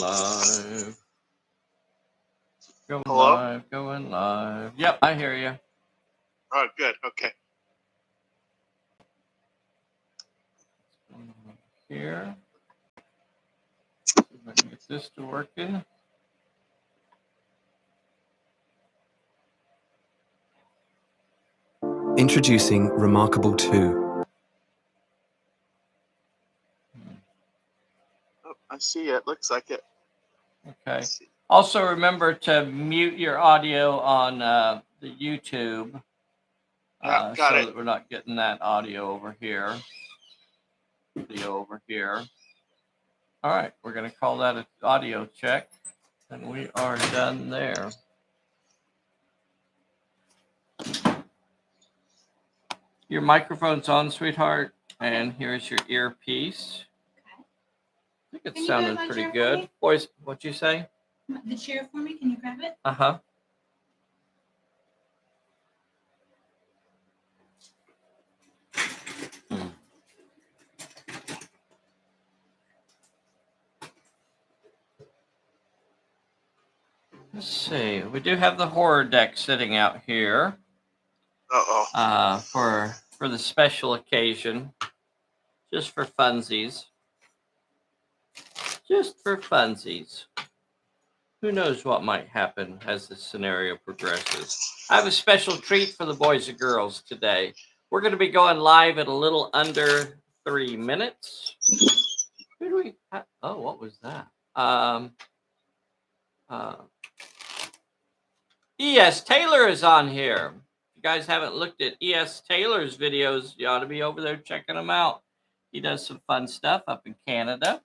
live. Going Hello? live, going live. Yep, I hear you. Oh, good. Okay. Here. See if I can get this to working. Introducing Remarkable 2. Oh, I see it. Looks like it. Okay. Also, remember to mute your audio on the YouTube Got so it. that we're not getting that audio over here. Video over here. All right, we're going to call that an audio check, and we are done there. Your microphone's on, sweetheart, and here's your earpiece. I think it sounded pretty good. Boys, what'd you say? The chair for me, can you grab it? Uh-huh. Let's see. We do have the horror deck sitting out here. For the special occasion, just for funsies. Just for funsies. Who knows what might happen as the scenario progresses. I have a special treat for the boys and girls today. We're going to be going live at a little under 3 minutes. Who do we have? Oh, what was that? E.S. Taylor is on here. If you guys haven't looked at E.S. Taylor's videos, you ought to be over there checking them out. He does some fun stuff up in Canada.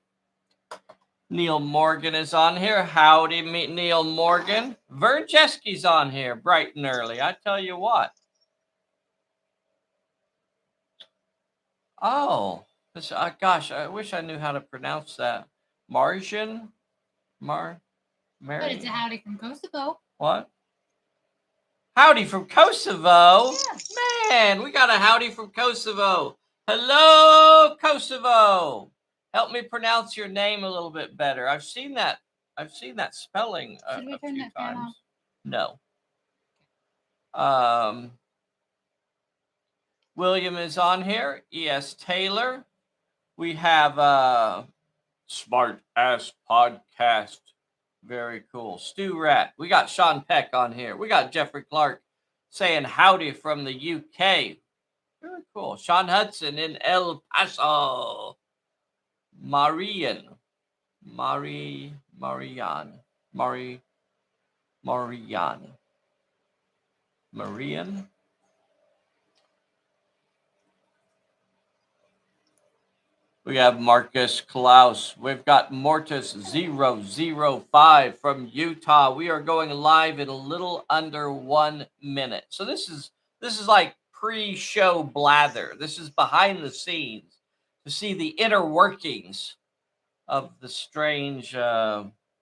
Neil Morgan is on here. Howdy, Neil Morgan. Vern Chesky's on here bright and early. I tell you what. Oh, gosh, I wish I knew how to pronounce that. Marjan? Mary? But it's a howdy from Kosovo. What? Howdy from Kosovo? Yes. Man, we got a howdy from Kosovo. Hello, Kosovo. Help me pronounce your name a little bit better. I've seen that spelling a few times. No. William is on here. E.S. Taylor. We have Smart Ass Podcast. Very cool. Stu Rat. We got Sean Peck on here. We got Jeffrey Clark saying howdy from the UK. Very cool. Sean Hudson in El Paso. Marian. We have Marcus Klaus. We've got Mortis005 from Utah. We are going live in a little under 1 minute. So this is like pre-show blather. This is behind the scenes to see the inner workings of the strange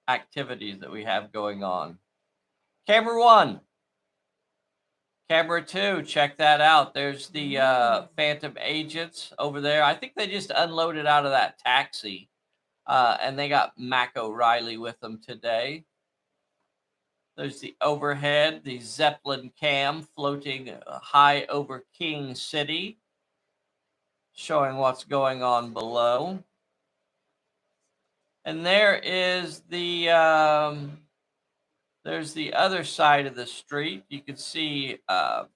activities that we have going on. Camera 1. Camera 2, check that out. There's the Phantom Agents over there. I think they just unloaded out of that taxi. And they got Mac O'Reilly with them today. There's the overhead, the Zeppelin cam floating high over King City, showing what's going on below. And there is the... there's the other side of the street. You can see the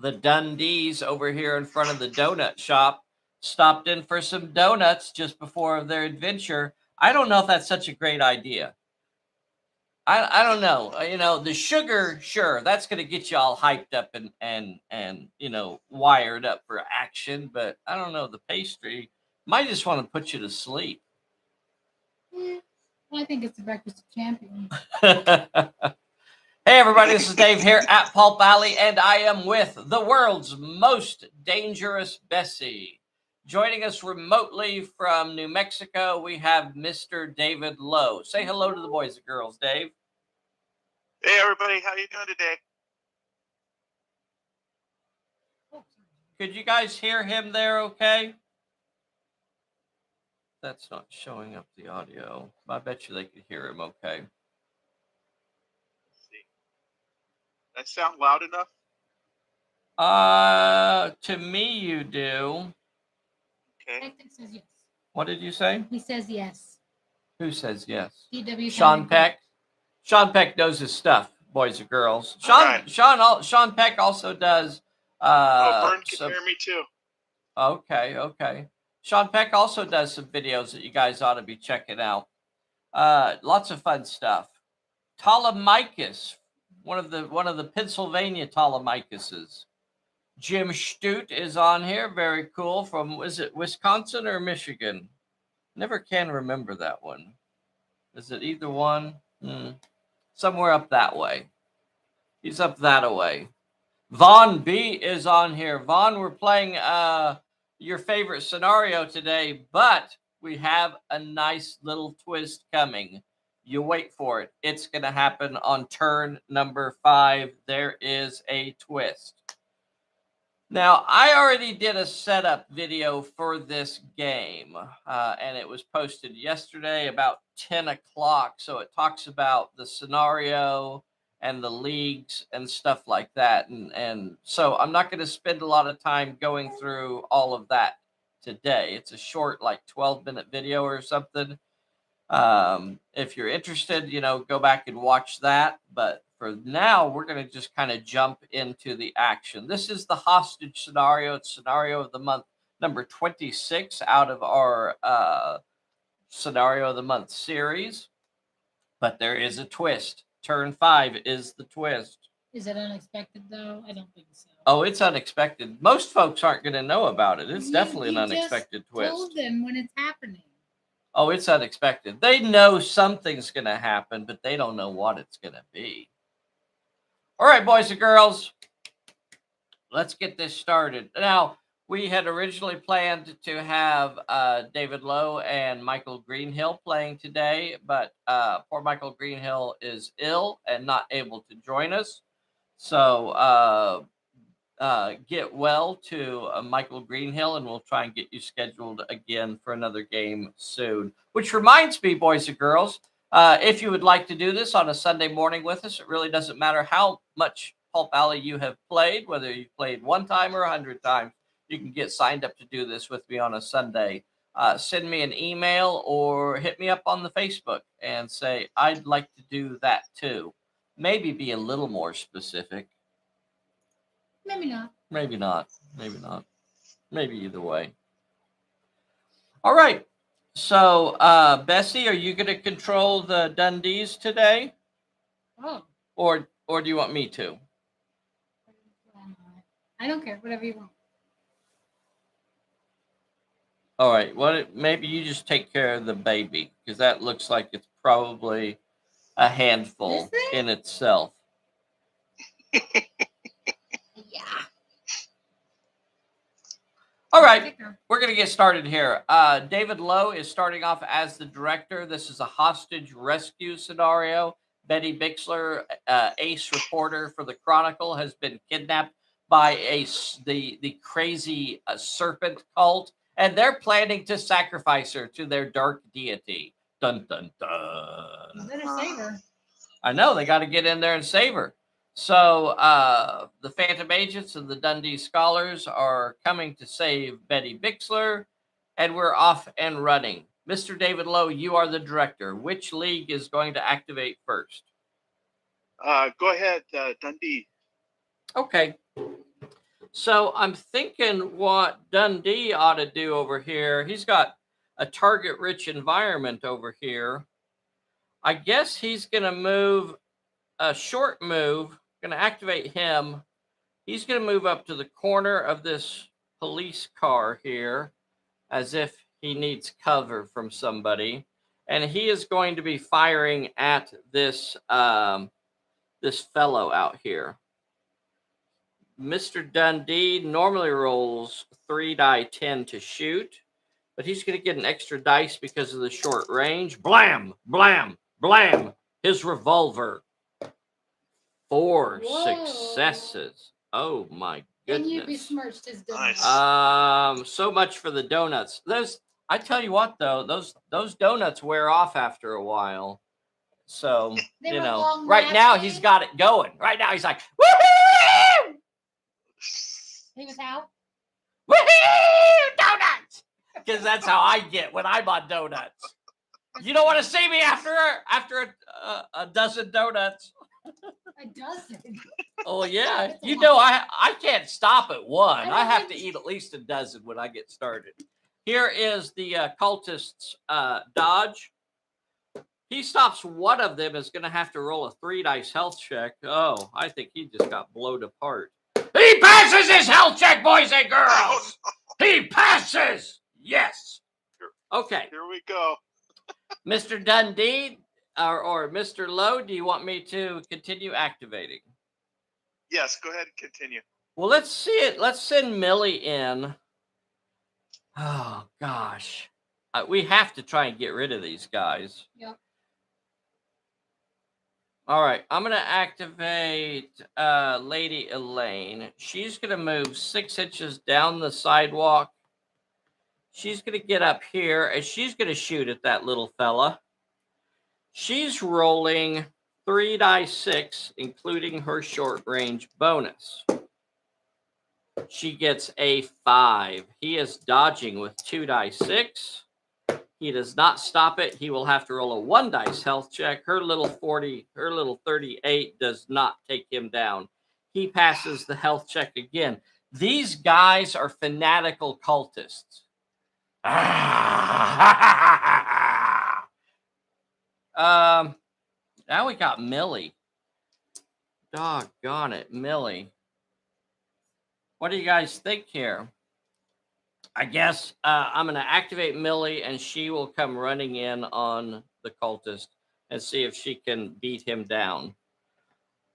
Dundees over here in front of the donut shop. Stopped in for some donuts just before their adventure. I don't know if that's such a great idea. I don't know. You know, the sugar, sure, that's going to get you all hyped up and you know, wired up for action. But I don't know, the pastry might just want to put you to sleep. I think it's the breakfast of champions. Hey, everybody, this is Dave here at Pulp Alley, and I am with the world's most dangerous Bessie. Joining us remotely from New Mexico, we have Mr. David Lowe. Say hello to the boys and girls, Dave. Hey, everybody. How you doing today? Could you guys hear him there okay? that's not showing up the audio. I bet you they could hear him okay. Let's see. That sound loud enough? To me you do. Okay. Hectic says yes. What did you say? He says yes. Who says yes? DW Sean Peck. Sean Peck knows his stuff, boys and girls. Sean Peck also does. Vern can hear me too. Okay. Sean Peck also does some videos that you guys ought to be checking out. Lots of fun stuff. Ptolemychus, one of the Pennsylvania Ptolemychuses. Jim Stute is on here. Very cool. From, is it Wisconsin or Michigan? Never can remember that one. Is it either one? Somewhere up that way. He's up that way. Vaughn B is on here. Vaughn, we're playing your favorite scenario today, but we have a nice little twist coming. You wait for it. It's going to happen on turn number 5. There is a twist. Now, I already did a setup video for this game, and it was posted yesterday about 10 o'clock. So it talks about the scenario and the leagues and stuff like that. And so I'm not going to spend a lot of time going through all of that today. It's a short, like 12-minute video or something. If you're interested, go back and watch that. But for now, we're going to just kind of jump into the action. This is the hostage scenario. It's scenario of the month number 26 out of our scenario of the month series. But there is a twist. Turn 5 is the twist. Is it unexpected though? I don't think so. Oh, it's unexpected. Most folks aren't going to know about it. It's definitely an unexpected twist. Told them when it's happening. Oh, it's unexpected. They know something's going to happen, but they don't know what it's going to be. All right, boys and girls, let's get this started. Now, we had originally planned to have David Lowe and Michael Greenhill playing today, but poor Michael Greenhill is ill and not able to join us. So get well to Michael Greenhill, and we'll try and get you scheduled again for another game soon. Which reminds me, boys and girls, if you would like to do this on a Sunday morning with us, it really doesn't matter how much Pulp Alley you have played, whether you've played 1 time or 100 times, you can get signed up to do this with me on a Sunday. Send me an email or hit me up on the Facebook and say, I'd like to do that too. Maybe be a little more specific. Maybe not. Maybe not. Maybe not. Maybe either way. All right. So, Bessie, are you going to control the Dundees today? Oh. Or do you want me to? I don't care. Whatever you want. All right. Maybe you just take care of the baby, because that looks like it's probably a handful in itself. Yeah. All right, we're going to get started here. David Lowe is starting off as the director. This is a hostage rescue scenario. Betty Bixler, ace reporter for the Chronicle, has been kidnapped by the crazy serpent cult, and they're planning to sacrifice her to their dark deity. Dun, dun, dun. You better save her. I know, they got to get in there and save her. So the Phantom Agents and the Dundee Scholars are coming to save Betty Bixler, and we're off and running. Mr. David Lowe, you are the director. Which league is going to activate first? Go ahead, Dundee. Okay. So I'm thinking what Dundee ought to do over here. He's got a target-rich environment over here. I guess he's going to move a short move. Going to activate him. He's going to move up to the corner of this police car here as if he needs cover from somebody. And he is going to be firing at this this fellow out here. Mr. Dundee normally rolls 3 die 10 to shoot, but he's going to get an extra dice because of the short range. Blam, blam, blam. His revolver. 4 successes. Oh my goodness. And you besmirched his donuts. Nice. So much for the donuts. I tell you what, though, those donuts wear off after a while. So, They you were know, long right now he's lasting. got it going. Right now he's like, woohoo! He was how? Woohoo! Donuts! Because that's how I get when I'm on donuts. You don't want to see me after a dozen donuts. A dozen. Oh yeah, That's a you lot. know I can't stop at one. I I have don't to think- eat at least a dozen when I get started. Here is the cultist's dodge. He stops one of them is going to have to roll a 3 dice health check. Oh, I think he just got blown apart. He passes his health check, boys and girls. He passes. Yes. Okay, Here we go. Mr. Dundee or Mr. Lowe, do you want me to continue activating? Yes, go ahead and continue. Well, let's see it. Let's send Millie in. Oh, gosh. We have to try and get rid of these guys. Yep. All right. I'm going to activate Lady Elaine. She's going to move 6 inches down the sidewalk. She's going to get up here, and she's going to shoot at that little fella. She's rolling 3 dice 6, including her short range bonus. She gets a 5. He is dodging with 2 dice 6. He does not stop it. He will have to roll a 1 dice health check. Her little 38 does not take him down. He passes the health check again. These guys are fanatical cultists. Now we got Millie. Doggone it, Millie. What do you guys think here? I guess I'm going to activate Millie, and she will come running in on the cultist and see if she can beat him down.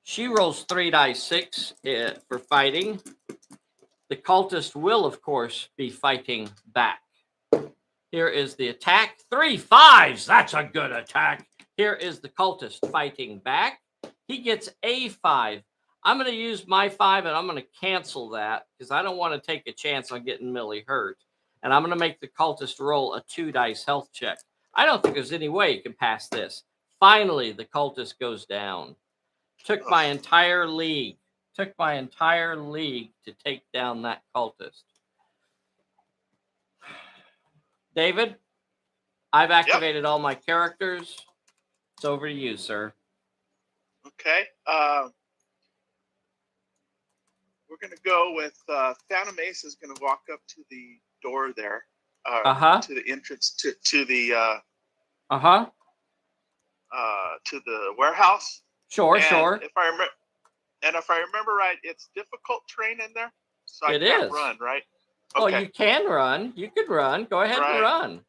She rolls 3 dice 6 for fighting. The cultist will, of course, be fighting back. Here is the attack. 3 5s. That's a good attack. Here is the cultist fighting back. He gets a 5. I'm going to use my 5, and I'm going to cancel that because I don't want to take a chance on getting Millie hurt. And I'm going to make the cultist roll a 2 dice health check. I don't think there's any way you can pass this. Finally, the cultist goes down. Took my entire league to take down that cultist. David, I've activated all my characters. It's over to you, sir. Okay. We're going to go with Phantom Ace is going to walk up to the door there. To the entrance to the warehouse. Sure. If I remember right, it's difficult terrain in there, so I can't run, right? Okay. Oh, you can run. You could run. Go ahead and run.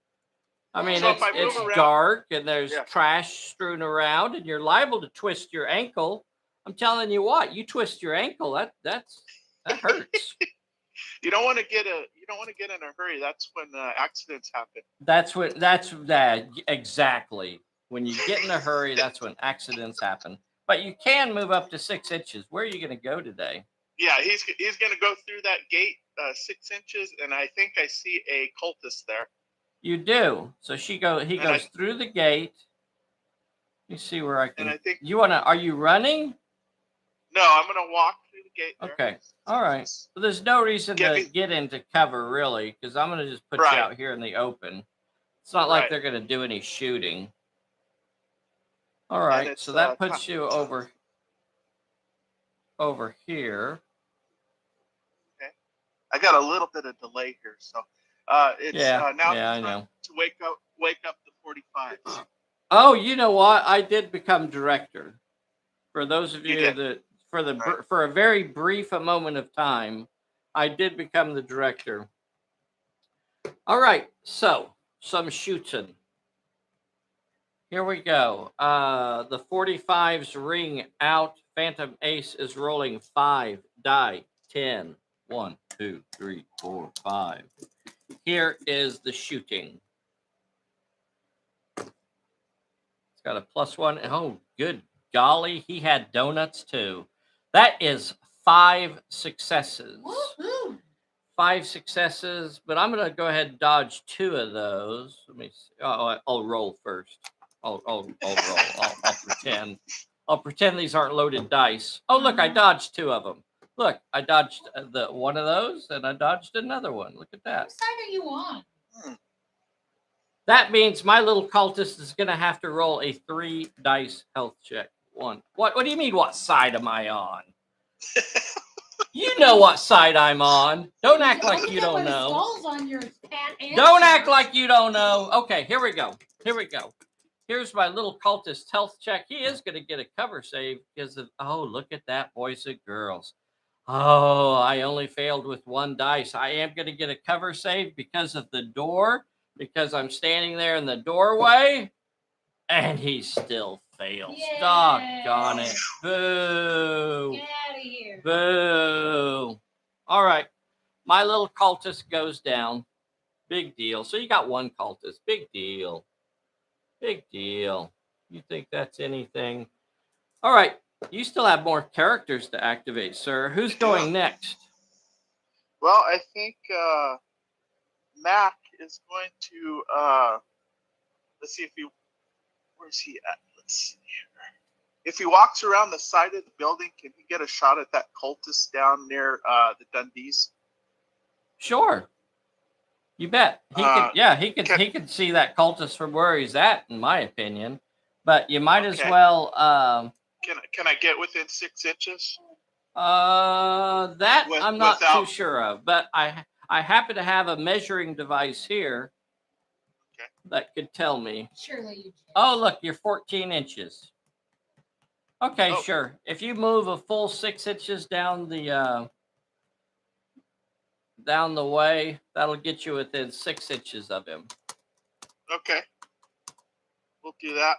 I mean, so it's dark and there's trash strewn around, and you're liable to twist your ankle. I'm telling you what, you twist your ankle, that hurts. You don't want to get in a hurry. That's when accidents happen. That's exactly. When you get in a hurry, that's when accidents happen. But you can move up to 6 inches. Where are you going to go today? Yeah, he's going to go through that gate 6 inches, and I think I see a cultist there. You do. So he goes through the gate. Let me see where I can. And I think are you running? No, I'm going to walk through the gate there. Okay. All right. So there's no reason to get into cover, really, because I'm going to just put you out here in the open. It's not like they're going to do any shooting. All right. So that puts you over here. Okay. I got a little bit of delay here, so it's now I know. To wake up the 45. Oh, you know what? I did become director. For those of you that for a very brief moment of time, I did become the director. All right, so some shooting. Here we go. The 45s ring out. Phantom Ace is rolling 5 die. 10. 1, 2, 3, 4, 5. Here is the shooting. It's got a +1. Oh, good golly. He had donuts too. That is 5 successes. Woo-hoo. 5 successes, but I'm going to go ahead and dodge 2 of those. Let me see. Oh, I'll roll first. I'll roll. I'll pretend. I'll pretend these aren't loaded dice. Oh, look, I dodged 2 of them. Look, I dodged the one of those, and I dodged another one. Look at that. What side are you on? That means my little cultist is going to have to roll a 3 dice health check. One. What do you mean, what side am I on? You know what side I'm on. Don't act like you don't know. On your Don't act like you don't know. Okay, here we go. Here's my little cultist health check. He is going to get a cover save because of, oh, look at that, boys and girls. Oh, I only failed with 1 dice. I am going to get a cover save because of the door, because I'm standing there in the doorway, and he still fails. Yay. Doggone it. Boo. Get out of here. Boo. All right. My little cultist goes down. Big deal. So you got 1 cultist. Big deal. Big deal. You think that's anything? All right. You still have more characters to activate, sir. Who's going next? Well, I think Mac is going to let's see if he where's he at? Let's see here. If he walks around the side of the building, can he get a shot at that cultist down near the Dundees? Sure. You bet. He could. Yeah, he could. He could see that cultist from where he's at, in my opinion. But you might as well. Can I get within 6 inches? That I'm not too sure of. But I happen to have a measuring device here that could tell me. Surely you can. Oh, look, you're 14 inches. Okay, sure. If you move a full 6 inches down the way, that'll get you within 6 inches of him. Okay. We'll do that.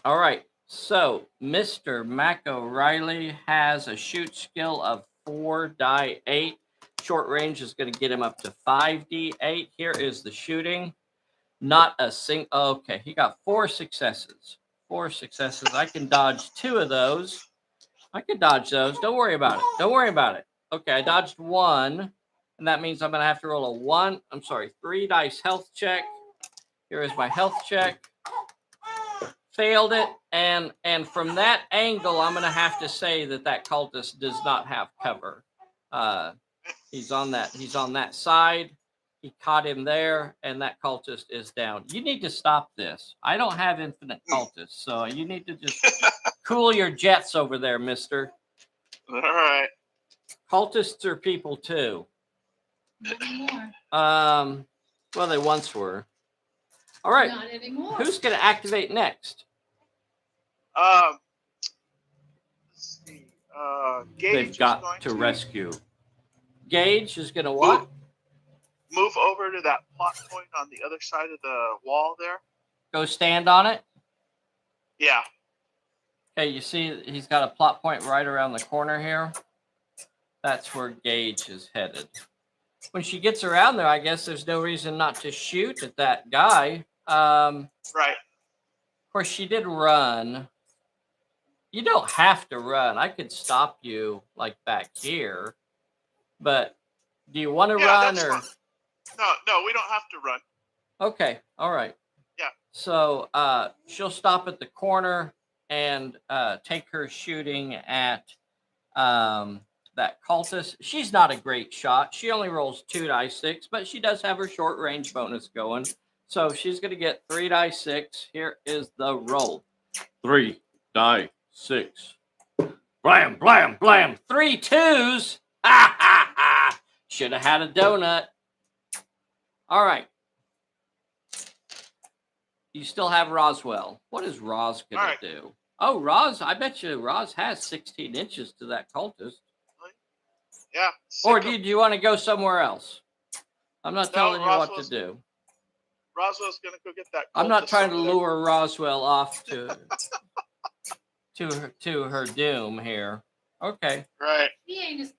All right. So, Mr. Mac O'Reilly has a shoot skill of 4d8. Short range is going to get him up to 5d8. Here is the shooting. Not a single. Okay, he got 4 successes. 4 successes. I can dodge 2 of those. I can dodge those. Don't worry about it. Don't worry about it. Okay, I dodged 1, and that means I'm going to have to roll a 3 dice health check. Here is my health check. Failed it, and from that angle, I'm going to have to say that cultist does not have cover. He's on that side. He caught him there, and that cultist is down. You need to stop this. I don't have infinite cultists, so you need to just cool your jets over there, mister. All right. Cultists are people too. Not anymore. Well, they once were. All right. Not anymore. Who's going to activate next? Let's see. Gage They've got to rescue. Gage is going to what? Move over to that plot point on the other side of the wall there. Go stand on it? Yeah. Okay, you see he's got a plot point right around the corner here. That's where Gage is headed. When she gets around there, I guess there's no reason not to shoot at that guy. Right. Of course, she did run. You don't have to run. I could stop you like back here. But do you want to run or? Fine. No, we don't have to run. Okay, all right. Yeah. So she'll stop at the corner and take her shooting at that cultist. She's not a great shot. She only rolls 2d6, but she does have her short range bonus going. So she's going to get 3d6. Here is the roll. 3d6. Blam, blam, blam. 3 2s. Ha, ha, ha. Should have had a donut. All right. You still have Roswell. What is Roz going to do? Oh, Roz, I bet you Roz has 16 inches to that cultist. Yeah. Or do you want to go somewhere else? I'm not telling you what to do. Roswell's going to go get that cultist. I'm not trying to lure Roswell off to her doom here. Okay. Right. He ain't just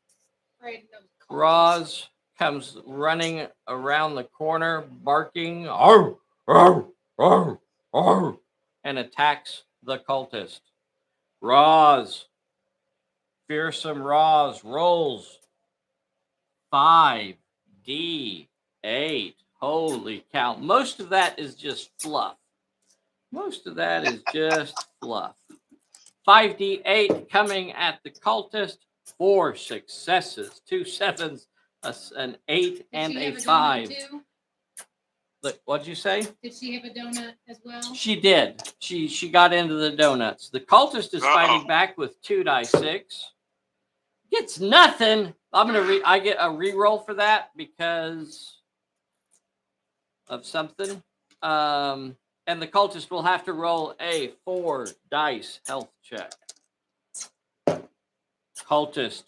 afraid of those cultists. Roz comes running around the corner, barking, arr, arr, arr, arr, and attacks the cultist. Roz, fearsome Roz, rolls 5D8. Holy cow. Most of that is just fluff. Most of that is just fluff. 5D8 coming at the cultist. 4 successes, 2 sevens, an 8, Did and she a have donut 5. too? Look, what'd you say? Did she have a donut as well? She did. She got into the donuts. The cultist is fighting back with 2d6. Gets nothing. I get a reroll for that because of something. And the cultist will have to roll a 4 dice health check. Cultist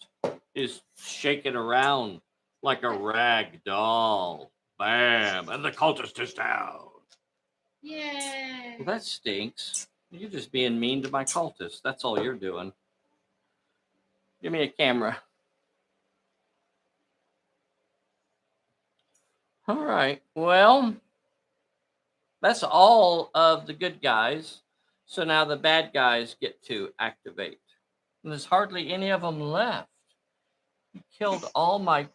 is shaking around like a rag doll. Bam! And the cultist is down. Yay! Well, that stinks. You're just being mean to my cultist. That's all you're doing. Give me a camera. All right. Well, that's all of the good guys. So now the bad guys get to activate. And there's hardly any of them left. You killed all my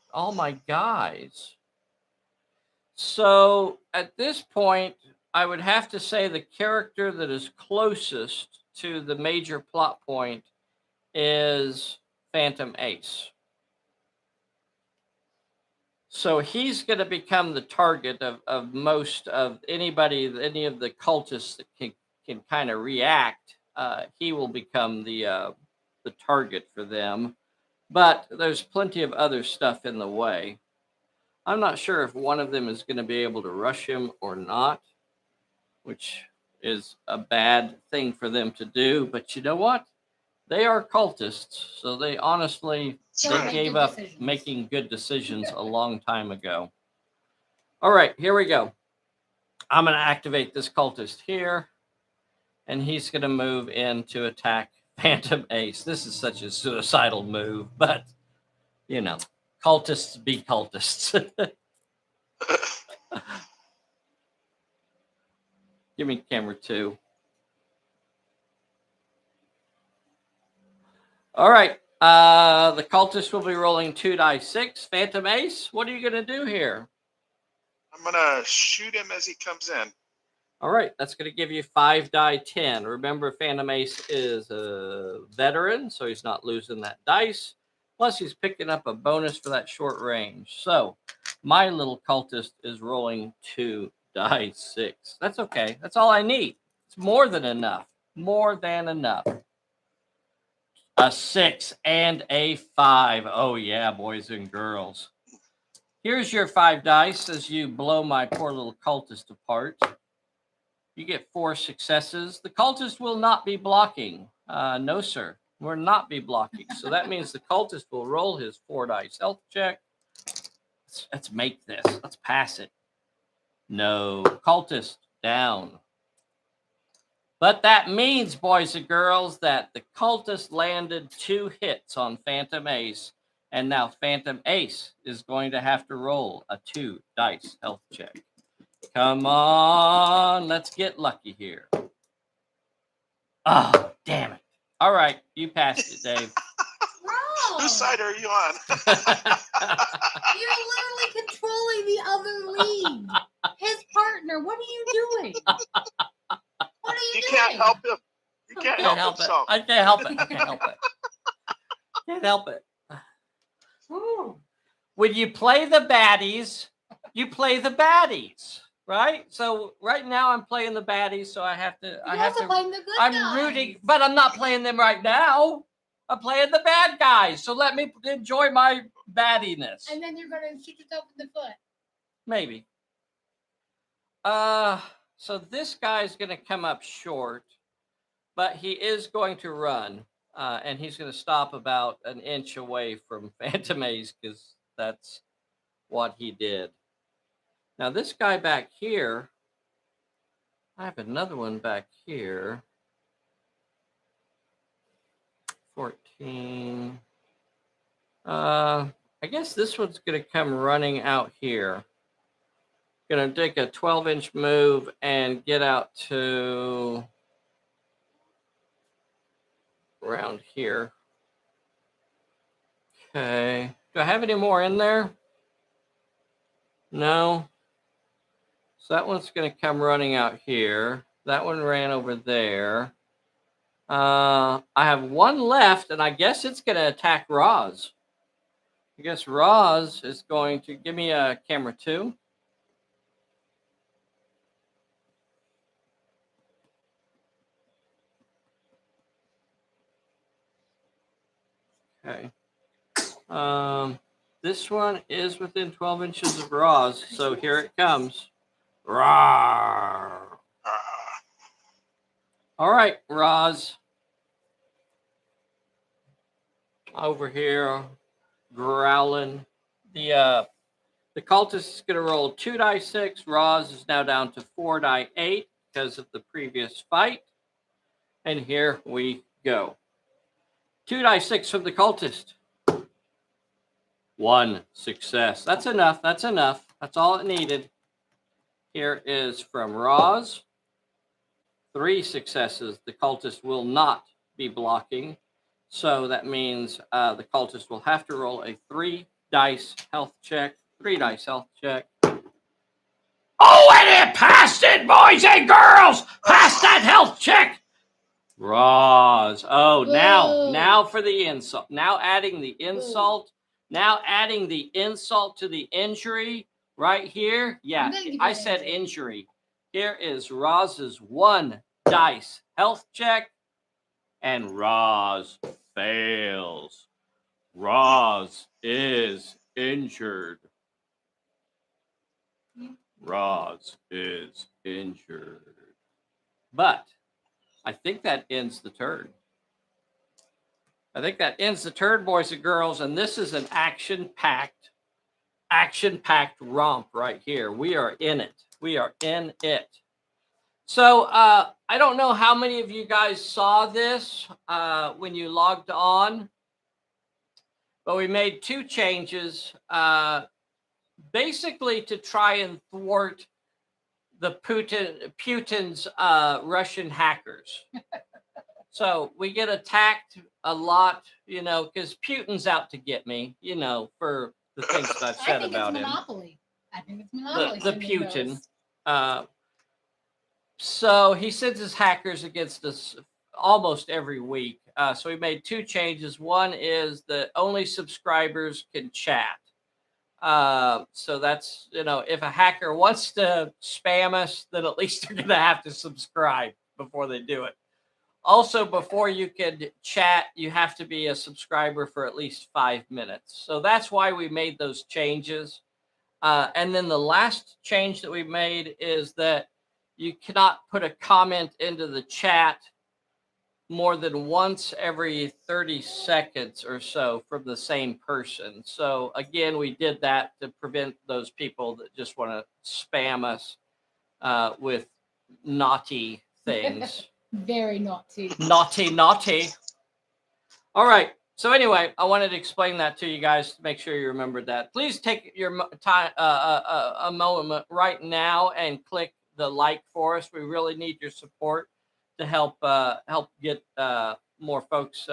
guys. So at this point, I would have to say the character that is closest to the major plot point is Phantom Ace. So he's going to become the target of most of anybody, any of the cultists that can kind of react. He will become the target for them. But there's plenty of other stuff in the way. I'm not sure if one of them is going to be able to rush him or not, which is a bad thing for them to do. But you know what? They are cultists, so they honestly they gave up making good decisions a long time ago. All right, here we go. I'm going to activate this cultist here, and he's going to move in to attack Phantom Ace. This is such a suicidal move, but, you know, cultists be cultists. Give me camera 2. All right. The cultist will be rolling 2d6. Phantom Ace, what are you going to do here? I'm going to shoot him as he comes in. All right. That's going to give you 5d10. Remember, Phantom Ace is a veteran, so he's not losing that dice. Plus, he's picking up a bonus for that short range. So, my little cultist is rolling 2d6. That's okay. That's all I need. It's more than enough. More than enough. A 6 and a 5. Oh, yeah, boys and girls. Here's your 5 dice as you blow my poor little cultist apart. You get 4 successes. The cultist will not be blocking. No, sir. Will not be blocking. So that means the cultist will roll his 4 dice health check. Let's make this. Let's pass it. No. Cultist down. But that means, boys and girls, that the cultist landed 2 hits on Phantom Ace. And now Phantom Ace is going to have to roll a 2 dice health check. Come on. Let's get lucky here. Oh, damn it. All right. You passed it, Dave. Wrong. Whose side are you on? You're literally controlling the other lead. His partner. What are you doing? What are you He doing? can't help him. He can't help himself. I can't help it. I can't help it. Can't help it. Ooh. When you play the baddies, you play the baddies, right? So right now I'm playing the baddies, so I have to. You're I have also to. playing the good I'm guys. rooting, but I'm not playing them right now. I'm playing the bad guys, so let me enjoy my baddiness. And then you're gonna shoot yourself in the foot. Maybe. So this guy's gonna come up short, but he is going to run, and he's going to stop about an inch away from Phantom Ace because that's what he did. Now this guy back here, I have another one back here. 14. I guess this one's going to come running out here. Going to take a 12-inch move and get out to around here. Okay. Do I have any more in there? No. So that one's going to come running out here. That one ran over there. I have one left, and I guess it's going to attack Roz. I guess Roz is going to give me a camera 2. Okay. This one is within 12 inches of Roz, so here it comes. Rawr. All right, Roz. Over here, growling. The cultist is going to roll 2 die 6. Roz is now down to 4 die 8 because of the previous fight. And here we go. 2 die 6 from the cultist. 1 success. That's enough. That's enough. That's all it needed. Here is from Roz. 3 successes. The cultist will not be blocking. So that means the cultist will have to roll a 3 dice health check. 3 dice health check. Oh, and it passed it, boys and girls! Passed that health check! Roz. Oh, now for the insult. Now adding the insult. Now adding the insult to the injury right here. Yeah, I said injury. Here is Roz's 1 dice health check. And Roz fails. Roz is injured. Roz is injured. But I think that ends the turn. I think that ends the turn, boys and girls. And this is an action-packed romp right here. We are in it. We are in it. So I don't know how many of you guys saw this when you logged on, but we made 2 changes, basically to try and thwart the Putin's Russian hackers. So we get attacked a lot, you know, because Putin's out to get me, you know, for the things that I've said about him. I think it's Monopoly. The Putin. So he sends his hackers against us almost every week. So we made 2 changes. One is that only subscribers can chat. So that's, you know, if a hacker wants to spam us, then at least they're going to have to subscribe before they do it. Also, before you can chat, you have to be a subscriber for at least 5 minutes. So that's why we made those changes. And then the last change that we made is that you cannot put a comment into the chat more than once every 30 seconds or so from the same person. So again, we did that to prevent those people that just want to spam us with naughty things. Very naughty. Naughty. All right. So anyway, I wanted to explain that to you guys to make sure you remembered that. Please take your time, a moment right now and click the like for us. We really need your support to help get more folks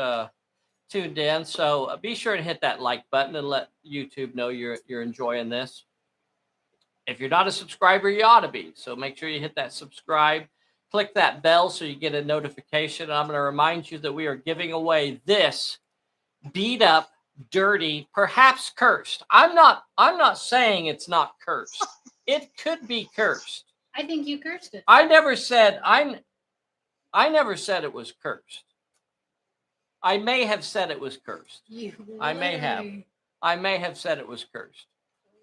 tuned in. So be sure to hit that like button and let YouTube know you're enjoying this. If you're not a subscriber, you ought to be. So make sure you hit that subscribe. Click that bell so you get a notification. And I'm going to remind you that we are giving away this beat up, dirty, perhaps cursed. I'm not saying it's not cursed. It could be cursed. I think you cursed it. I never said it was cursed. I may have said it was cursed. I may have said it was cursed.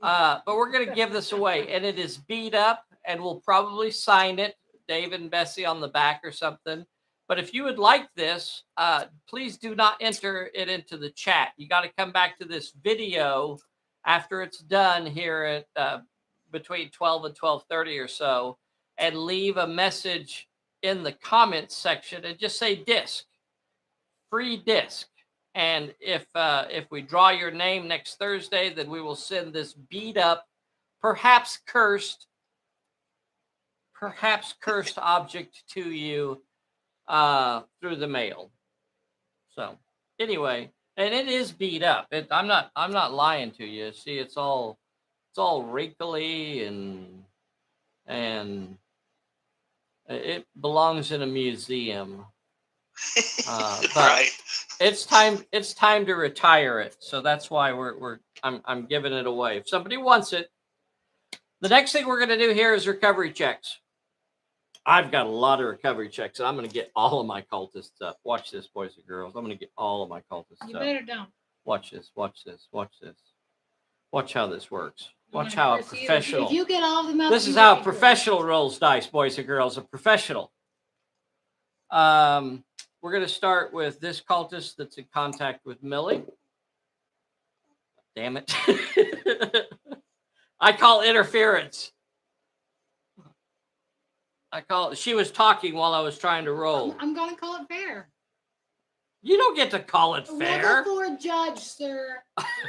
But we're going to give this away, and it is beat up, and we'll probably sign it, David and Bessie, on the back or something. But if you would like this, please do not enter it into the chat. You got to come back to this video after it's done here at between 12 and 12:30 or so, and leave a message in the comments section and just say disc, free disc. And if we draw your name next Thursday, then we will send this beat up, perhaps cursed object to you through the mail. So anyway, and it is beat up. I'm not lying to you. See, it's all It's all wrinkly and it belongs in a museum. But Right. it's time to retire it. So that's why I'm giving it away. If somebody wants it, the next thing we're going to do here is recovery checks. I've got a lot of recovery checks, and I'm going to get all of my cultists up. Watch this, boys and girls. I'm going to get all of my cultists You up. better don't. Watch this. Watch this. Watch this. Watch how this works. I'm Watch gonna how a curse you. professional. If you get all of them up, This is you how a better do it. professional rolls dice, boys and girls. A professional. We're going to start with this cultist that's in contact with Millie. Damn it. I call interference. She was talking while I was trying to roll. I'm going to call it fair. You don't get to call it fair. Level 4 judge, sir.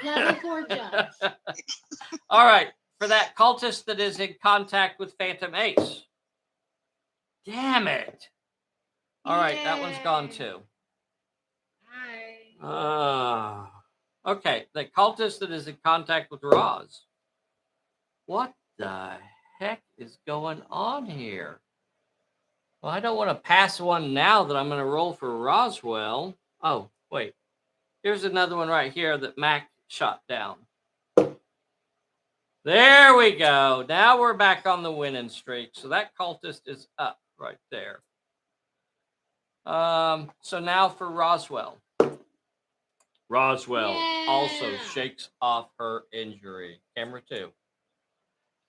Level 4 judge. All right. For that cultist that is in contact with Phantom Ace. Damn it. All right. That one's gone too. Hi. Okay. The cultist that is in contact with Roz. What the heck is going on here? Well, I don't want to pass one now that I'm going to roll for Roswell. Oh, wait. Here's another one right here that Mac shot down. There we go. Now we're back on the winning streak. So that cultist is up right there. So now for Roswell. Roswell also shakes off her injury. Camera 2.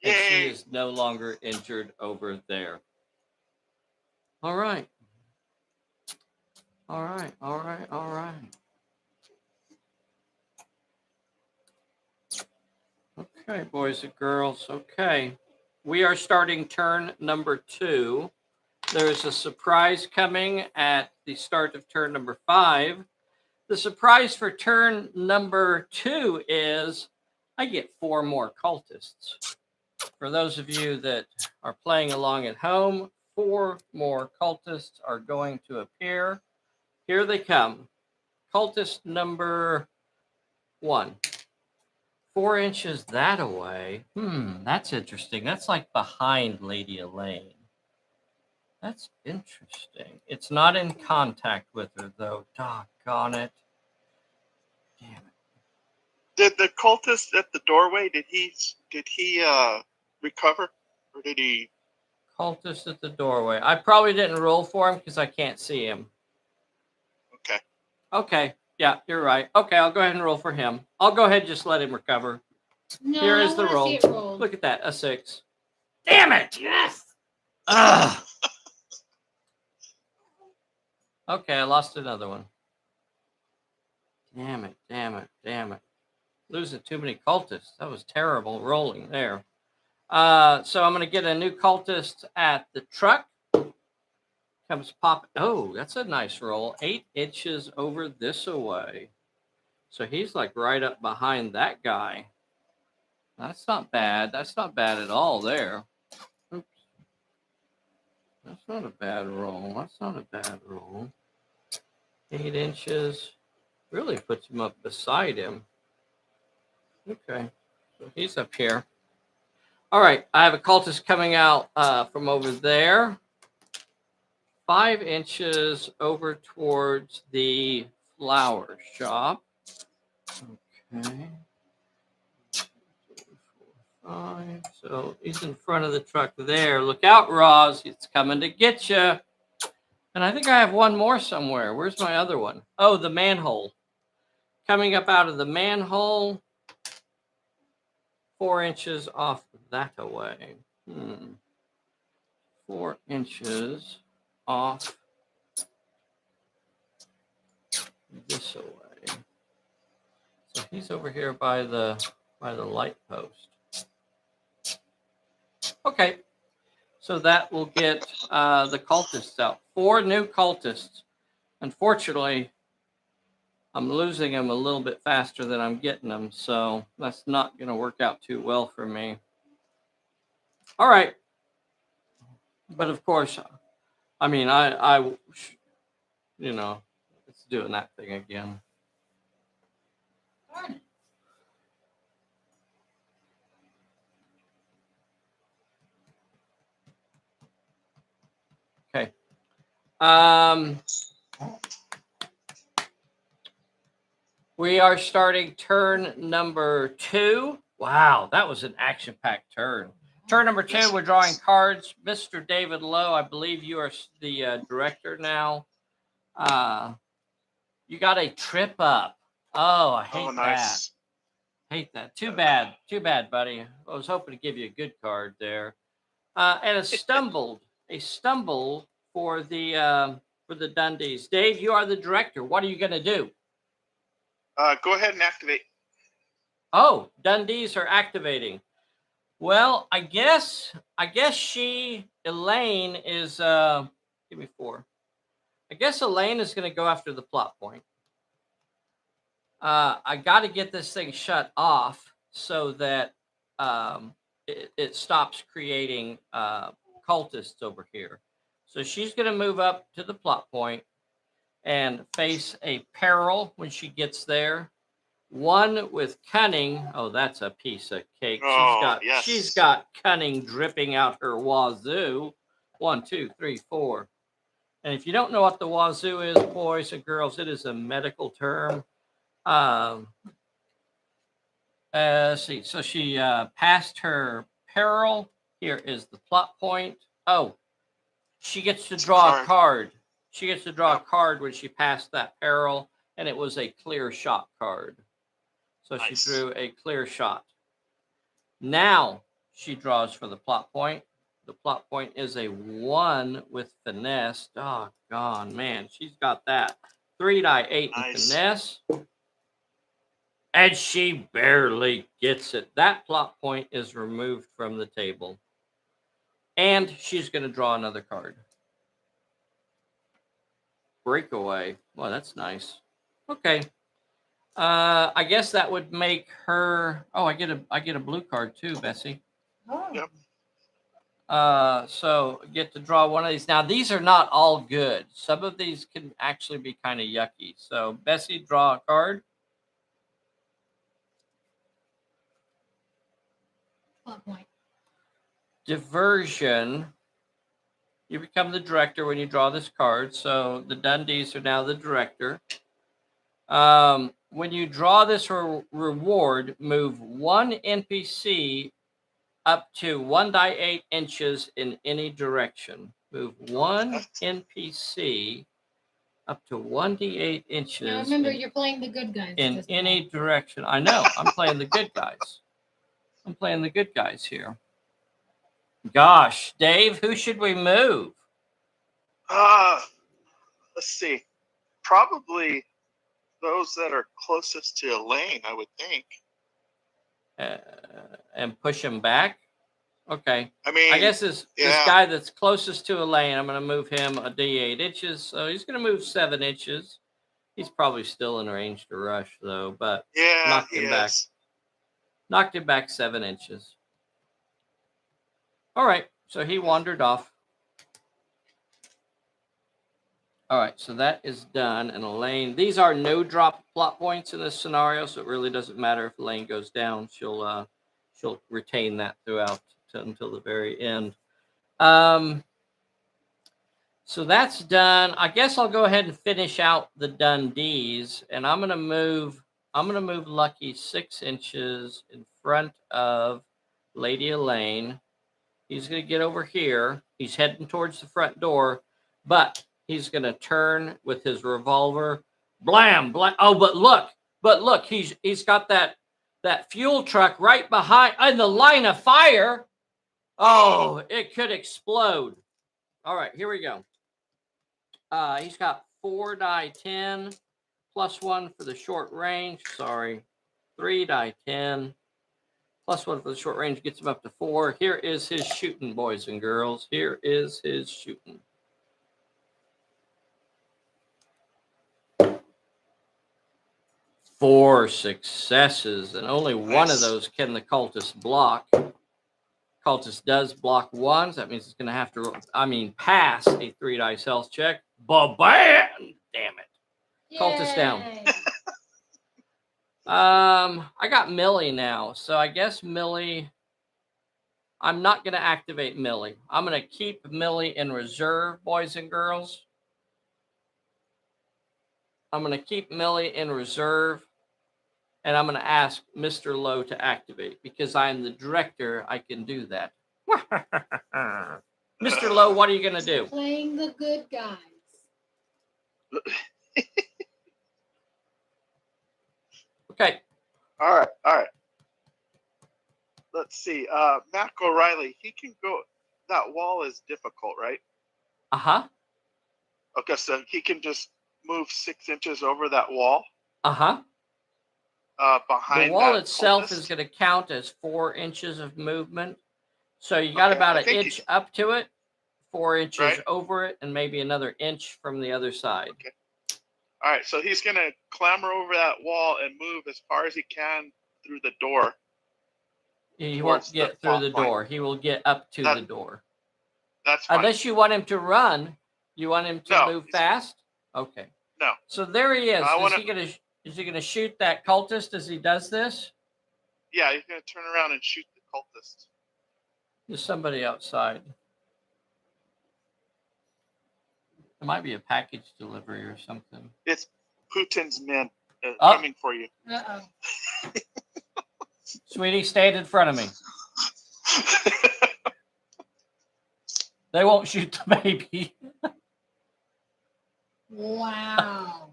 And she Yay. is no longer injured over there. All right. All right. All right. All right. Okay, boys and girls. Okay. We are starting turn number 2. There's a surprise coming at the start of turn number 5. The surprise for turn number 2 is I get 4 more cultists. For those of you that are playing along at home, 4 more cultists are going to appear. Here they come. Cultist number 1. 4 inches that away. That's interesting. That's like behind Lady Elaine. That's interesting. It's not in contact with her, though. Doggone it. Damn it. Did the cultist at the doorway, did he recover? Or did he? Cultist at the doorway. I probably didn't roll for him because I can't see him. Okay. Okay. Yeah, you're right. Okay, I'll go ahead and roll for him. I'll go ahead and just let him recover. No, Here I is the wanna roll. see it rolled. Look at that. A 6. Damn it. Yes. Ugh. Okay, I lost another one. Damn it, damn it, damn it. Losing too many cultists. That was terrible rolling there. So I'm going to get a new cultist at the truck. Comes pop. Oh, that's a nice roll. 8 inches over this away. So he's like right up behind that guy. That's not bad. That's not bad at all there. Oops. That's not a bad roll. That's not a bad roll. 8 inches. Really puts him up beside him. Okay. So he's up here. All right. I have a cultist coming out from over there. 5 inches over towards the flower shop. Okay. 5. So he's in front of the truck there. Look out, Roz. It's coming to get you. And I think I have one more somewhere. Where's my other one? Oh, the manhole. Coming up out of the manhole. 4 inches off that away. 4 inches off this away. So he's over here by the light post. Okay. So that will get the cultists out. 4 new cultists. Unfortunately, I'm losing them a little bit faster than I'm getting them. So that's not going to work out too well for me. All right. But of course, I mean, it's doing that thing again. We are starting turn number 2. Wow, that was an action-packed turn. Turn number 2, we're drawing cards. Mr. David Lowe, I believe you are the director now. You got a trip up. Oh, I hate nice. that. Hate that. Too bad, buddy. I was hoping to give you a good card there. And a stumble for the Dundies. Dave, you are the director. What are you going to do? Go ahead and activate. Oh, Dundies are activating. Well, I guess Elaine is give me 4. I guess Elaine is going to go after the plot point. I got to get this thing shut off so that it stops creating cultists over here. So she's going to move up to the plot point and face a peril when she gets there. 1 with cunning. Oh, that's a piece of cake. She's got cunning dripping out her wazoo. 1, 2, 3, 4. And if you don't know what the wazoo is, boys and girls, it is a medical term. Let's see. So she passed her peril. Here is the plot point. Oh, she gets to draw a card. She gets to draw a card when she passed that peril, and it was a clear shot card. So she drew a clear shot. Now she draws for the plot point. The plot point is a 1 with finesse. Oh, God, man. She's got that. 3 die 8 in finesse. And she barely gets it. That plot point is removed from the table. And she's going to draw another card. Breakaway. Well, that's nice. Okay. I guess that would make her. Oh, I get a blue card too, Bessie. Oh. Yep. So get to draw one of these. Now these are not all good. Some of these can actually be kind of yucky. So Bessie, draw a card. Plot point. Diversion. You become the director when you draw this card. So the Dundies are now the director. When you draw this reward, move 1 NPC up to 1 die 8 inches in any direction. Move 1 NPC up to 1d8 inches. Now remember, you're playing the good guys. In any direction. I know. I'm playing the good guys. I'm playing the good guys here. Gosh, Dave, who should we move? Let's see. Probably those that are closest to Elaine, I would think. And push him back? Okay. I mean, I guess this guy that's closest to Elaine, I'm going to move him a d8 inches. So he's going to move 7 inches. He's probably still in range to rush, though, but knocked him back. Knocked him back 7 inches. All right. So he wandered off. All right, so that is done. And Elaine, these are no drop plot points in this scenario, so it really doesn't matter if Elaine goes down. She'll retain that throughout until the very end. So that's done. I guess I'll go ahead and finish out the Dundies, and I'm gonna move Lucky 6 inches in front of Lady Elaine. He's gonna get over here. He's heading towards the front door, but he's going to turn with his revolver. Blam, blam. Oh, but look, he's got that fuel truck right behind in the line of fire. Oh, it could explode. All right, here we go. He's got 4 die 10 plus 1 for the short range. Sorry, 3 die 10 plus 1 for the short range gets him up to 4. Here is his shooting, boys and girls. Here is his shooting. 4 successes, and only one of those can the cultist block. Cultist does block 1, so that means it's going to have to, pass a 3 dice health check. Ba-bam! Damn it. Yay. Cultist down. I got Millie now, so I guess Millie, I'm not going to activate Millie. I'm going to keep Millie in reserve, boys and girls. I'm going to keep Millie in reserve, and I'm going to ask Mr. Lowe to activate. Because I am the director, I can do that. Mr. Lowe, what are you going to do? Playing the good guys. Okay. All right. Let's see. Mac O'Reilly, he can go. That wall is difficult, right? Uh-huh. Okay, so he can just move 6 inches over that wall. Uh-huh. Behind the wall that itself cultist. is going to count as 4 inches of movement. So you got about an inch up to it, 4 inches over it, and maybe another inch from the other side. Okay. All right, so he's going to clamber over that wall and move as far as he can through the door. He won't get through the door. He will get up to the door. That's fine. Unless you want him to run. You want him to move fast? Okay. No. So there he is. Is he gonna shoot that cultist as he does this? Yeah, he's gonna turn around and shoot the cultist. There's somebody outside. There might be a package delivery or something. It's Putin's men coming for you. Uh-oh. Sweetie, stand in front of me. They won't shoot the baby. Wow.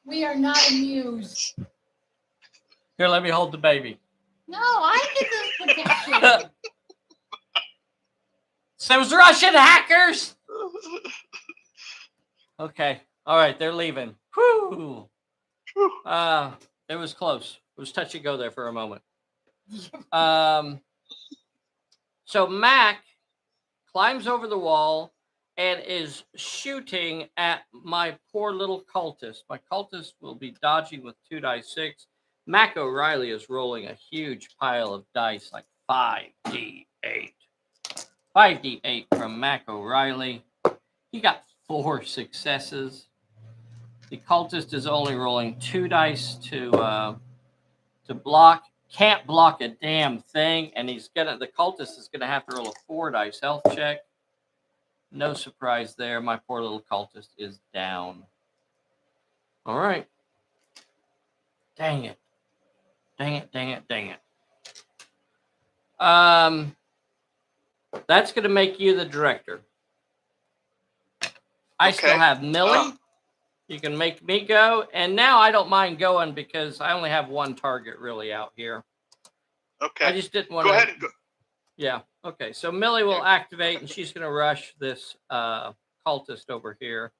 We are not amused. Here, let me hold the baby. No, I get this protection. Those Russian hackers. Okay. All right. They're leaving. Whew. It was close. It was touch and go there for a moment. So Mac climbs over the wall and is shooting at my poor little cultist. My cultist will be dodging with 2d6. Mac O'Reilly is rolling a huge pile of dice, like 5d8. 5d8 from Mac O'Reilly. He got 4 successes. The cultist is only rolling 2 dice to block. Can't block a damn thing, and the cultist is gonna have to roll a 4 dice health check. No surprise there. My poor little cultist is down. All right. Dang it. That's gonna make you the director. I still have Millie. You can make me go. And now I don't mind going because I only have one target really out here. Okay. I just didn't want to. Go ahead and go. Yeah. Okay. So Millie will activate and she's going to rush this cultist over here.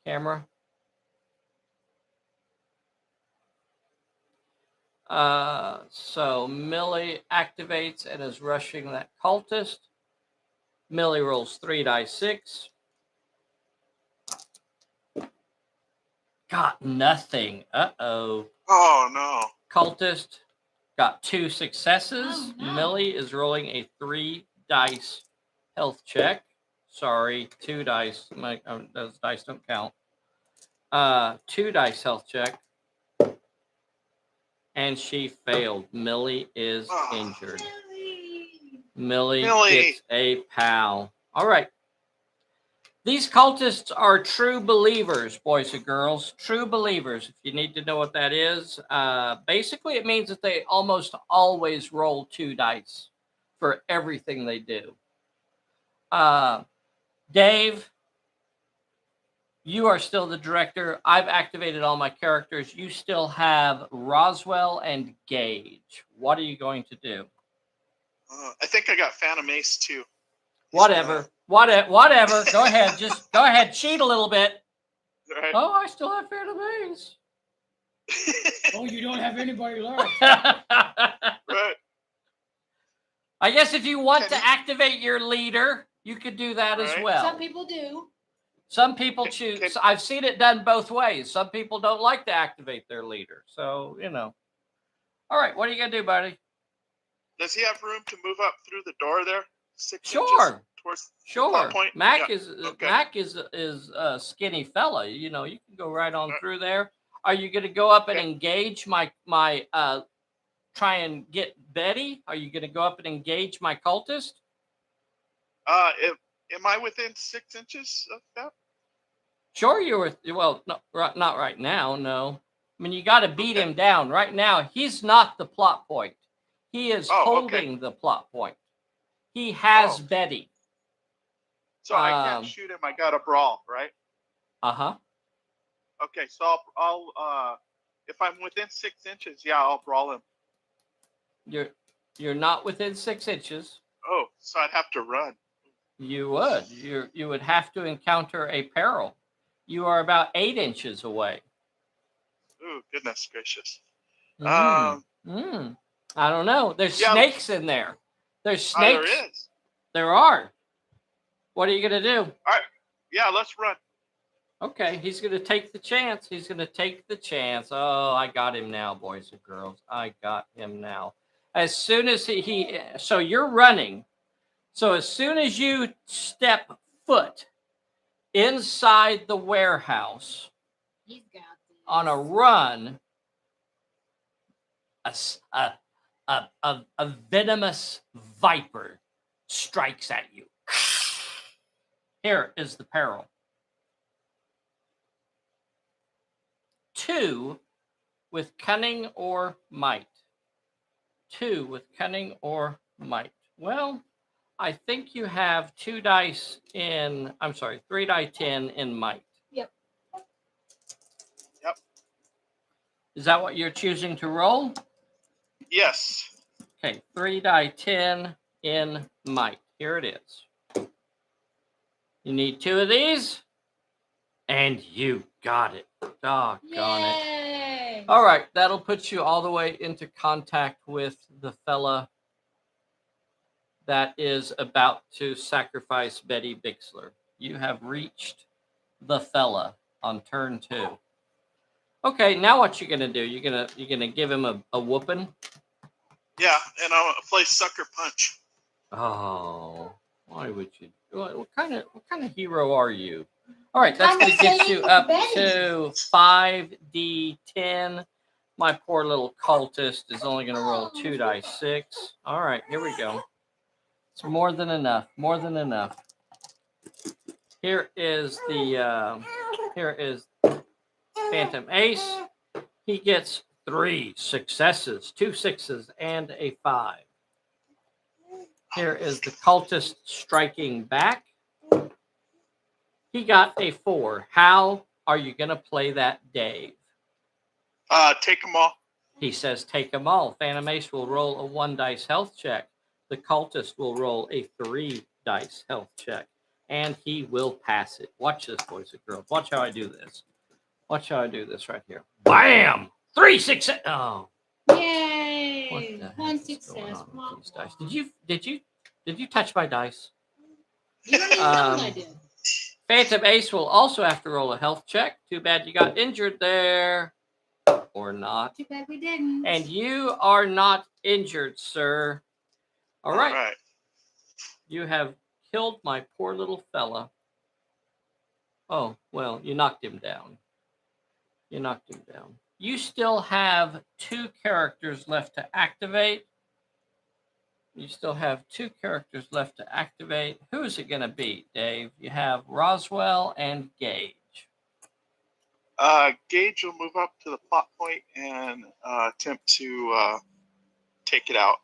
Camera. So Millie activates and is rushing that cultist. Millie rolls 3d6. Got nothing. Uh-oh. Oh, no. Cultist got 2 successes. Oh, no. Millie is rolling a 3 dice health check. Sorry, 2 dice. Those dice don't count. 2 dice health check. And she failed. Millie is injured. Millie gets a pal. All right. These cultists are true believers, boys and girls. True believers, if you need to know what that is. Basically, it means that they almost always roll 2 dice for everything they do. Dave, you are still the director. I've activated all my characters. You still have Roswell and Gage. What are you going to do? I think I got Phantom Ace, too. Whatever. Whatever. Go ahead. Just go ahead. Cheat a little bit. Right. Oh, I still have Phantom Ace. Oh, you don't have anybody left. Right. I guess if you want to activate your leader, you could do that as well. Some people do. Some people choose. I've seen it done both ways. Some people don't like to activate their leader. So, All right. What are you going to do, buddy? Does he have room to move up through the door there? 6 inches towards Sure. point? Mac is a skinny fella. You can go right on through there. Are you going to go up and engage my try and get Betty? Are you going to go up and engage my cultist? Am I within 6 inches of that? Sure, you were. Well, no, not right now. No. I mean, you got to beat him down. Right now, he's not the plot point. He is holding the plot point. He has Betty. So I can't shoot him. I got to brawl, right? Uh-huh. Okay, so I'll if I'm within 6 inches, yeah, I'll brawl him. You're not within 6 inches. Oh, so I'd have to run. You would. You would have to encounter a peril. You are about 8 inches away. Ooh, goodness gracious. I don't know. There's snakes in there. There's snakes. There is. There are. What are you going to do? All right. Yeah, let's run. Okay, he's going to take the chance. He's going to take the chance. Oh, I got him now, boys and girls. I got him now. As soon as so you're running. So as soon as you step foot inside the warehouse on a run, a venomous viper strikes at you. Here is the peril. 2 with cunning or might. 2 with cunning or might. Well, I think you have 3 die 10 in might. Yep. Is that what you're choosing to roll? Yes. Okay, 3 die 10 in might. Here it is. You need 2 of these, and you got it. Doggone it. All right, that'll put you all the way into contact with the fella that is about to sacrifice Betty Bixler. You have reached the fella on turn 2. Okay, now what you gonna do? You're gonna give him a whooping? Yeah, and I'll play sucker punch. Oh, why would you? What kind of hero are you? All right, that's gonna get you up to 5d10. My poor little cultist is only gonna roll 2 die 6. All right, here we go. It's more than enough. More than enough. Here is Phantom Ace. He gets 3 successes, 2 6s, and a 5. Here is the cultist striking back. He got a 4. How are you going to play that, Dave? Take them all. He says take them all. Phantom Ace will roll a 1 dice health check. The cultist will roll a 3 dice health check. And he will pass it. Watch this, boys and girls. Watch how I do this. Watch how I do this right here. Bam! 3 success. Oh. Yay! What the 1 heck is going success. on with these dice? Did you touch my dice? You don't even know what I did. Phantom Ace will also have to roll a health check. Too bad you got injured there. Or not. Too bad we didn't. And you are not injured, sir. All right. You have killed my poor little fella. Oh, well, you knocked him down. You still have 2 characters left to activate. Who's it going to be, Dave? You have Roswell and Gage. Gage will move up to the plot point and attempt to take it out.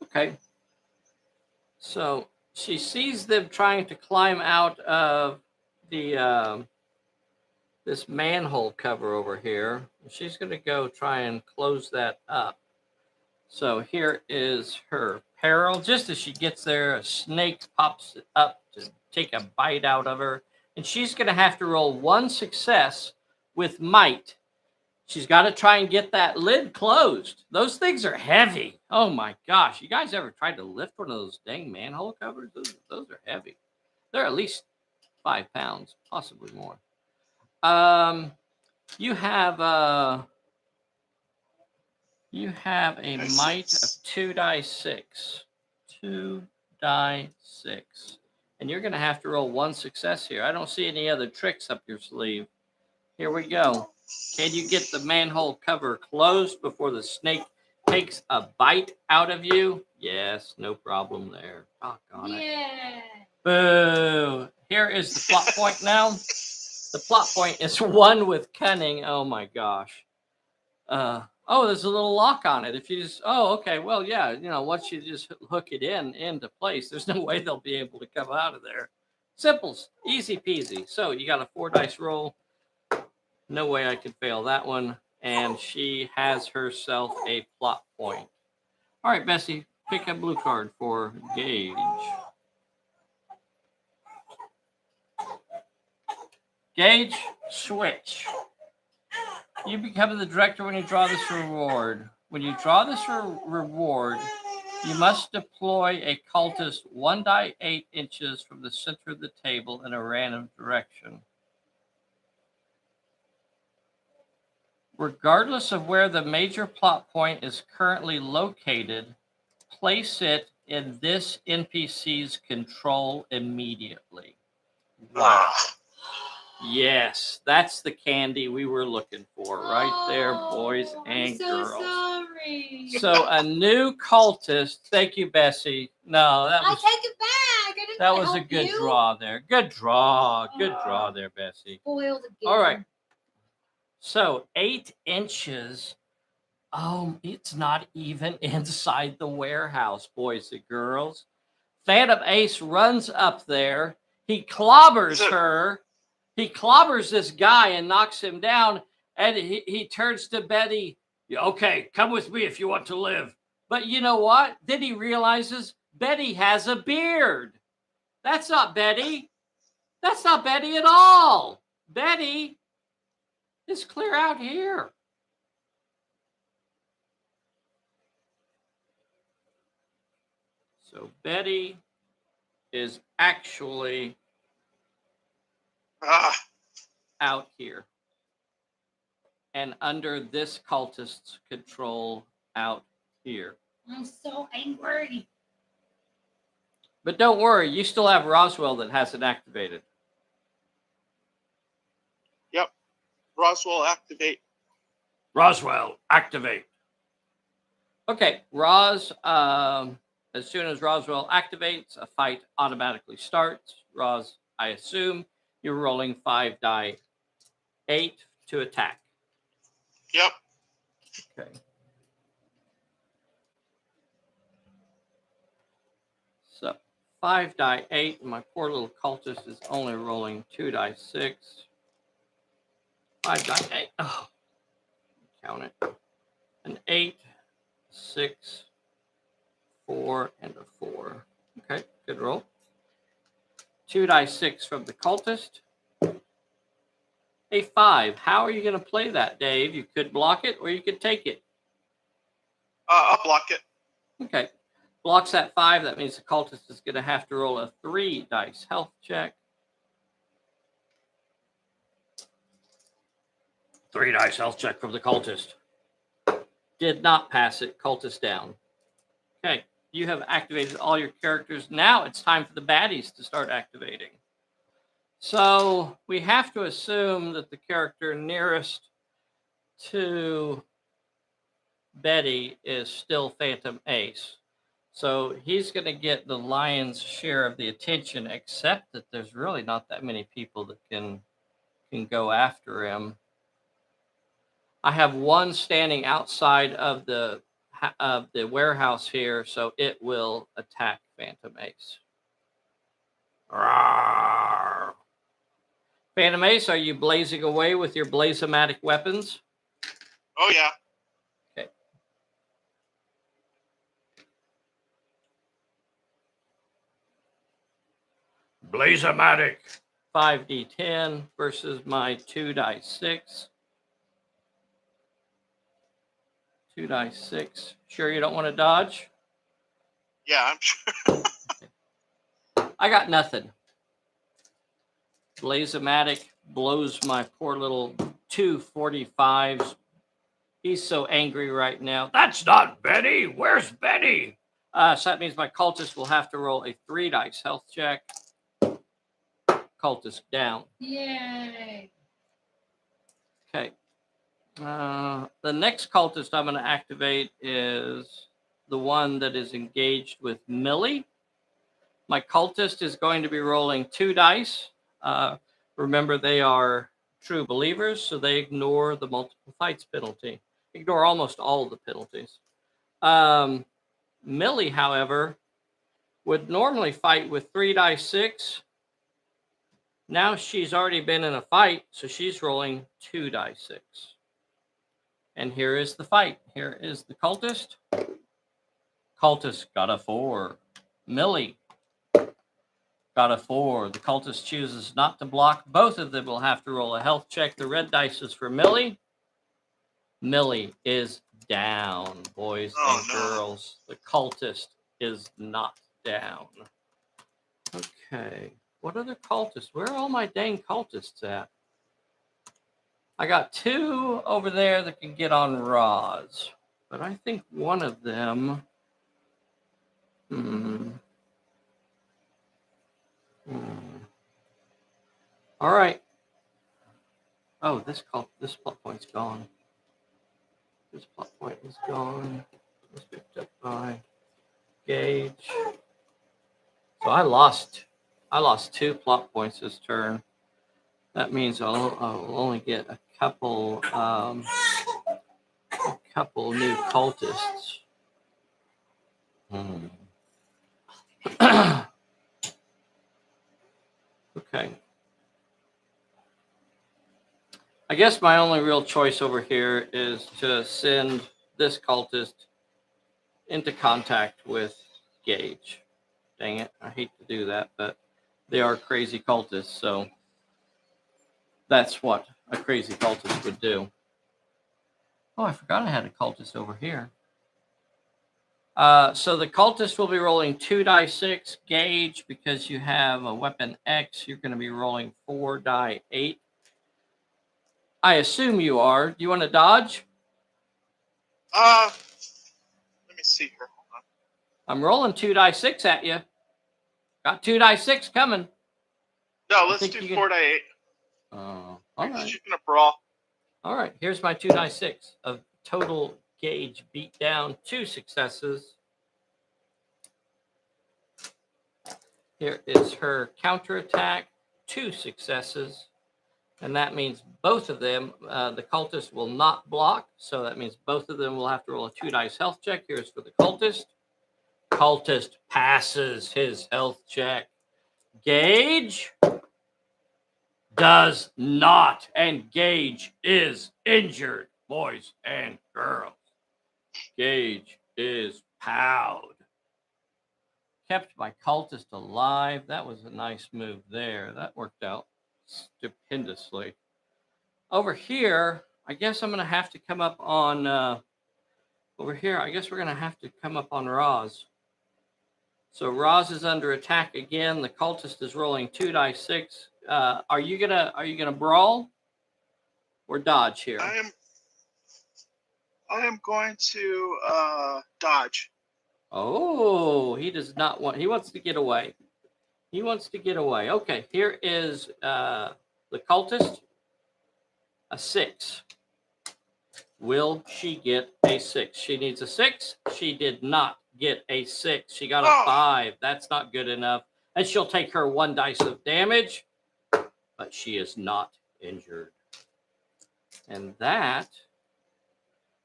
Okay. So she sees them trying to climb out of the this manhole cover over here. She's going to go try and close that up. So here is her peril. Just as she gets there, a snake pops up to take a bite out of her. And she's going to have to roll 1 success with might. She's got to try and get that lid closed. Those things are heavy. Oh my gosh. You guys ever tried to lift one of those dang manhole covers? Those are heavy. They're at least 5 pounds, possibly more. You have a might of 2 die 6. 2 die 6. And you're going to have to roll 1 success here. I don't see any other tricks up your sleeve. Here we go. Can you get the manhole cover closed before the snake takes a bite out of you? Yes, no problem there. Doggone it. Yeah. Boo. Here is the plot point now. The plot point is 1 with cunning. Oh my gosh. Oh, there's a little lock on it. If you just, oh, okay, well, yeah, once you just hook it into place, there's no way they'll be able to come out of there. Simples, easy peasy. So you got a 4 dice roll. No way I could fail that one. And she has herself a plot point. All right, Bessie, pick a blue card for Gage. Gage, switch. You become the director when you draw this reward. When you draw this reward, you must deploy a cultist 1 die 8 inches from the center of the table in a random direction. Regardless of where the major plot point is currently located, place it in this NPC's control immediately. Wow. Yes, that's the candy we were looking for right there, boys and girls. Sorry. So a new cultist. Thank you, Bessie. No, that I was take it back. I didn't that was a help good you. draw there. Good draw. Good draw there, Bessie. Spoiled again. All right. So 8 inches. Oh, it's not even inside the warehouse, boys and girls. Phantom Ace runs up there. He clobbers her. He clobbers this guy and knocks him down. And he turns to Betty. Okay, come with me if you want to live. But you know what? Then he realizes Betty has a beard. That's not Betty. That's not Betty at all. Betty is clear out here. So Betty is actually out here and under this cultist's control out here. I'm so angry. But don't worry, you still have Roswell that hasn't activated. Yep. Roswell, activate. Roswell, activate. Okay, Roz, as soon as Roswell activates, a fight automatically starts. Roz, I assume you're rolling 5 die 8 to attack. Yep. Okay. So 5 die 8, and my poor little cultist is only rolling 2 die 6. 5 die 8. Oh, count it. An 8, 6, 4, and a 4. Okay, good roll. 2 die 6 from the cultist. A 5. How are you going to play that, Dave? You could block it or you could take it. I'll block it. Okay. Blocks that 5. That means the cultist is going to have to roll a 3 dice health check. 3 dice health check from the cultist. Did not pass it. Cultist down. Okay. You have activated all your characters. Now it's time for the baddies to start activating. So we have to assume that the character nearest to Betty is still Phantom Ace. So he's going to get the lion's share of the attention, except that there's really not that many people that can go after him. I have one standing outside of the warehouse here, so it will attack Phantom Ace. Rawr. Phantom Ace, are you blazing away with your blazomatic weapons? Oh, yeah. Okay. Blazomatic. 5d10 versus my 2 die 6. 2 die 6. Sure you don't want to dodge? Yeah, I'm sure. I got nothing. Blazomatic blows my poor little 245s. He's so angry right now. That's not Betty. Where's Betty? So that means my cultist will have to roll a 3 dice health check. Cultist down. Yay. Okay. The next cultist I'm going to activate is the one that is engaged with Millie. My cultist is going to be rolling 2 dice. Remember, they are true believers, so they ignore the multiple fights penalty, ignore almost all of the penalties. Millie, however, would normally fight with 3 dice 6. Now she's already been in a fight, so she's rolling 2 dice 6. And here is the fight. Here is the cultist. Cultist got a 4. Millie got a 4. The cultist chooses not to block. Both of them will have to roll a health check. The red dice is for Millie. Millie is down, boys and girls. The cultist is not down. Okay. What other cultists? Where are all my dang cultists at? I got 2 over there that can get on Roz. But I think one of them... All right. Oh, this plot point's gone. This plot point is gone. It was picked up by Gage. So I lost 2 plot points this turn. That means I'll only get a couple new cultists. Okay. I guess my only real choice over here is to send this cultist into contact with Gage. Dang it, I hate to do that, but they are crazy cultists, so that's what a crazy cultist would do. Oh, I forgot I had a cultist over here. So the cultist will be rolling 2 die 6. Gage, because you have a weapon X, you're going to be rolling 4 die 8. I assume you are. Do you want to dodge? Let me see here. Hold on. I'm rolling 2 die 6 at you. Got 2 die 6 coming. No, let's do 4 die 8. Oh, all Because right. you're going to brawl. All right. Here's my 2 die 6 of total Gage beat down. 2 successes. Here is her counterattack. 2 successes. And that means both of them, the cultist will not block. So that means both of them will have to roll a 2 dice health check. Here's for the cultist. Cultist passes his health check. Gage does not. And Gage is injured, boys and girls. Gage is powed. Kept my cultist alive. That was a nice move there. That worked out stupendously. Over here, I guess I'm going to have to come up on... over here, I guess we're going to have to come up on Roz. So Roz is under attack again. The cultist is rolling 2 die 6. Are you gonna brawl or dodge here? I am going to dodge. Oh, he does not want. He wants to get away. He wants to get away. Okay, here is the cultist. A 6. Will she get a 6? She needs a 6. She did not get a 6. She got a 5. That's not good enough. And she'll take her 1 dice of damage, but she is not injured. And that,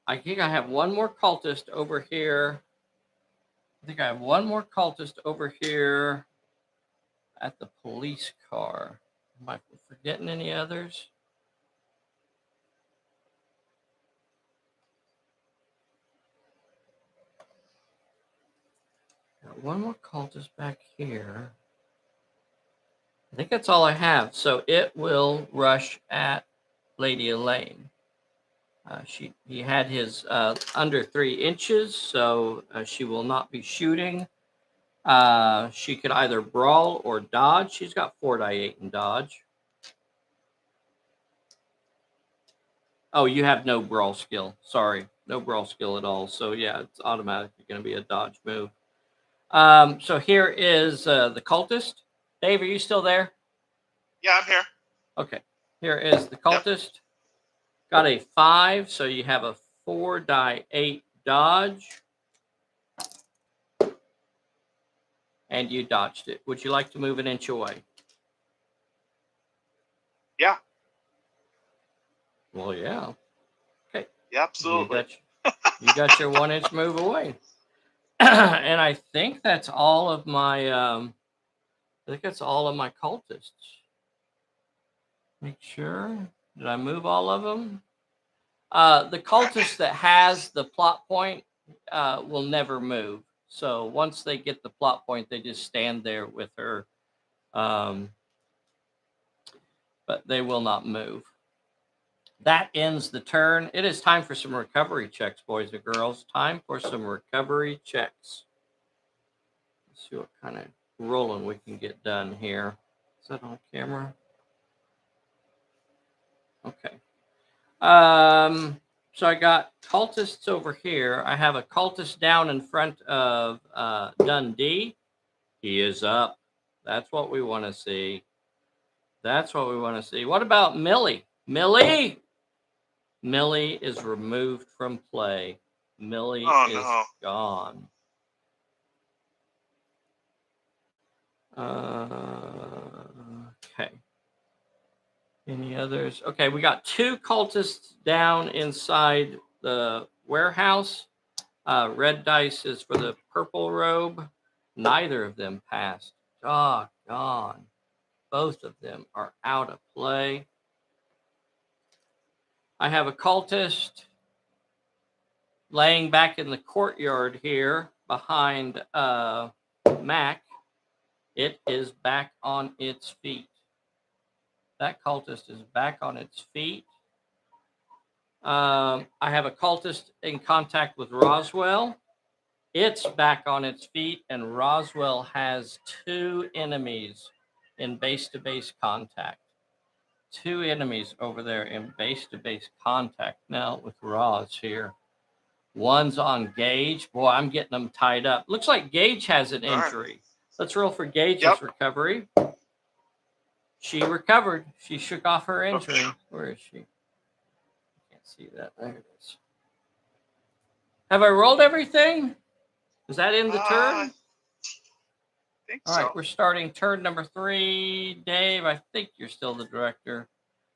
I think I have one more cultist over here. I think I have one more cultist over here at the police car. Am I forgetting any others? Got one more cultist back here. I think that's all I have. So it will rush at Lady Elaine. He had his under 3 inches, so she will not be shooting. She could either brawl or dodge. She's got 4 die 8 in dodge. Oh, you have no brawl skill. Sorry, no brawl skill at all. So yeah, it's automatically going to be a dodge move. So here is the cultist. Dave, are you still there? Yeah, I'm here. Okay. Here is the cultist. Yep. Got a 5, so you have a 4 die 8 dodge. And you dodged it. Would you like to move an inch away? Well, yeah. Okay. Yeah, absolutely. You got your 1 inch move away. And I think that's all of my cultists. Make sure. Did I move all of them? The cultist that has the plot point will never move. So once they get the plot point, they just stand there with her. But they will not move. That ends the turn. It is time for some recovery checks, boys and girls. Time for some recovery checks. Let's see what kind of rolling we can get done here. Is that on camera? Okay. So I got cultists over here. I have a cultist down in front of Dundee. He is up. That's what we want to see. That's what we want to see. What about Millie? Millie is removed from play. Millie is gone. Okay. Any others? Okay, we got 2 cultists down inside the warehouse. Red dice is for the purple robe. Neither of them passed. Doggone. Both of them are out of play. I have a cultist laying back in the courtyard here behind Mac. It is back on its feet. That cultist is back on its feet. I have a cultist in contact with Roswell. It's back on its feet, and Roswell has 2 enemies in base-to-base contact. 2 enemies over there in base-to-base contact now with Roz here. One's on Gage. Boy, I'm getting them tied up. Looks like Gage has an injury. Let's roll for Gage's recovery. She recovered. She shook off her injury. Where is she? Can't see that. There it is. Have I rolled everything? Is that in the turn? I think All right, we're starting turn number 3. Dave, I think you're still the director.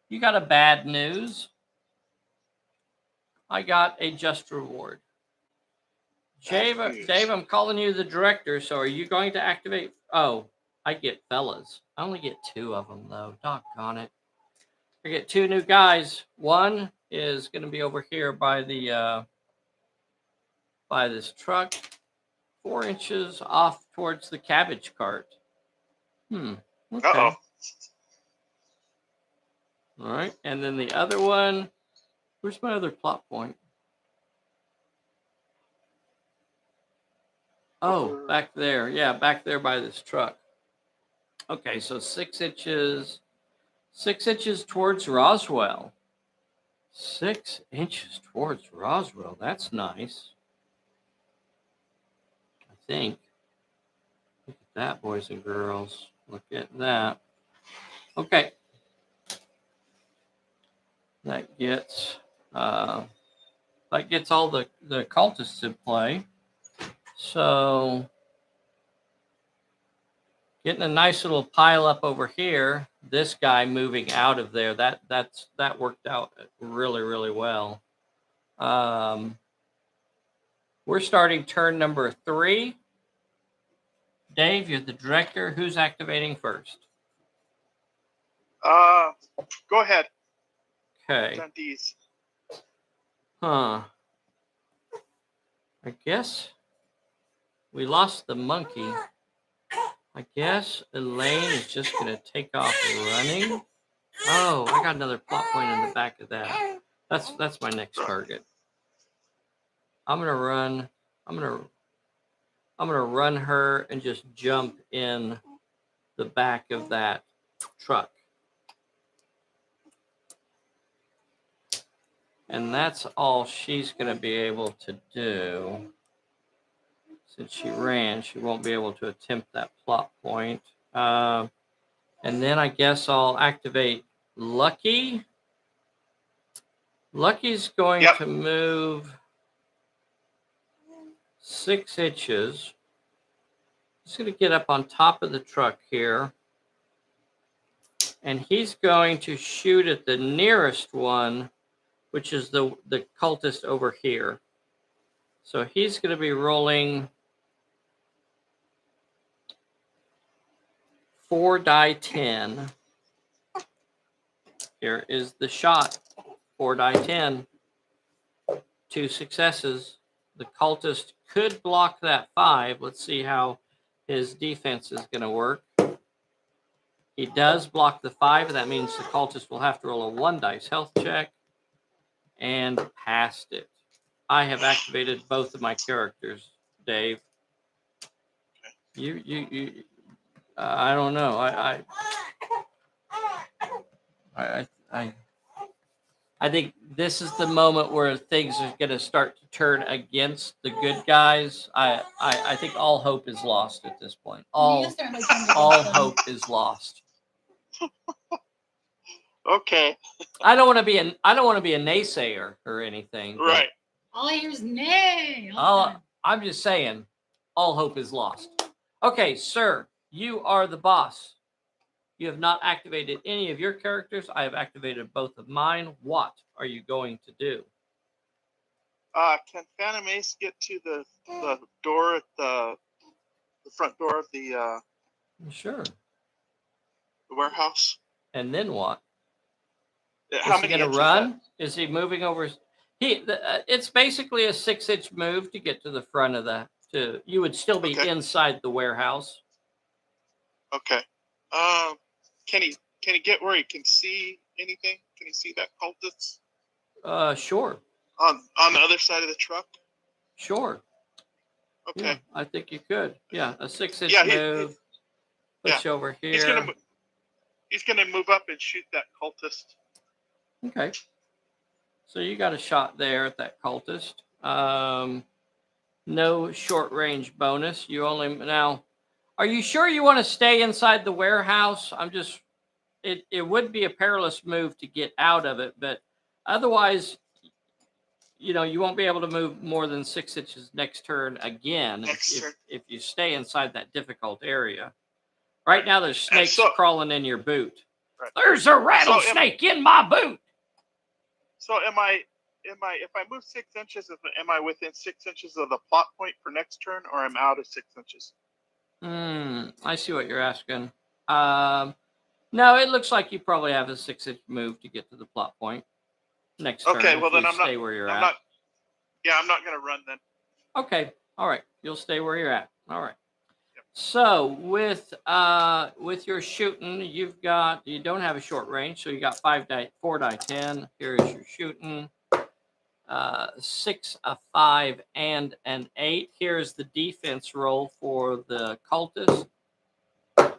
You got a bad news. I got a just reward. Dave, I'm calling you the director, so are you going to activate? Oh, I get fellas. I only get 2 of them, though. Doggone it. I get 2 new guys. One is going to be over here by the by this truck, 4 inches off towards the cabbage cart. Okay. Uh-oh. All right, and then the other one, where's my other plot point? Oh, back there. Yeah, back there by this truck. Okay, so 6 inches. 6 inches towards Roswell. 6 inches towards Roswell. That's nice. I think. Look at that, boys and girls. Look at that. Okay. That gets all the cultists in play. So getting a nice little pile up over here. This guy moving out of there. That worked out really, really well. We're starting turn number 3. Dave, you're the director. Who's activating first? Go ahead. Okay. Dundee's. I guess we lost the monkey. I guess Elaine is just going to take off running. Oh, I got another plot point in the back of that. That's my next target. I'm going to run her and just jump in the back of that truck. And that's all she's going to be able to do. Since she ran, she won't be able to attempt that plot point. And then I guess I'll activate Lucky. Lucky's going to move 6 inches. He's going to get up on top of the truck here. And he's going to shoot at the nearest one which is the cultist over here. So he's going to be rolling 4 die 10. Here is the shot. 4 die 10. 2 successes. The cultist could block that 5. Let's see how his defense is going to work. He does block the 5, and that means the cultist will have to roll a 1 dice health check, and passed it. I have activated both of my characters, Dave. You I don't know. I think this is the moment where things are going to start to turn against the good guys. I think all hope is lost at this point. All hope is lost. Okay. I don't want to be a naysayer or anything. Right. All I hear is nay. I'm just saying, all hope is lost. Okay, sir, you are the boss. You have not activated any of your characters. I have activated both of mine. What are you going to do? Can Phantom Ace get to the door at the front door of the Sure. the warehouse? And then what? How Is he many going to inches run? Is he moving over? It's basically a 6-inch move to get to the front of the. You would still be inside the warehouse. Okay. Can he get where he can see anything? Can he see that cultist? Sure. On the other side of the truck? Sure. Okay. Yeah, I think you could. Yeah, a 6-inch move. Push over here. He's gonna move up and shoot that cultist. Okay. So you got a shot there at that cultist. No short range bonus. You only now. Are you sure you want to stay inside the warehouse? It would be a perilous move to get out of it, but otherwise, you won't be able to move more than 6 inches next turn again if you stay inside that difficult area. Right now, there's snakes crawling in your boot. Right. There's a rattlesnake in my boot. So if I move 6 inches, am I within 6 inches of the plot point for next turn, or I'm out of 6 inches? I see what you're asking. No, it looks like you probably have a 6-inch move to get to the plot point next turn. Okay, well then I'm stay where you're at. I'm not going to run then. Okay, all right. You'll stay where you're at. All right. Yep. So with your shooting, you don't have a short range, so you got 4 die 10. Here is your shooting. 6, a 5, and an 8. Here's the defense roll for the cultist.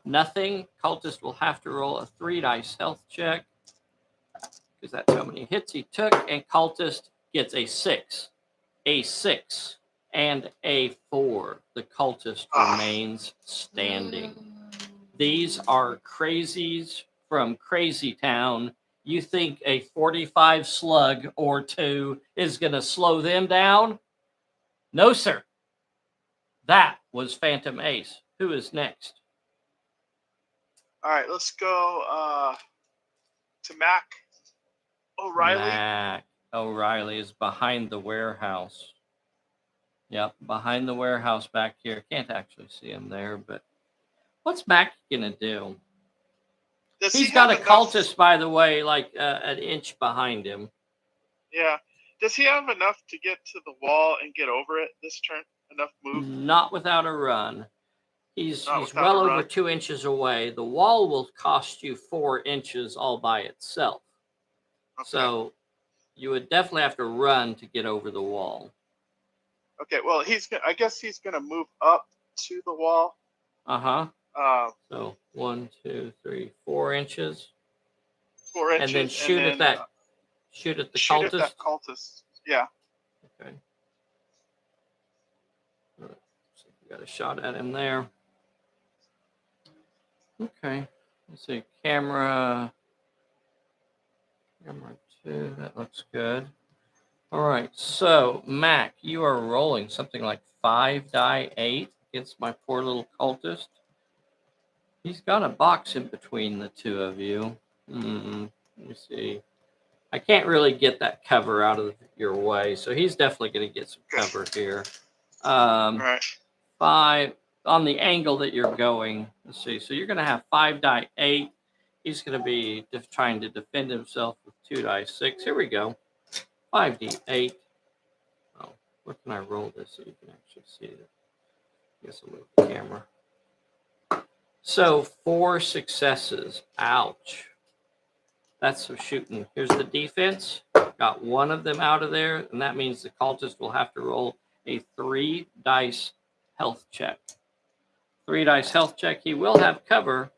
Nothing. Cultist will have to roll a 3 dice health check because that's how many hits he took. And cultist gets a 6, and a 4. The cultist remains standing. These are crazies from Crazy Town. You think a 45 slug or 2 is going to slow them down? No, sir. That was Phantom Ace. Who is next? All right, let's go to Mac O'Reilly. Mac O'Reilly is behind the warehouse. Yep, behind the warehouse back here. Can't actually see him there, but what's Mac going to do? He's got a cultist, by the way, like an inch behind him. Yeah. Does he have enough to get to the wall and get over it this turn? Enough move? Not without a run. He's well over 2 inches away. The wall will cost you 4 inches all by itself. Okay. So you would definitely have to run to get over the wall. Okay, well, I guess he's going to move up to the wall. Uh-huh. So 1, 2, 3, 4 inches. 4 inches. And then shoot at the cultist. Shoot at that cultist. Yeah. Okay. All right. So we got a shot at him there. Okay. Let's see. Camera 2. That looks good. All right. So, Mac, you are rolling something like 5 die 8 against my poor little cultist. He's got a box in between the two of you. Let me see. I can't really get that cover out of your way, so he's definitely going to get some Okay. cover here. All right. 5 on the angle that you're going. Let's see. So you're going to have 5 die 8. He's going to be trying to defend himself with 2 die 6. Here we go. 5d8. Oh, where can I roll this so you can actually see it? I guess I'll move the camera. So 4 successes. Ouch. That's some shooting. Here's the defense. Got one of them out of there, and that means the cultist will have to roll a 3 dice health check. 3 dice health check. He will have cover.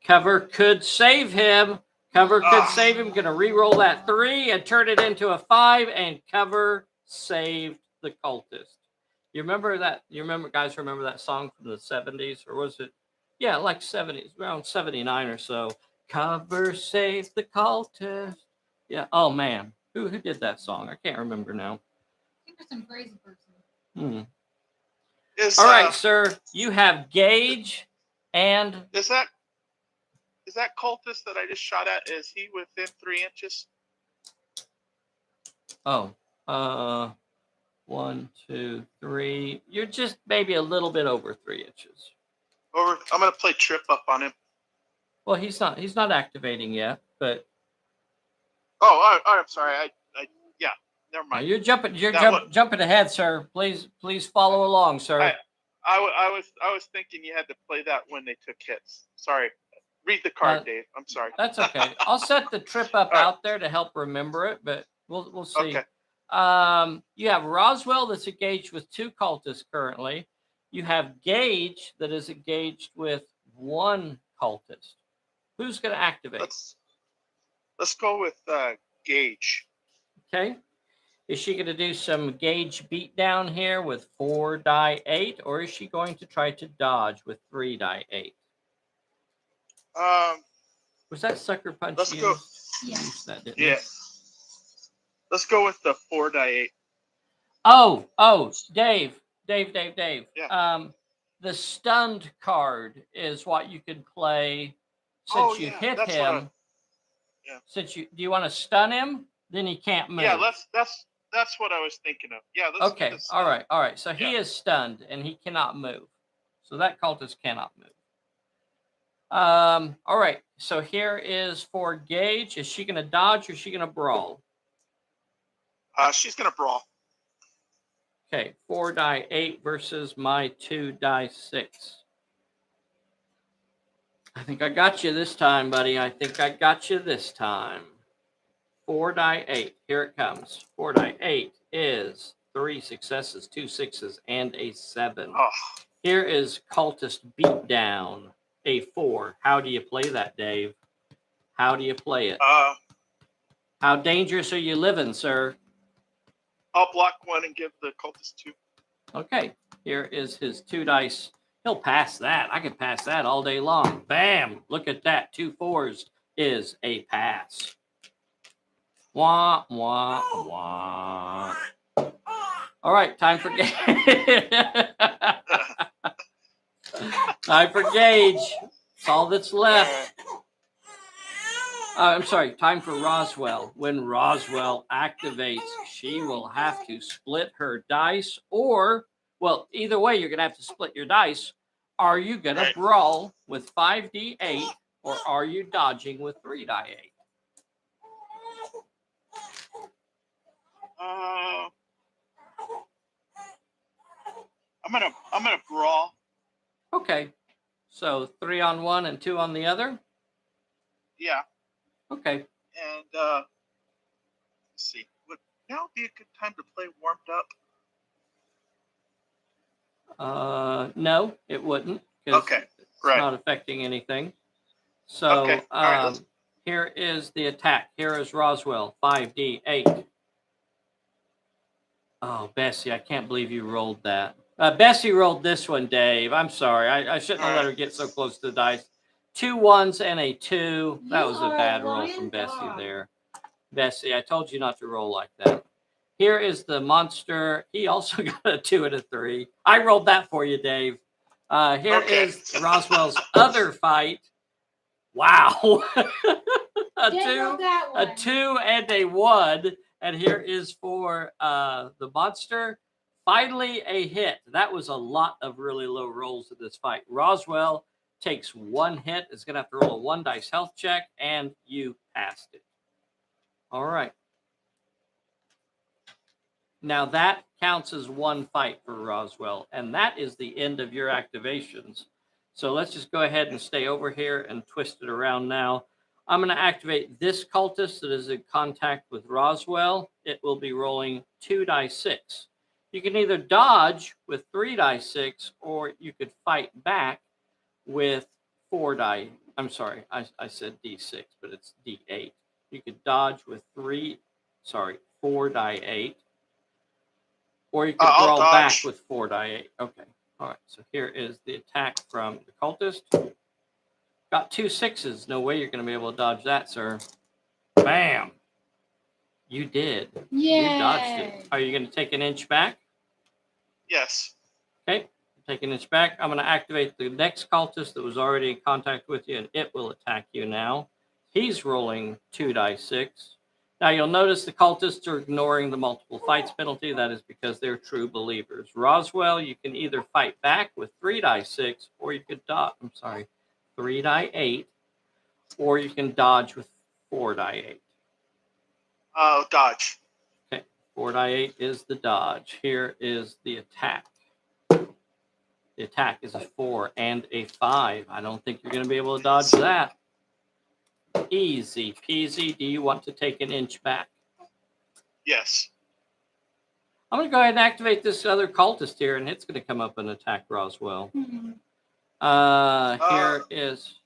Cover could save him. Cover could save him. Going to re-roll that 3 and turn it into a 5, and cover saved the cultist. You remember that? You remember, guys, remember that song from the 70s? Or was it? Yeah, like 70s, around 79 or so. Cover save the cultist. Yeah. Oh, man. Who did that song? I can't remember now. I think there's some crazy person. All right, sir. You have Gage and... Is that cultist that I just shot at, is he within 3 inches? Oh. 1, 2, 3. You're just maybe a little bit over 3 inches. I'm going to play trip up on him. Well, he's not activating yet, but... Oh, I'm sorry. Yeah, never mind. You're jumping ahead, sir. Please follow along, sir. I was thinking you had to play that when they took hits. Sorry. Read the card, Dave. I'm sorry. That's okay. I'll set the trip up out there to help remember it, but we'll see. Okay. You have Roswell that's engaged with 2 cultists currently. You have Gage that is engaged with 1 cultist. Who's going to activate? Let's go with Gage. Okay. Is she going to do some Gage beatdown here with 4 die 8, or is she going to try to dodge with 3 die 8? Was that sucker punch? Let's go. Yes. Yeah. Let's go with the 4 die 8. Oh, Dave. Yeah. The stunned card is what you can play since you hit him. Do you want to stun him? Then he can't move. Yeah, that's what I was thinking of. Yeah. Okay. All right. So he is stunned and he cannot move. So that cultist cannot move. All right. So here is for Gage. Is she going to dodge or is she going to brawl? She's going to brawl. Okay. 4 die 8 versus my 2 die 6. I think I got you this time, buddy. 4 die 8. Here it comes. 4 die 8 is 3 successes, 2 sixes, and a 7. Oh. Here is cultist beatdown. A 4. How do you play that, Dave? How do you play it? How dangerous are you living, sir? I'll block 1 and give the cultist 2. Okay. Here is his 2 dice. He'll pass that. I can pass that all day long. Bam! Look at that. 2 4s is a pass. Wah, wah, wah. All right. Time for Gage. Time for Gage. That's all that's left. I'm sorry. Time for Roswell. When Roswell activates, she will have to split her dice, or, well, either way, you're going to have to split your dice. Are you going to brawl with 5d8, or are you dodging with 3 die 8? I'm gonna brawl. Okay. So 3 on one and 2 on the other? Yeah. Okay. And let's see. Would now be a good time to play warmed up? No, it wouldn't. Okay. It's not affecting anything. So okay. All right, here is the attack. Here is Roswell. 5d8. Oh, Bessie, I can't believe you rolled that. Bessie rolled this one, Dave. I'm sorry. I shouldn't have let her get so close to the dice. 2 1s and a 2. That was a bad roll from Bessie there. Bessie, I told you not to roll like that. Here is the monster. He also got a 2 and a 3. I rolled that for you, Dave. Here is Roswell's other fight. Wow. a Didn't know 2, that a one. 2, and a 1. And here is for the monster. Finally, a hit. That was a lot of really low rolls in this fight. Roswell takes 1 hit. Is going to have to roll a 1 dice health check, and you passed it. All right. Now that counts as 1 fight for Roswell, and that is the end of your activations. So let's just go ahead and stay over here and twist it around now. I'm going to activate this cultist that is in contact with Roswell. It will be rolling 2 dice 6. You can either dodge with 3 dice 6, or you could fight back with 4 die. I'm sorry, I said D6, but it's D8. You could dodge with 4 die 8. Or you could I'll brawl back dodge. with 4 die 8. Okay. All right. So here is the attack from the cultist. Got 2 6s. No way you're going to be able to dodge that, sir. Bam. You did. Yay. You dodged it. Are you going to take an inch back? Yes. Okay. Take an inch back. I'm going to activate the next cultist that was already in contact with you, and it will attack you now. He's rolling 2 die 6. Now, you'll notice the cultists are ignoring the multiple fights penalty. That is because they're true believers. Roswell, you can either fight back with 3 die 6, or you could dodge. 3 die 8, or you can dodge with 4 die 8. Dodge. Okay, 4 die 8 is the dodge. Here is the attack. The attack is a 4 and a 5. I don't think you're going to be able to dodge that. Easy peasy. Do you want to take an inch back? Yes. I'm going to go ahead and activate this other cultist here, and it's going to come up and attack Roswell. Mhm. Here is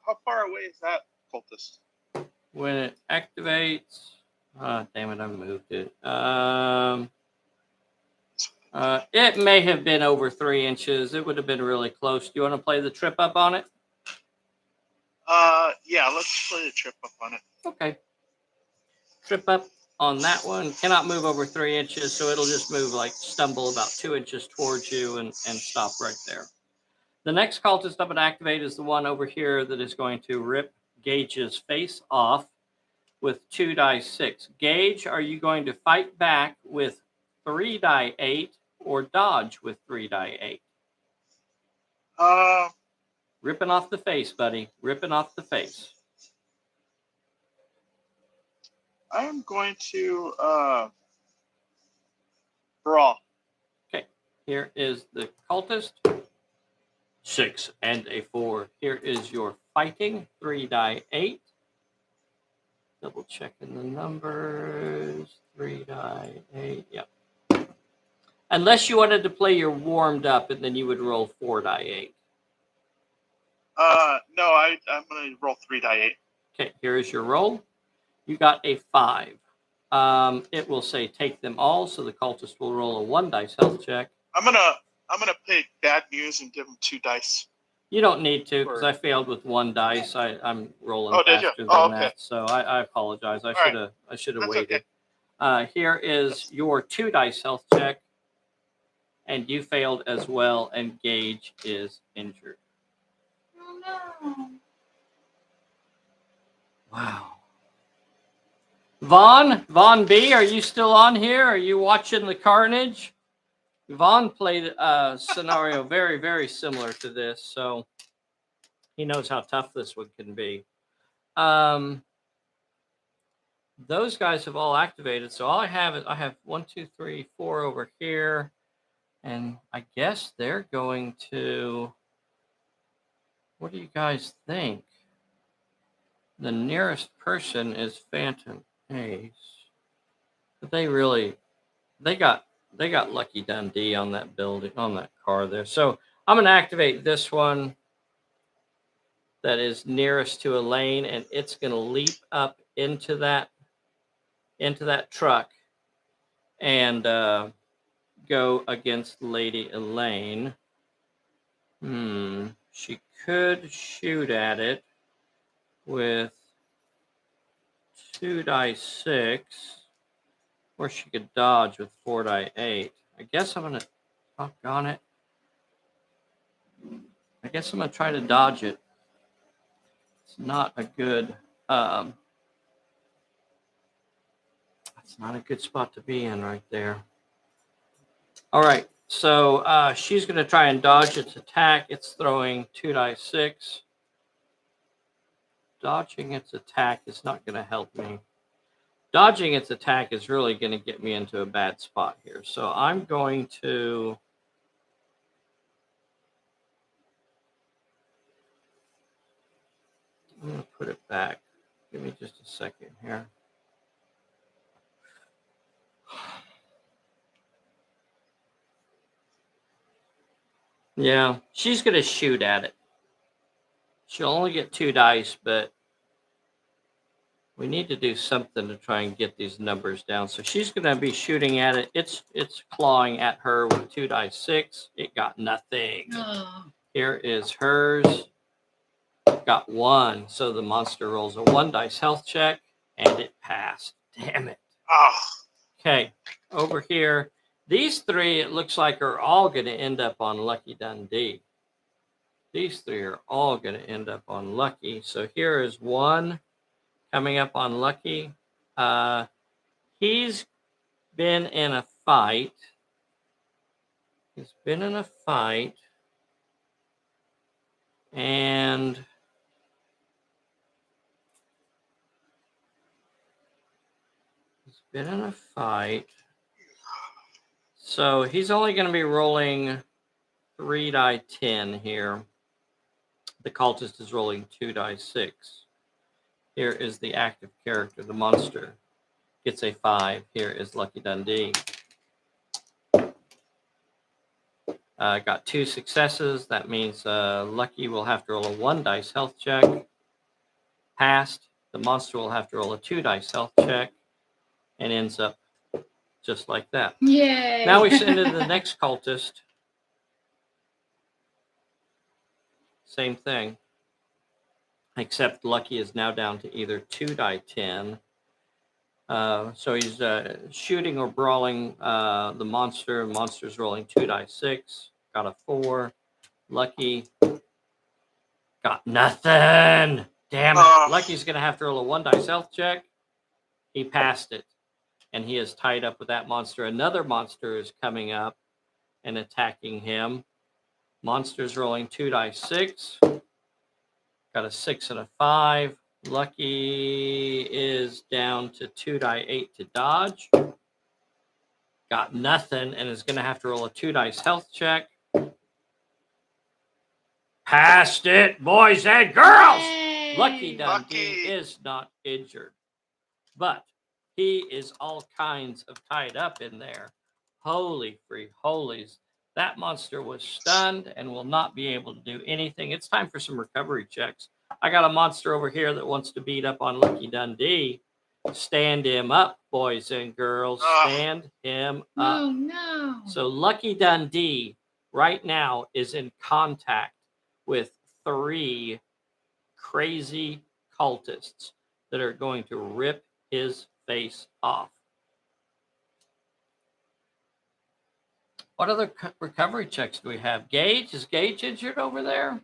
How far away is that cultist? when it activates. Damn it, I moved it. It may have been over 3 inches. It would have been really close. Do you want to play the trip up on it? Yeah, let's play the trip up on it. Okay. Trip up on that one. Cannot move over 3 inches, so it'll just move stumble about 2 inches towards you and stop right there. The next cultist I'm going to activate is the one over here that is going to rip Gage's face off with 2 die 6. Gage, are you going to fight back with 3 die 8 or dodge with 3 die 8? Ripping off the face, buddy. Ripping off the face. I'm going to brawl. Okay. Here is the cultist. 6 and a 4. Here is your fighting. 3 die 8. Double checking the numbers. 3 die 8. Yep. Unless you wanted to play your warmed up, and then you would roll 4 die 8. No, I'm going to roll 3 die 8. Okay, here is your roll. You got a 5. It will say take them all, so the cultist will roll a 1 dice health check. I'm gonna pick bad news and give him 2 dice. You don't need to, because I failed with 1 dice. I'm rolling faster than okay. that, so I apologize. I should have waited. Okay. Here is your 2 dice health check, and you failed as well, and Gage is injured. Oh no. Wow. Vaughn B, are you still on here? Are you watching the carnage? Vaughn played a scenario very, very similar to this, so he knows how tough this one can be. Those guys have all activated, so all I have 1, 2, 3, 4 over here, and I guess they're going to. What do you guys think? The nearest person is Phantom Ace, but they got Lucky Dundee on that building, on that car there. So I'm going to activate this one that is nearest to Elaine, and it's going to leap up into that truck and go against Lady Elaine. She could shoot at it with 2 die 6, or she could dodge with 4 die 8. I guess I'm going to talk on it. I guess I'm going to try to dodge it. It's not a good it's not a good spot to be in right there. All right, so she's going to try and dodge its attack. It's throwing 2 dice 6. Dodging its attack is not going to help me. Dodging its attack is really going to get me into a bad spot here. So I'm going to... I'm going to put it back. Give me just a second here. Yeah, she's going to shoot at it. She'll only get 2 dice, but we need to do something to try and get these numbers down. So she's going to be shooting at it. It's clawing at her with 2 dice 6. It got nothing. Oh. Here is hers. Got 1. So the monster rolls a 1 dice health check, and it passed. Damn it. Oh, Okay, over here. These 3, it looks like, are all going to end up on Lucky Dundee. These 3 are all going to end up on Lucky. So here is 1 coming up on Lucky. He's been in a fight. He's been in a fight. And he's been in a fight. So he's only going to be rolling 3 die 10 here. The cultist is rolling 2 die 6. Here is the active character, the monster. Gets a 5. Here is Lucky Dundee. Got 2 successes. That means Lucky will have to roll a 1 dice health check. Passed. The monster will have to roll a 2 dice health check. And ends up just like that. Yay! Now we send in the next cultist. Same thing. Except Lucky is now down to either 2 die 10. So he's shooting or brawling the monster. The monster's rolling 2 die 6. Got a 4. Lucky got nothing. Damn it. Lucky's going to have to roll a 1 dice health check. He passed it. And he is tied up with that monster. Another monster is coming up and attacking him. Monster's rolling 2 dice 6. Got a 6 and a 5. Lucky is down to 2 die 8 to dodge. Got nothing and is going to have to roll a 2 dice health check. Passed it, boys and girls. Yay! Lucky Dundee Lucky. is not injured, but he is all kinds of tied up in there. Holy free holies. That monster was stunned and will not be able to do anything. It's time for some recovery checks. I got a monster over here that wants to beat up on Lucky Dundee. Stand him up, boys and girls. Stand him up. Oh, no. So Lucky Dundee right now is in contact with 3 crazy cultists that are going to rip his face off. What other recovery checks do we have? Gage? Is Gage injured over there?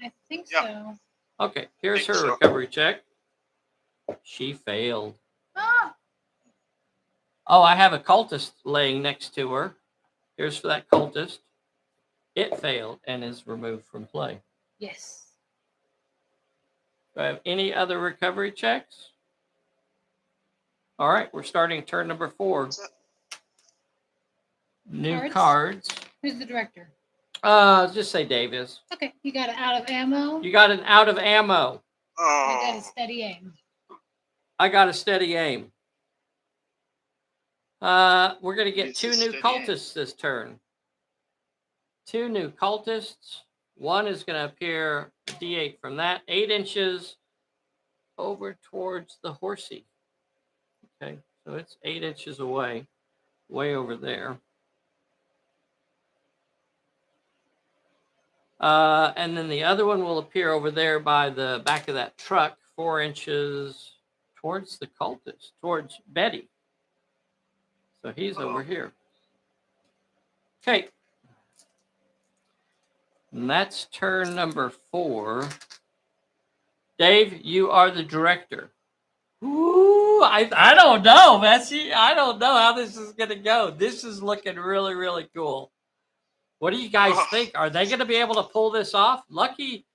I think Yeah. so. Okay, here's her Think so. recovery check. She failed. Ah! Oh, I have a cultist laying next to her. Here's for that cultist. It failed and is removed from play. Yes. Do I have any other recovery checks? All right, we're starting turn number 4. That's it. New cards. Who's the director? Just say Dave is. Okay, you got it out of ammo. You got an out of ammo. I got Oh, a steady aim. I got a steady aim. We're going to get It's 2 a new steady aim. cultists this turn. 2 new cultists. One is going to appear a D8 from that. 8 inches over towards the horsey. Okay, so it's 8 inches away. Way over there. And then the other one will appear over there by the back of that truck, 4 inches towards the cultist, towards Betty. So he's over here. Okay. And that's turn number 4. Dave, you are the director. Ooh, I don't know, Messi. I don't know how this is gonna go. This is looking really, really cool. What do you guys Oh, think? Are they gonna be able to pull this off? Lucky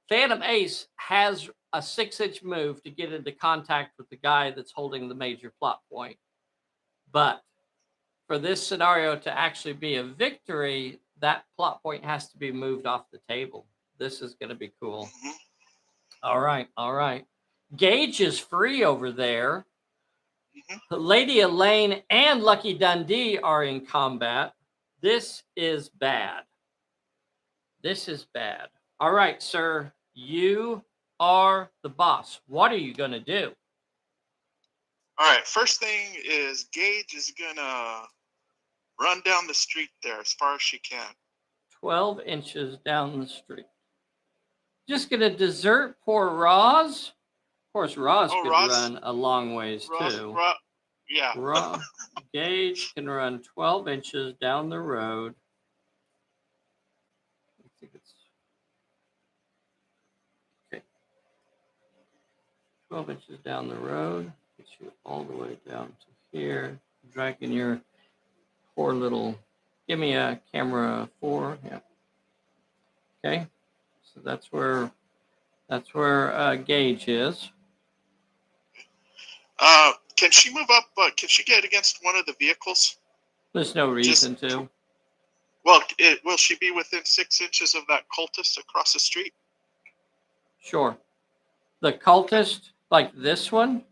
Phantom Ace has a 6-inch move to get into contact with the guy that's holding the major plot point. But for this scenario to actually be a victory, that plot point has to be moved off the table. This is going to be cool. mhm. All right, all right. Gage is free over there. Mhm. Lady Elaine and Lucky Dundee are in combat. This is bad. This is bad. All right, sir. You are the boss. What are you going to do? All right. First thing is Gage is gonna run down the street there as far as she can. 12 inches down the street. Just going to desert poor Roz. Of course, Roz Oh, could run a long ways too. Yeah. Gage can run 12 inches down the road. I think it's okay. 12 inches down the road. Get you all the way down to here. Dragging your poor little. Give me a camera 4. Yeah. Okay. So that's where Gage is. Can she move up? Can she get against one of the vehicles? There's no reason to. Well, will she be within 6 inches of that cultist across the street? Sure. The cultist, like this one.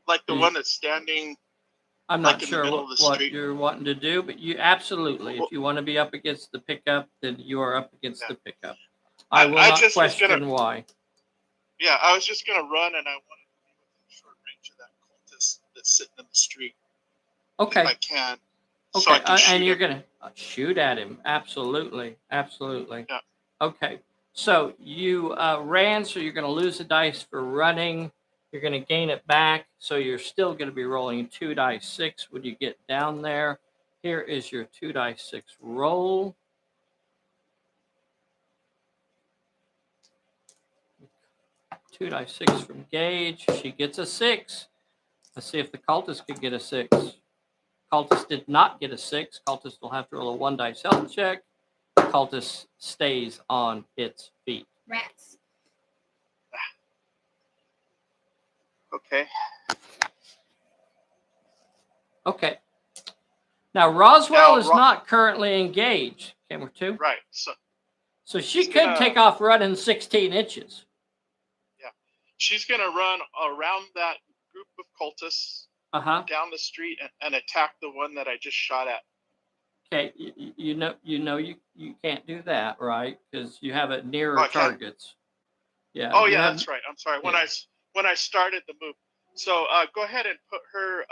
Like the one that's standing I'm like not in the sure middle of the what street? you're wanting to do, but you absolutely, Well, if you want to be up against the pickup, then you are up against yeah. the pickup. I will I not just was question why. Yeah, I was just gonna run, and I wanted to be within short range of that cultist that's sitting in the street if Okay. I can. Okay. So I can shoot And you're him. going to shoot at him. Absolutely. Absolutely. Yeah. Okay. So you ran, so you're going to lose a dice for running. You're going to gain it back. So you're still going to be rolling 2 dice 6 when you get down there. Here is your 2 dice 6 roll. Two dice 6 from Gage. She gets a 6. Let's see if the cultist could get a 6. Cultist did not get a 6. Cultist will have to roll a 1 dice health check. Cultist stays on its feet. Rats. Okay. Okay. Now Roswell Now, is not currently engaged. Camera 2. Right. So she she's could gonna- take off running 16 inches. She's gonna run around that group of cultists down the street and attack the one that I just shot at. Okay, you can't do that, right? Because you have it nearer targets. Yeah. Oh yeah, that's right. I'm sorry. Yeah. When I started the move, so go ahead and put her.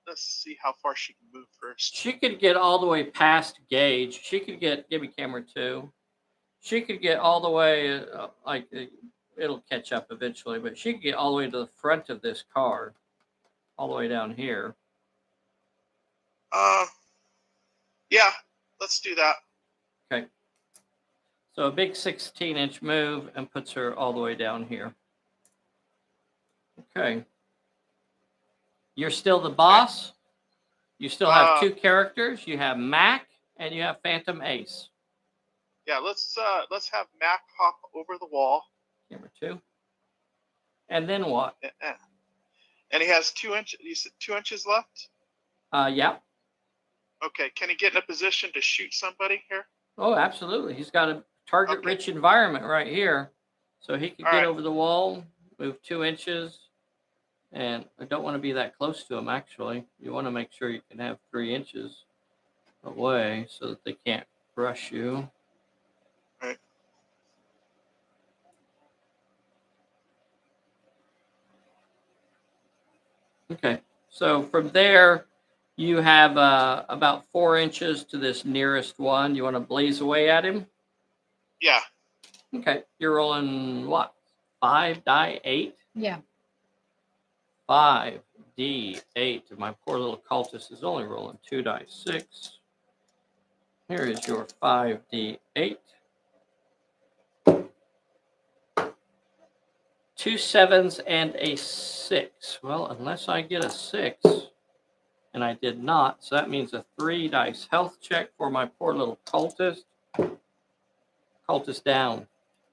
Let's see how far she can move first. She could get all the way past Gage. She could get. Give me camera 2. She could get all the way it'll catch up eventually, but she could get all the way to the front of this car, all the way down here. Yeah, let's do that. Okay. So a big 16-inch move and puts her all the way down here. Okay. You're still the boss. You still have 2 characters. You have Mac and you have Phantom Ace. Yeah, let's have Mac hop over the wall. Camera 2. And then what? And he has 2 inches. You said 2 inches left. Yeah. Okay, can he get in a position to shoot somebody here? Oh, absolutely. He's got a target-rich environment right here, so he could get over the wall, move 2 inches, and I don't want to be that close to him. Actually, you want to make sure you can have 3 inches away so that they can't rush you. Right. Okay, so from there, you have about 4 inches to this nearest one. You want to blaze away at him? Yeah. Okay, you're rolling what? 5 die 8? Yeah. 5d8. My poor little cultist is only rolling 2 dice 6. Here is your 5d8. 2 7s and a 6. Well, unless I get a 6, and I did not, so that means a 3 dice health check for my poor little cultist. Cultist down.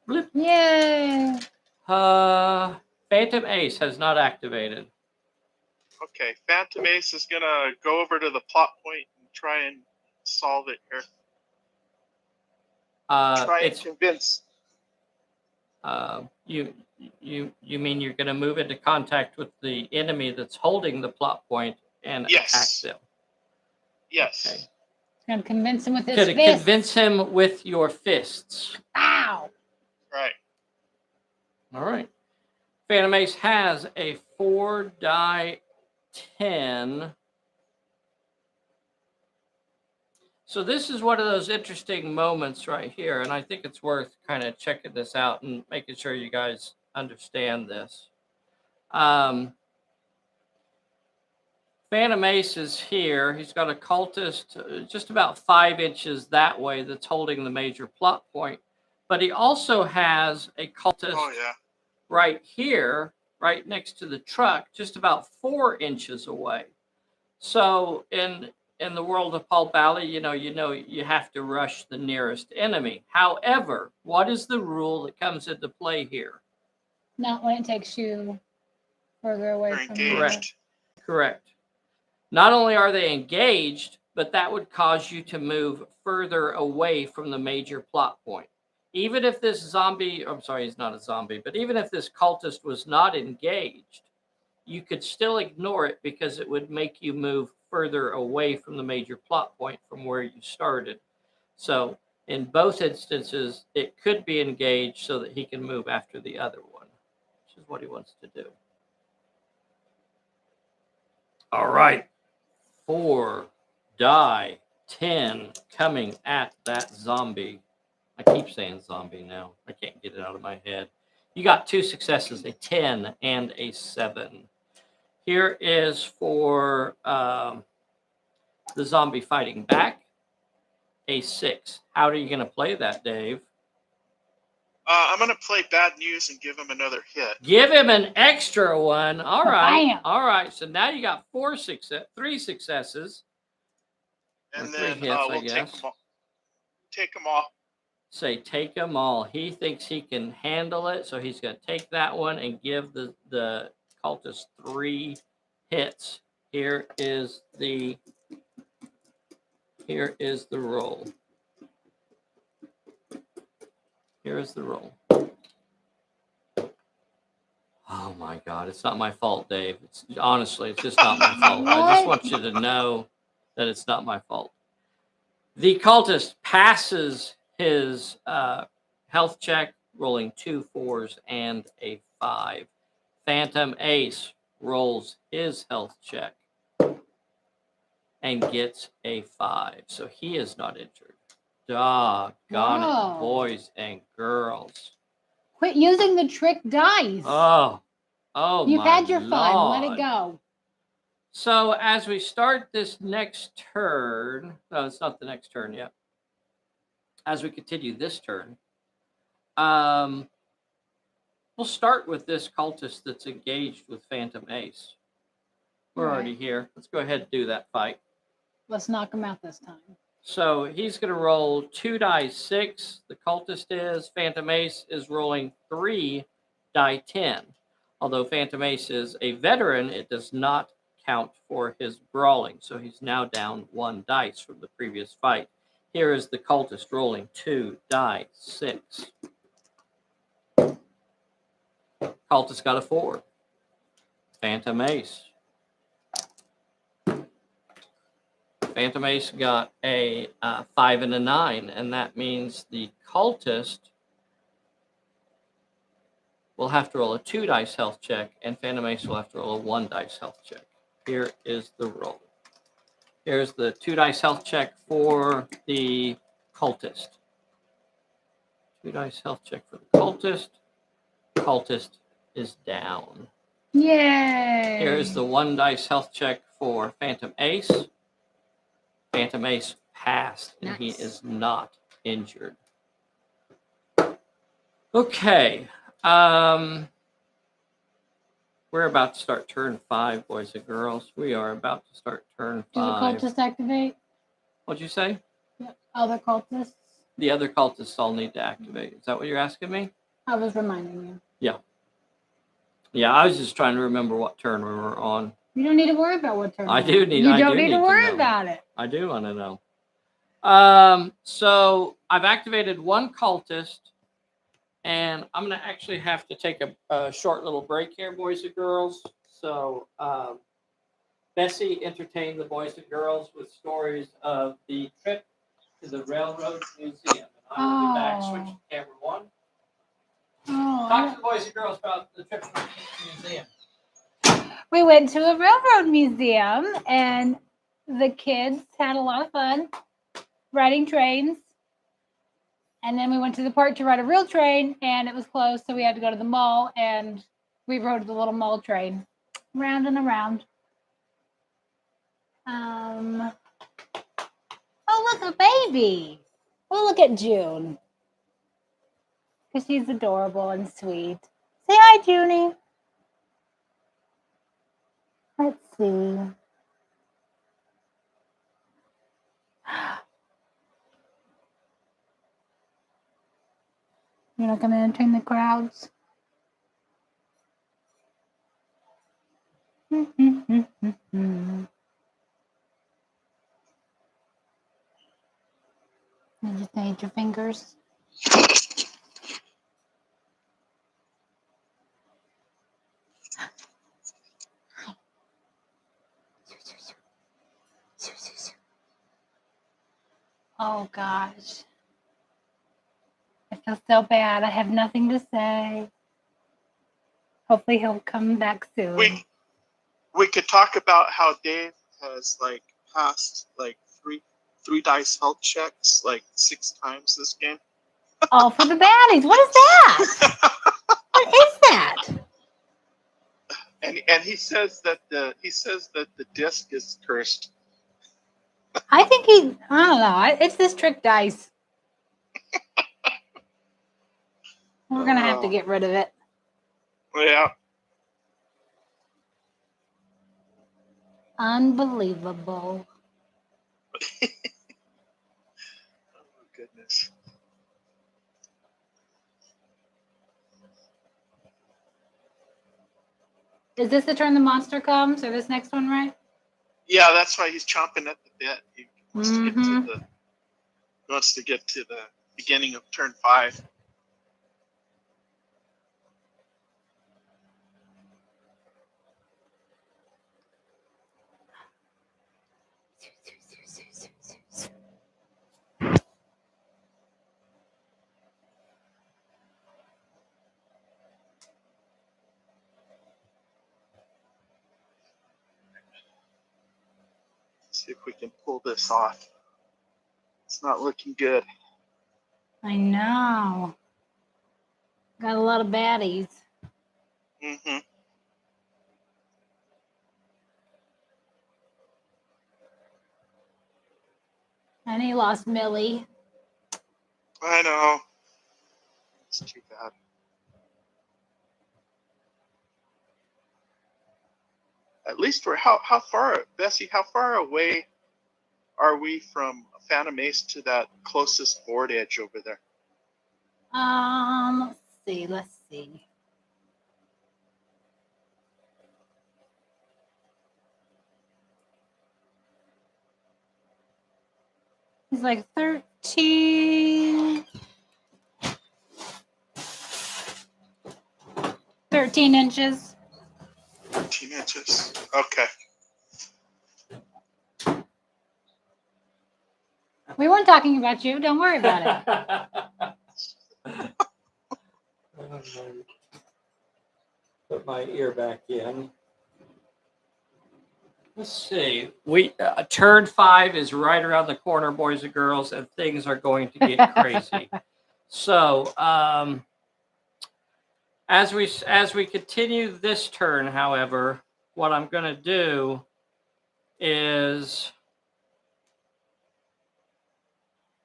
Blip. Yay! Phantom Ace has not activated. Okay, Phantom Ace is gonna go over to the plot point and try and solve it here. Try and It's convince. you mean you're going to move into contact with the enemy that's holding the plot point and Yes. attack them? Yes. Okay. Gonna convince him with his Gonna fists. convince him with your fists. Ow! Right. All right. Phantom Ace has a 4 die 10. So this is one of those interesting moments right here, and I think it's worth kind of checking this out and making sure you guys understand this. Phantom Ace is here. He's got a cultist just about 5 inches that way that's holding the major plot point. But he also has a cultist right here, right next to the truck, just about 4 inches away. So in the world of Pulp Valley, you have to rush the nearest enemy. However, what is the rule that comes into play here? Not when it takes you further away They're from engaged. Correct. Not only are they engaged, but that would cause you to move further away from the major plot point. Even if this zombie, I'm sorry, he's not a zombie, but even if this cultist was not engaged, you could still ignore it because it would make you move further away from the major plot point from where you started. So in both instances, it could be engaged so that he can move after the other one, which is what he wants to do. All right. 4 die 10 coming at that zombie. I keep saying zombie now. I can't get it out of my head. You got 2 successes, a 10 and a 7. Here is for the zombie fighting back, a 6. How are you going to play that, Dave? I'm going to play bad news and give him another hit. Give him an extra one. All right. Bam. All right. So now you got 3 successes. And Or 3 then hits, we'll I guess. take them all. Say, take them all. He thinks he can handle it, so he's going to take that one and give the cultist 3 hits. Here is the roll. Here is the roll. Oh my God, it's not my fault, Dave. Honestly, it's just not my fault. I just want you to know that it's not my fault. The cultist passes his health check, rolling 2 4s and a 5. Phantom Ace rolls his health check and gets a 5. So he is not injured. Doggone it, boys and girls. Quit using the trick dice. Oh, You've had your Lord. fun. Let it go. So as we start this next turn, no, it's not the next turn yet. As we continue this turn, we'll start with this cultist that's engaged with Phantom Ace. We're already here. Let's go ahead and do that fight. Let's knock him out this time. So he's going to roll 2 die 6. The cultist is. Phantom Ace is rolling 3 die 10. Although Phantom Ace is a veteran, it does not count for his brawling. So he's now down 1 dice from the previous fight. Here is the cultist rolling 2 die 6. Cultist got a 4. Phantom Ace. Phantom Ace got a 5 and a 9, and that means the cultist will have to roll a 2 dice health check, and Phantom Ace will have to roll a 1 dice health check. Here is the roll. Here's the 2 dice health check for the cultist. 2 dice health check for the cultist. Cultist is down. Yay! Here's the 1 dice health check for Phantom Ace. Phantom Ace passed, and he is not injured. Okay. We're about to start turn 5, boys and girls. We are about to start turn Do the 5. cultists activate? What'd you say? Other cultists? The other cultists all need to activate. Is that what you're asking me? I was reminding you. Yeah, I was just trying to remember what turn we were on. You don't need to worry about what turn. I you're do on. need- You I don't do need need to to worry know. about it. I do want to know. So I've activated one cultist, and I'm going to actually have to take a short little break here, boys and girls. So Bessie entertained the boys and girls with stories of the trip to the Railroad Museum. And I will be back switching to camera 1. Talk to the boys and girls about the trip to the museum. We went to a railroad museum, and the kids had a lot of fun riding trains. And then we went to the park to ride a real train, and it was closed, so we had to go to the mall, and we rode the little mall train round and around. Oh, look, a baby. Oh, look at June. Because she's adorable and sweet. Say hi, Junie. Let's see. You want to come in and train the crowds? You just need your fingers. Oh gosh. I feel so bad. I have nothing to say. Hopefully he'll come back soon. We could talk about how Dave has like passed like three dice health checks like 6 times this game. All for the baddies. What is that? What is that? And he says that the disc is cursed. I think I don't know. It's this trick dice. We're going to have to get rid of it. Yeah. Unbelievable. Oh goodness. Is this the turn the monster comes, or this next one, right? Yeah, that's why he's chomping at the bit. He wants to get to the beginning of turn 5. See if we can pull this off. It's not looking good. I know. Got a lot of baddies. Mm-hmm. And he lost Millie. I know. It's too bad. At least we're how far, Bessie? How far away are we from Phantom Ace to that closest board edge over there? Let's see. He's like 13 inches. 13 inches. Okay. We weren't talking about you. Don't worry about it. Put my ear back in. Let's see. Turn 5 is right around the corner, boys and girls, and things are going to get crazy. So, as we continue this turn, however, what I'm going to do is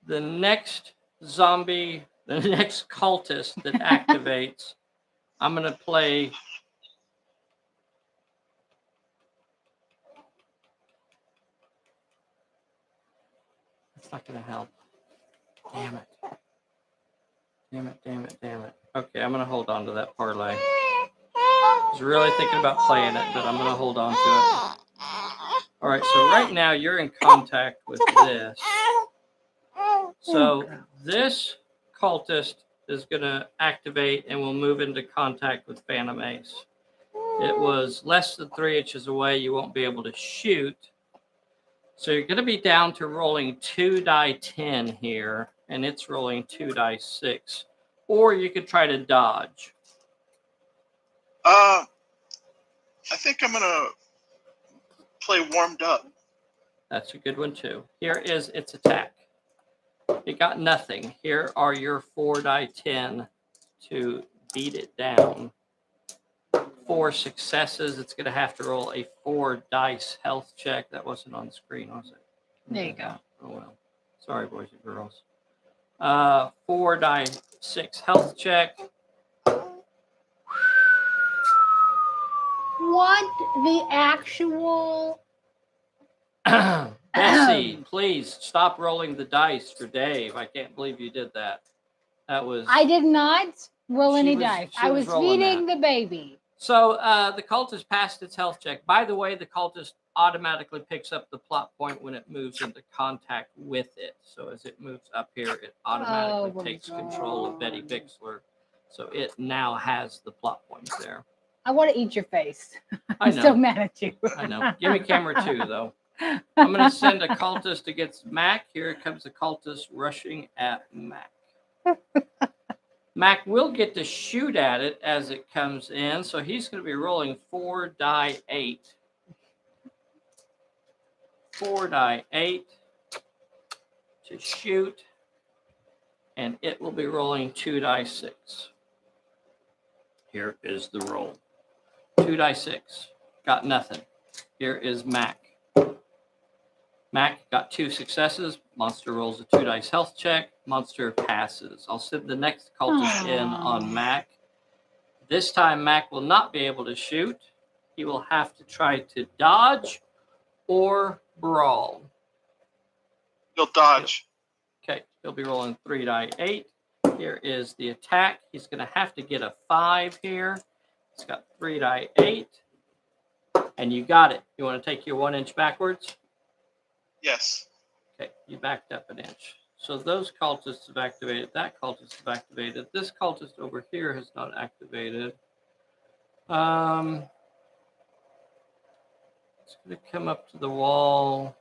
the next cultist that activates, I'm going to play That's not going to help. Damn it. Damn it, damn it, damn it. Okay, I'm going to hold on to that parlay. I was really thinking about playing it, but I'm going to hold on to it. All right, so right now you're in contact with this. So this cultist is going to activate and will move into contact with Phantom Ace. It was less than 3 inches away. You won't be able to shoot. So you're going to be down to rolling 2 die 10 here, and it's rolling 2 die 6. Or you could try to dodge. I think I'm gonna play warmed up. That's a good one too. Here is its attack. It got nothing. Here are your 4 die 10 to beat it down. 4 successes. It's going to have to roll a 4 dice health check. That wasn't on the screen, was it? There you go. Oh well. Sorry, boys and girls. 4 die 6 health check. What the actual? Bessie, please stop rolling the dice for Dave. I can't believe you did that. That was. I did not roll any was- dice. she I was was rolling feeding that. the baby. So the cultist passed its health check. By the way, the cultist automatically picks up the plot point when it moves into contact with it. So as it moves up here, it automatically Oh, takes control of Betty Bixler. So it now has the plot points there. I want to eat your face. I I'm so know. mad at you. I know. Give me camera 2, though. I'm going to send a cultist against Mac. Here comes the cultist rushing at Mac. Mac will get to shoot at it as it comes in. So he's going to be rolling 4 die 8. 4 die 8 to shoot. And it will be rolling 2 die 6. Here is the roll. 2 die 6. Got nothing. Here is Mac. Mac got 2 successes. Monster rolls a 2 dice health check. Monster passes. I'll send the next cultist in on Mac. This time, Mac will not be able to shoot. He will have to try to dodge or brawl. You'll dodge. Okay, he'll be rolling 3 die 8. Here is the attack. He's going to have to get a 5 here. He's got 3 die 8. And you got it. You want to take your 1 inch backwards? Yes. Okay, you backed up an inch. So those cultists have activated. That cultist have activated. This cultist over here has not activated. It's going to come up to the wall.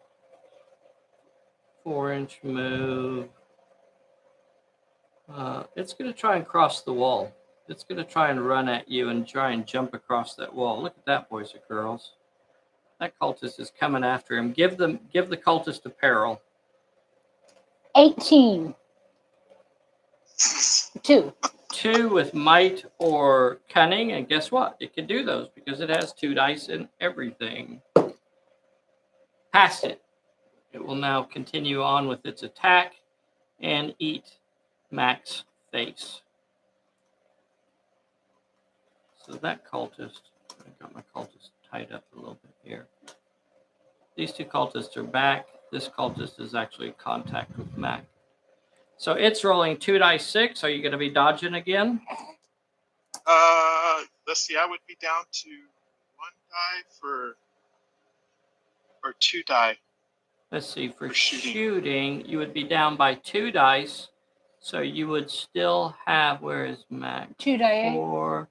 4-inch move. It's going to try and cross the wall. It's going to try and run at you and try and jump across that wall. Look at that, boys and girls. That cultist is coming after him. Give the cultist a peril. 18. 2. 2 with might or cunning, and guess what? It can do those because it has 2 dice and everything. Passed it. It will now continue on with its attack and eat Mac's face. So that cultist, I got my cultist tied up a little bit here. These 2 cultists are back. This cultist is actually in contact with Mac. So it's rolling 2 die 6. Are you going to be dodging again? Let's see. I would be down to 1 die or 2 die. Let's see. For shooting. shooting, you would be down by 2 dice. So you would still have, where is Mac? 2 die 8. 4,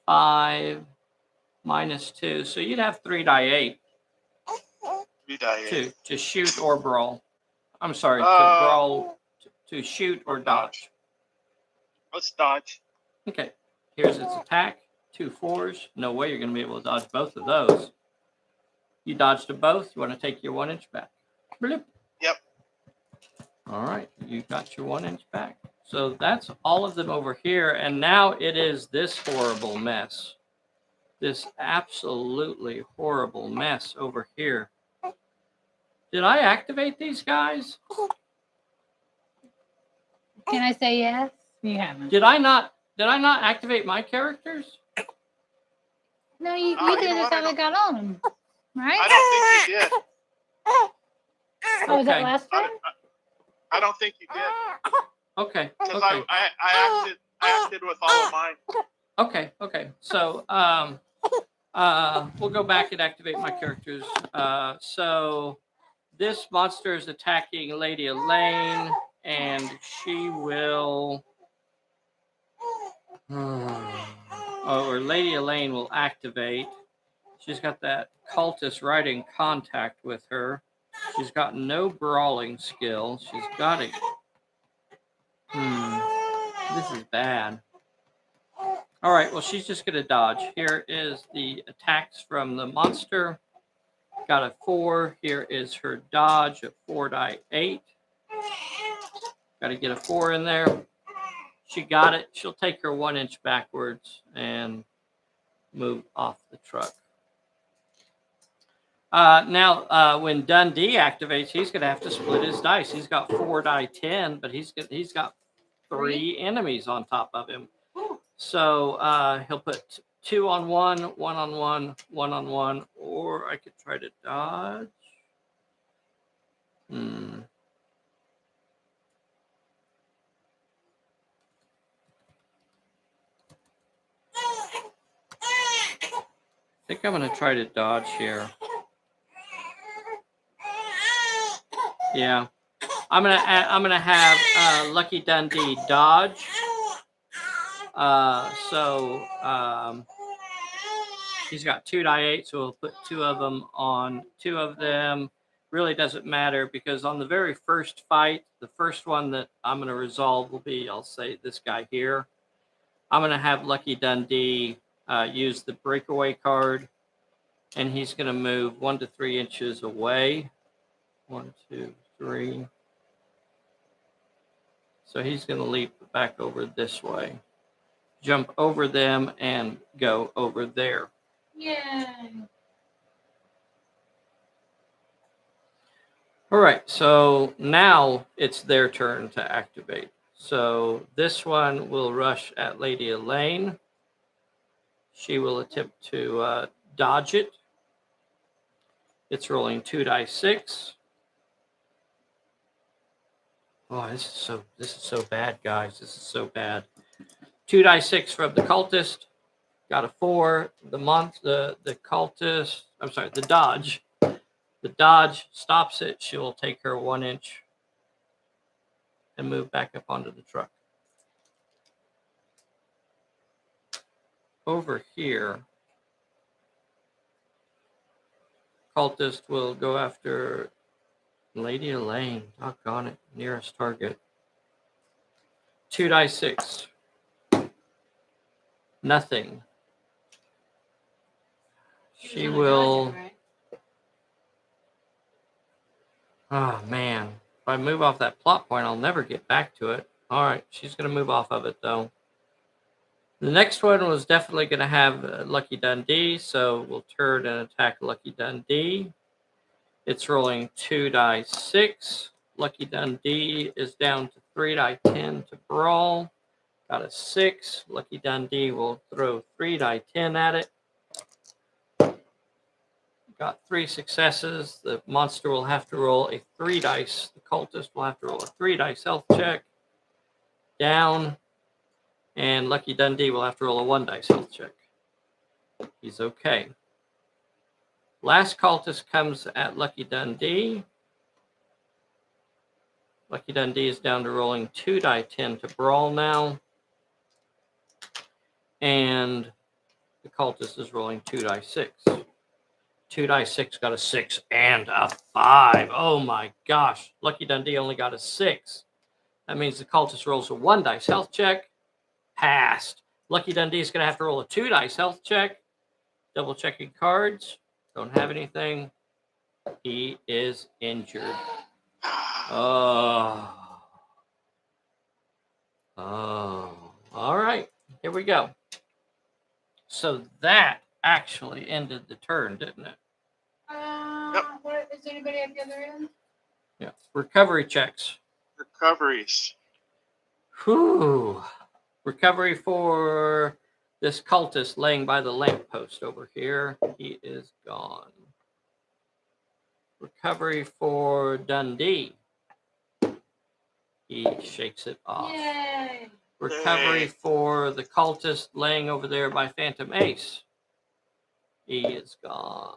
5, minus 2. So you'd have 3 die 8. 3 die 8. To shoot or brawl. I'm sorry, to brawl, to shoot or dodge. Let's dodge. Okay, here's its attack. 2 4s. No way you're going to be able to dodge both of those. You dodged them both. You want to take your 1 inch back. Bloop. Yep. All right, you got your 1 inch back. So that's all of them over here. And now it is this horrible mess. This absolutely horrible mess over here. Did I activate these guys? Can I say yes? You haven't. Did I not activate my characters? No, you You did know it what? how they got on them. Right? I don't think you did. Oh, was that Okay. last time? I don't think you did. Okay. Because Okay. I acted with all of mine. Okay. Okay. So we'll go back and activate my characters. So this monster is attacking Lady Elaine, and she will. Or Lady Elaine will activate. She's got that cultist right in contact with her. She's got no brawling skill. She's got it. This is bad. All right, well, she's just going to dodge. Here is the attacks from the monster. Got a 4. Here is her dodge at 4 die 8. Got to get a 4 in there. She got it. She'll take her 1 inch backwards and move off the truck. Now, when Dundee activates, he's going to have to split his dice. He's got 4 die 10, but he's got 3 enemies on top of him. So he'll put 2 on 1, 1 on 1, 1 on 1, or I could try to dodge. I think I'm going to try to dodge here. Yeah. I'm gonna have Lucky Dundee dodge. He's got 2 die 8, so we'll put 2 of them on 2 of them. Really doesn't matter because on the very first fight, the first one that I'm going to resolve will be, I'll say, this guy here. I'm going to have Lucky Dundee use the breakaway card, and he's going to move 1 to 3 inches away. 1, 2, 3. So he's going to leap back over this way, jump over them, and go over there. Yay. All right, so now it's their turn to activate. So this one will rush at Lady Elaine. She will attempt to dodge it. It's rolling 2 die 6. Oh, this is so bad, guys. This is so bad. 2 die 6 from the cultist. Got a 4. The cultist. I'm sorry, the dodge. The dodge stops it. She will take her 1 inch and move back up onto the truck. Over here, cultist will go after Lady Elaine. Doggone it. Nearest target. 2 die 6. Nothing. She will. Oh, man. If I move off that plot point, I'll never get back to it. All right. She's going to move off of it, though. The next one was definitely going to have Lucky Dundee, so we'll turn and attack Lucky Dundee. It's rolling 2 die 6. Lucky Dundee is down to 3 die 10 to brawl. Got a 6. Lucky Dundee will throw 3 die 10 at it. Got 3 successes. The monster will have to roll a 3 dice. The cultist will have to roll a 3 dice health check. Down. And Lucky Dundee will have to roll a 1 dice health check. He's okay. Last cultist comes at Lucky Dundee. Lucky Dundee is down to rolling 2 die 10 to brawl now. And the cultist is rolling 2 die 6. 2 die 6 got a 6 and a 5. Oh my gosh. Lucky Dundee only got a 6. That means the cultist rolls a 1 dice health check. Passed. Lucky Dundee is going to have to roll a 2 dice health check. Double checking cards. Don't have anything. He is injured. Oh. All right. Here we go. So that actually ended the turn, didn't it? Is anybody at the other end? Yeah. Recovery checks. Recoveries. Whew. Recovery for this cultist laying by the lamppost over here. He is gone. Recovery for Dundee. He shakes it off. Yay! Recovery Yay. for the cultist laying over there by Phantom Ace. He is gone.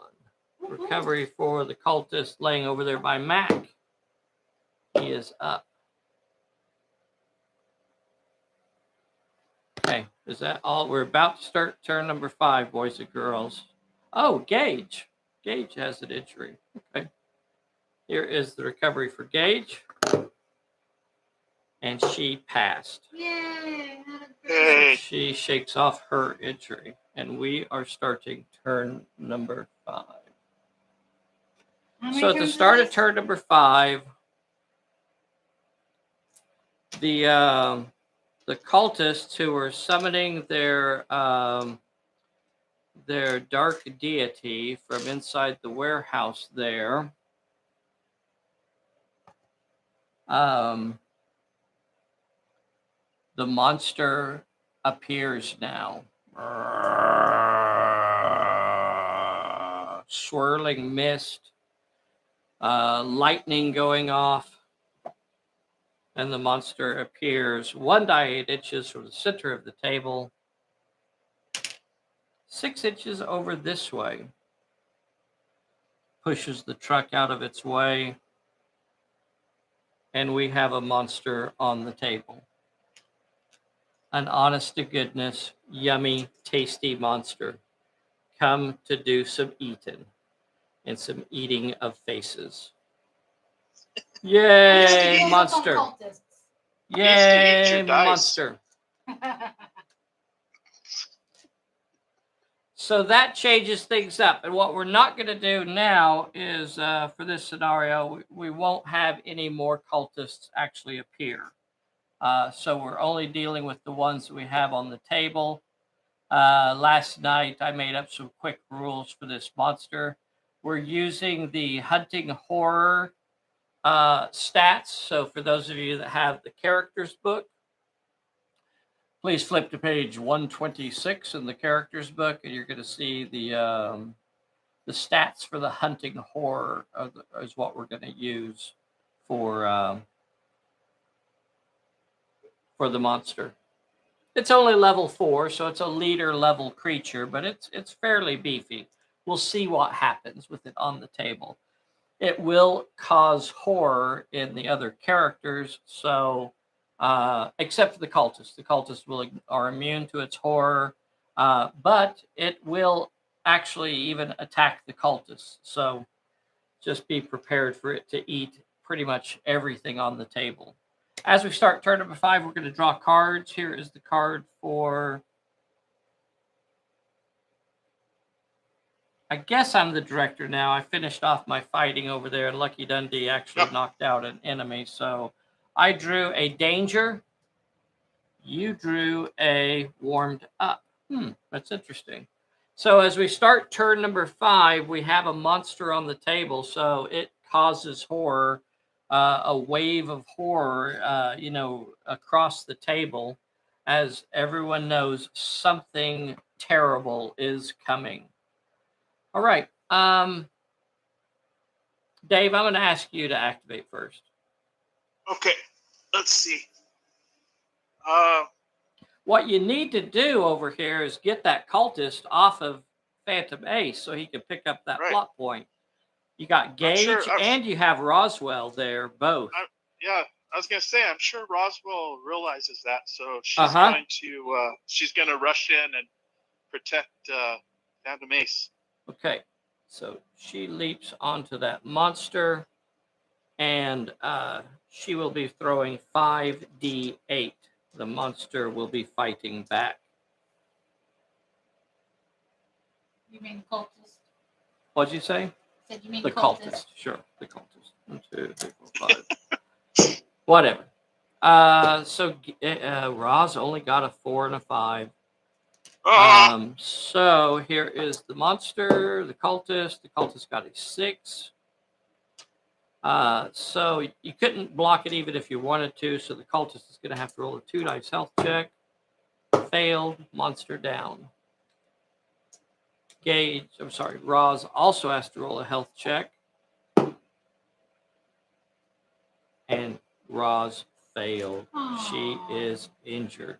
Recovery for the cultist laying over there by Mac. He is up. Okay, is that all? We're about to start turn number 5, boys and girls. Oh, Gage. Gage has an injury. Okay. Here is the recovery for Gage. And she passed. Yay! Yay. She shakes off her injury. And we are starting turn number 5. How many So at the turns start is of turn number 5, the cultists who were summoning their dark deity from inside the warehouse there, the monster appears now. Swirling mist, lightning going off, and the monster appears 1 die 8 inches from the center of the table, 6 inches over this way, pushes the truck out of its way, and we have a monster on the table. An honest to goodness, yummy, tasty monster. Come to do some eating and some eating of faces. Yay, monster. Needs to eat your Yay, dice. monster. So that changes things up. And what we're not going to do now is, for this scenario, we won't have any more cultists actually appear. So we're only dealing with the ones that we have on the table. Last night, I made up some quick rules for this monster. We're using the hunting horror stats. So for those of you that have the characters book, please flip to page 126 in the characters book, and you're going to see the stats for the hunting horror is what we're going to use for the monster. It's only level 4, so it's a leader level creature, but it's fairly beefy. We'll see what happens with it on the table. It will cause horror in the other characters, so except for the cultists. The cultists are immune to its horror, but it will actually even attack the cultists. So just be prepared for it to eat pretty much everything on the table. As we start turn number 5, we're going to draw cards. Here is the card for... I guess I'm the director now. I finished off my fighting over there, and Lucky Dundee actually knocked out an enemy. So I drew a danger. You drew a warmed up. That's interesting. So as we start turn number 5, we have a monster on the table. So it causes horror, a wave of horror, across the table. As everyone knows, something terrible is coming. All right. Dave, I'm going to ask you to activate first. Okay. Let's see. What you need to do over here is get that cultist off of Phantom Ace so he can pick up that plot point. You got Gage and you have Roswell there, both. Yeah, I was gonna say, I'm sure Roswell realizes that, so she's going to rush in and protect Phantom Ace. Okay, so she leaps onto that monster, and she will be throwing 5d8. The monster will be fighting back. You mean cultist? What'd you say? Said you mean the cultist. Sure, the cultist. 1, 2, 3, 4, 5. Whatever. So Roz only got a 4 and a 5. So here is the monster, the cultist. The cultist got a 6. So you couldn't block it even if you wanted to. So the cultist is going to have to roll a 2 dice health check. Failed. Monster down. Roz also has to roll a health check. And Roz failed. She Aw. is injured.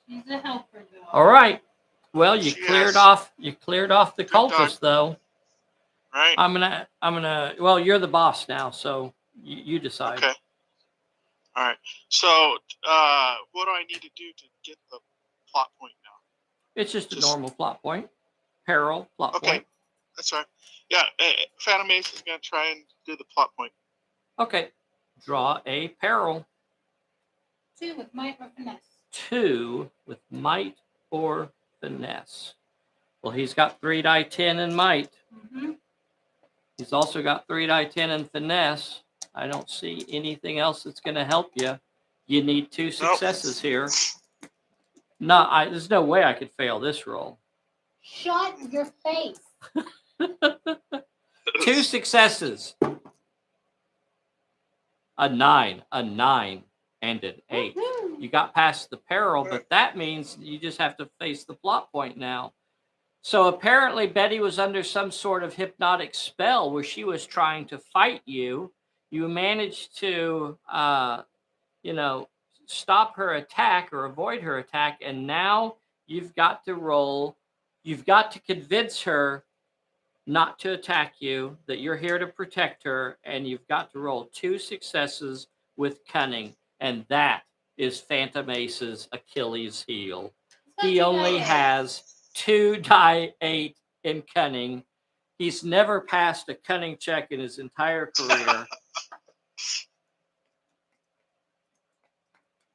She's a helper dog. All right. Well, you She cleared has- off. You cleared off the Good dog. cultists, though. Right. I'm gonna. Well, you're the boss now, so you decide. Okay. All right. So, what do I need to do to get the plot point now? It's just a Just- normal plot point. Peril plot Okay. point. That's right. Yeah. Phantom Ace is going to try and do the plot point. Okay. Draw a peril. 2 with might or finesse. 2 with might or finesse. Well, he's got 3 die 10 in might. Mm-hmm. He's also got 3 die 10 in finesse. I don't see anything else that's going to help you. You need 2 successes here. No, there's no way I could fail this roll. Shut your face. 2 successes. A 9, and an 8. Woo-hoo. You got past the peril, but that means you just have to face the plot point now. So apparently Betty was under some sort of hypnotic spell where she was trying to fight you. You managed to, stop her attack or avoid her attack. And now you've got to roll. You've got to convince her not to attack you, that you're here to protect her. And you've got to roll 2 successes with cunning. And that is Phantom Ace's Achilles heel. He only has 2 die 8 in cunning. He's never passed a cunning check in his entire career.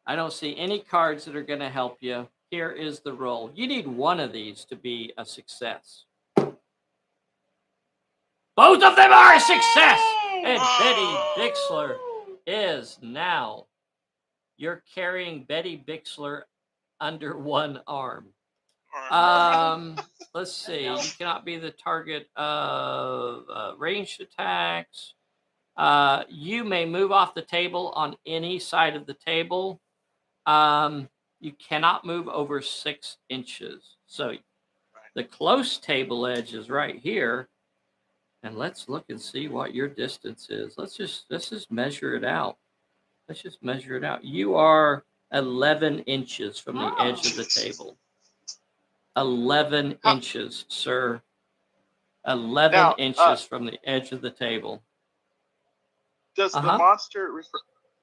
I don't see any cards that are going to help you. Here is the roll. You need one of these to be a success. Both of them are a success. And Betty Bixler is now. You're carrying Betty Bixler under one arm. Let's see. You cannot be the target of ranged attacks. You may move off the table on any side of the table. You cannot move over 6 inches. So the close table edge is right here. And let's look and see what your distance is. Let's just measure it out. Let's just measure it out. You are 11 inches from the edge of the table. 11 inches, sir. 11 inches from the edge of the table. Does the monster,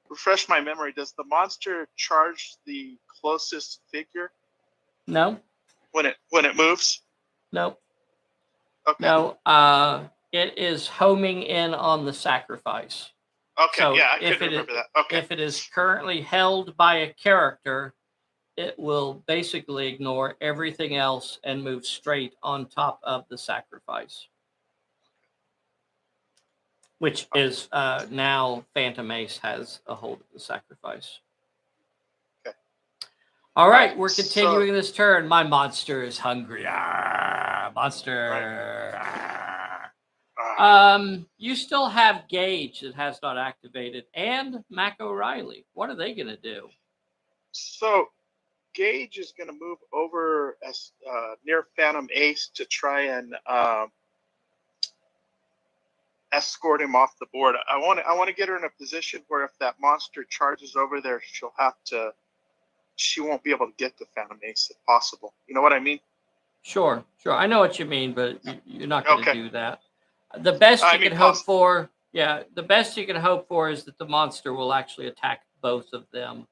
refresh my memory, does the monster charge the closest figure? No. When it moves? No. Okay. No. It is homing in on the sacrifice. Okay, So yeah, I couldn't remember that. Okay. If it is currently held by a character, it will basically ignore everything else and move straight on top of the sacrifice. Which is now Phantom Ace has a hold of the sacrifice. Okay. All right, we're continuing this turn. My monster is hungry. Monster. Right. You still have Gage that has not activated, and Mac O'Reilly. What are they going to do? So Gage is going to move over as near Phantom Ace to try and escort him off the board. I want to get her in a position where if that monster charges over there, she won't be able to get to Phantom Ace if possible. You know what I mean? Sure. I know what you mean, but you're not going to do that. The best you can hope for, the best you can hope for is that the monster will actually attack both of them.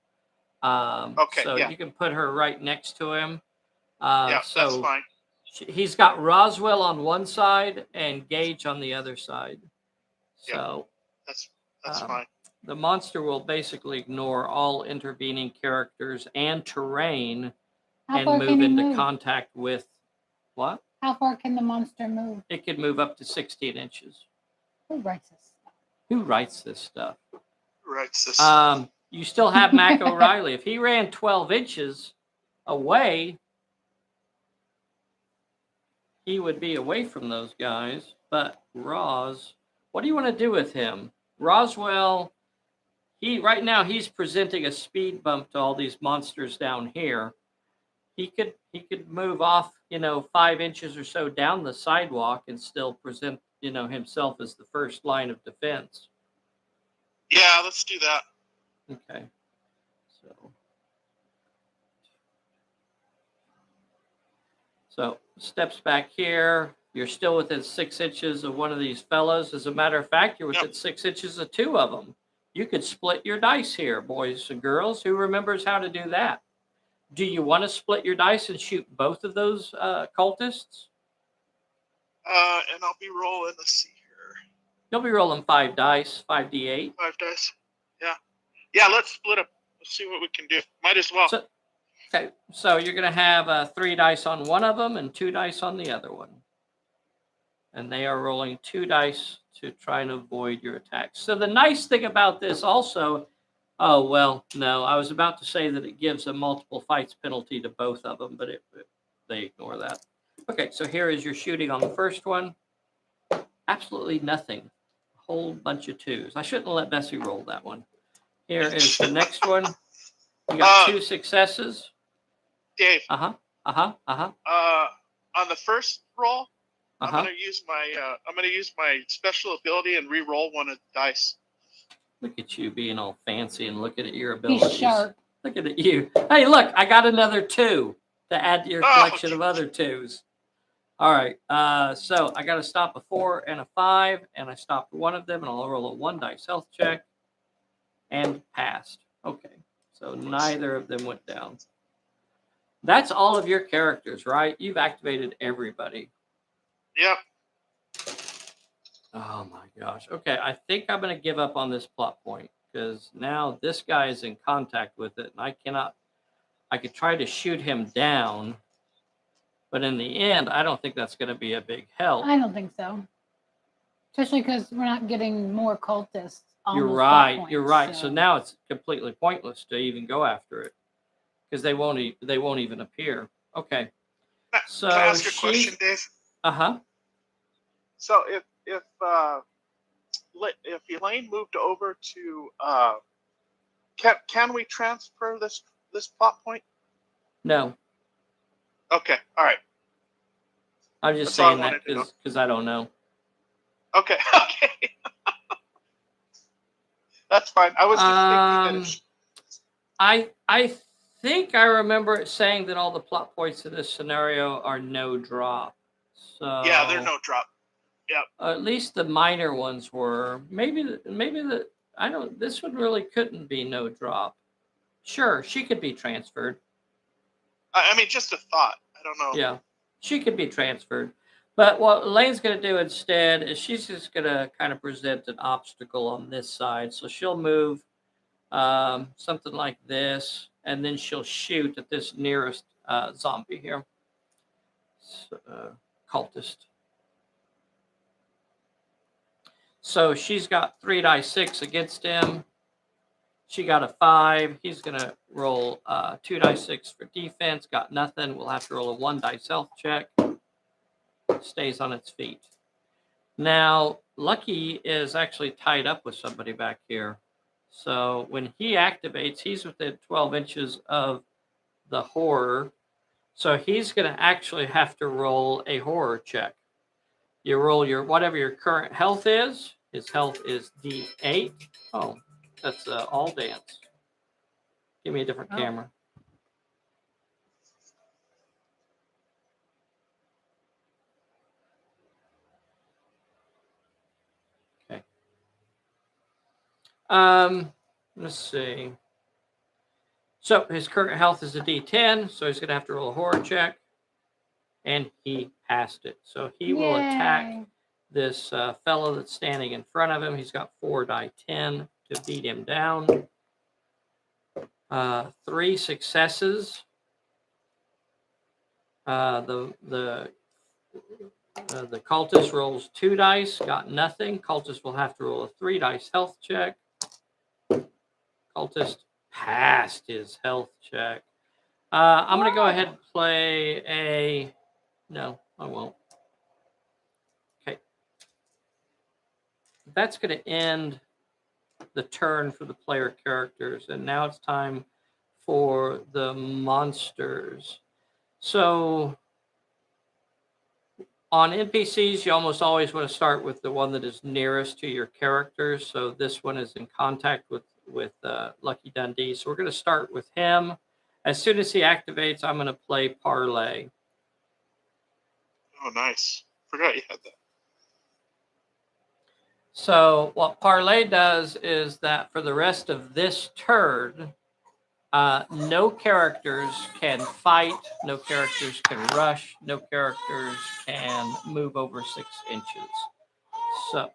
You can put her right next to him. That's fine. He's got Roswell on one side and Gage on the other side. So that's fine. The monster will basically ignore all intervening characters and terrain and move into contact with what? How far can the monster move? It can move up to 16 inches. Who writes this stuff? Who writes this stuff? Writes this. You still have Mac O'Reilly. If he ran 12 inches away, he would be away from those guys. But Roz, what do you want to do with him? Roswell, right now he's presenting a speed bump to all these monsters down here. He could move off, 5 inches or so down the sidewalk and still present, himself as the first line of defense. Yeah, let's do that. Okay. So steps back here. You're still within 6 inches of one of these fellows. As a matter of fact, you're within 6 inches of 2 of them. You could split your dice here, boys and girls. Who remembers how to do that? Do you want to split your dice and shoot both of those cultists? And I'll be rolling. Let's see here. You'll be rolling 5 dice, 5d8. 5 dice. Yeah. Let's split up. Let's see what we can do. Might as well. Okay, so you're going to have 3 dice on one of them and 2 dice on the other one. And they are rolling 2 dice to try and avoid your attacks. So the nice thing about this also, oh, well, no, I was about to say that it gives a multiple fights penalty to both of them, but they ignore that. Okay, so here is your shooting on the first one. Absolutely nothing. A whole bunch of 2s. I shouldn't have let Bessie roll that one. Here is the next one. You got 2 successes. Dave. On the first roll, I'm Uh-huh. gonna use my special ability and re-roll one of the dice. Look at you being all fancy and looking at your He's abilities. sharp. Look at you. Hey, look, I got another 2 to add to your collection of other 2s. All right. So I got to stop a 4 and a 5, and I stopped one of them, and I'll roll a 1 dice health check and passed. Okay. So neither of them went down. That's all of your characters, right? You've activated everybody. Yep. Oh my gosh. Okay, I think I'm going to give up on this plot point because now this guy is in contact with it, and I could try to shoot him down, but in the end, I don't think that's going to be a big help. I don't think so. Especially because we're not getting more cultists. On You're those right. plot You're points, right. So now it's completely pointless to even go after it because they won't even appear. Okay. So Can I ask you a question, Dave? Uh-huh. So if Elaine moved over to can we transfer this plot point? No. Okay. All right. I'm just That's all I saying that wanted to know. because I don't know. Okay. Okay. That's fine. I was just thinking that I think I remember it saying that all the plot points in this scenario are no drop. So yeah, they're no drop. Yeah. At least the minor ones were. Maybe this one really couldn't be no drop. Sure, she could be transferred. I mean, just a thought. I don't know. Yeah, she could be transferred. But what Elaine's going to do instead is she's just going to kind of present an obstacle on this side. So she'll move something like this, and then she'll shoot at this nearest zombie here, cultist. So she's got 3 dice 6 against him. She got a 5. He's going to roll 2 dice 6 for defense. Got nothing. We'll have to roll a 1 dice health check. Stays on its feet. Now, Lucky is actually tied up with somebody back here. So when he activates, he's within 12 inches of the horror. So he's going to actually have to roll a horror check. You roll whatever your current health is. His health is D8. Oh, that's all dance. Give me a different camera. Okay. Let's see. So his current health is a D10, so he's going to have to roll a horror check. And he passed it. So he will attack this fellow that's standing in front of him. He's got 4 die 10 to beat him down. 3 successes. The cultist rolls 2 dice, got nothing. Cultist will have to roll a 3 dice health check. Cultist passed his health check. I'm going to go ahead and play a... No, I won't. Okay. That's going to end the turn for the player characters. And now it's time for the monsters. So on NPCs, you almost always want to start with the one that is nearest to your characters. So this one is in contact with Lucky Dundee. So we're going to start with him. As soon as he activates, I'm going to play Parlay. Oh, nice. Forgot you had that. So what Parlay does is that for the rest of this turn, no characters can fight, no characters can rush, no characters can move over 6 inches. So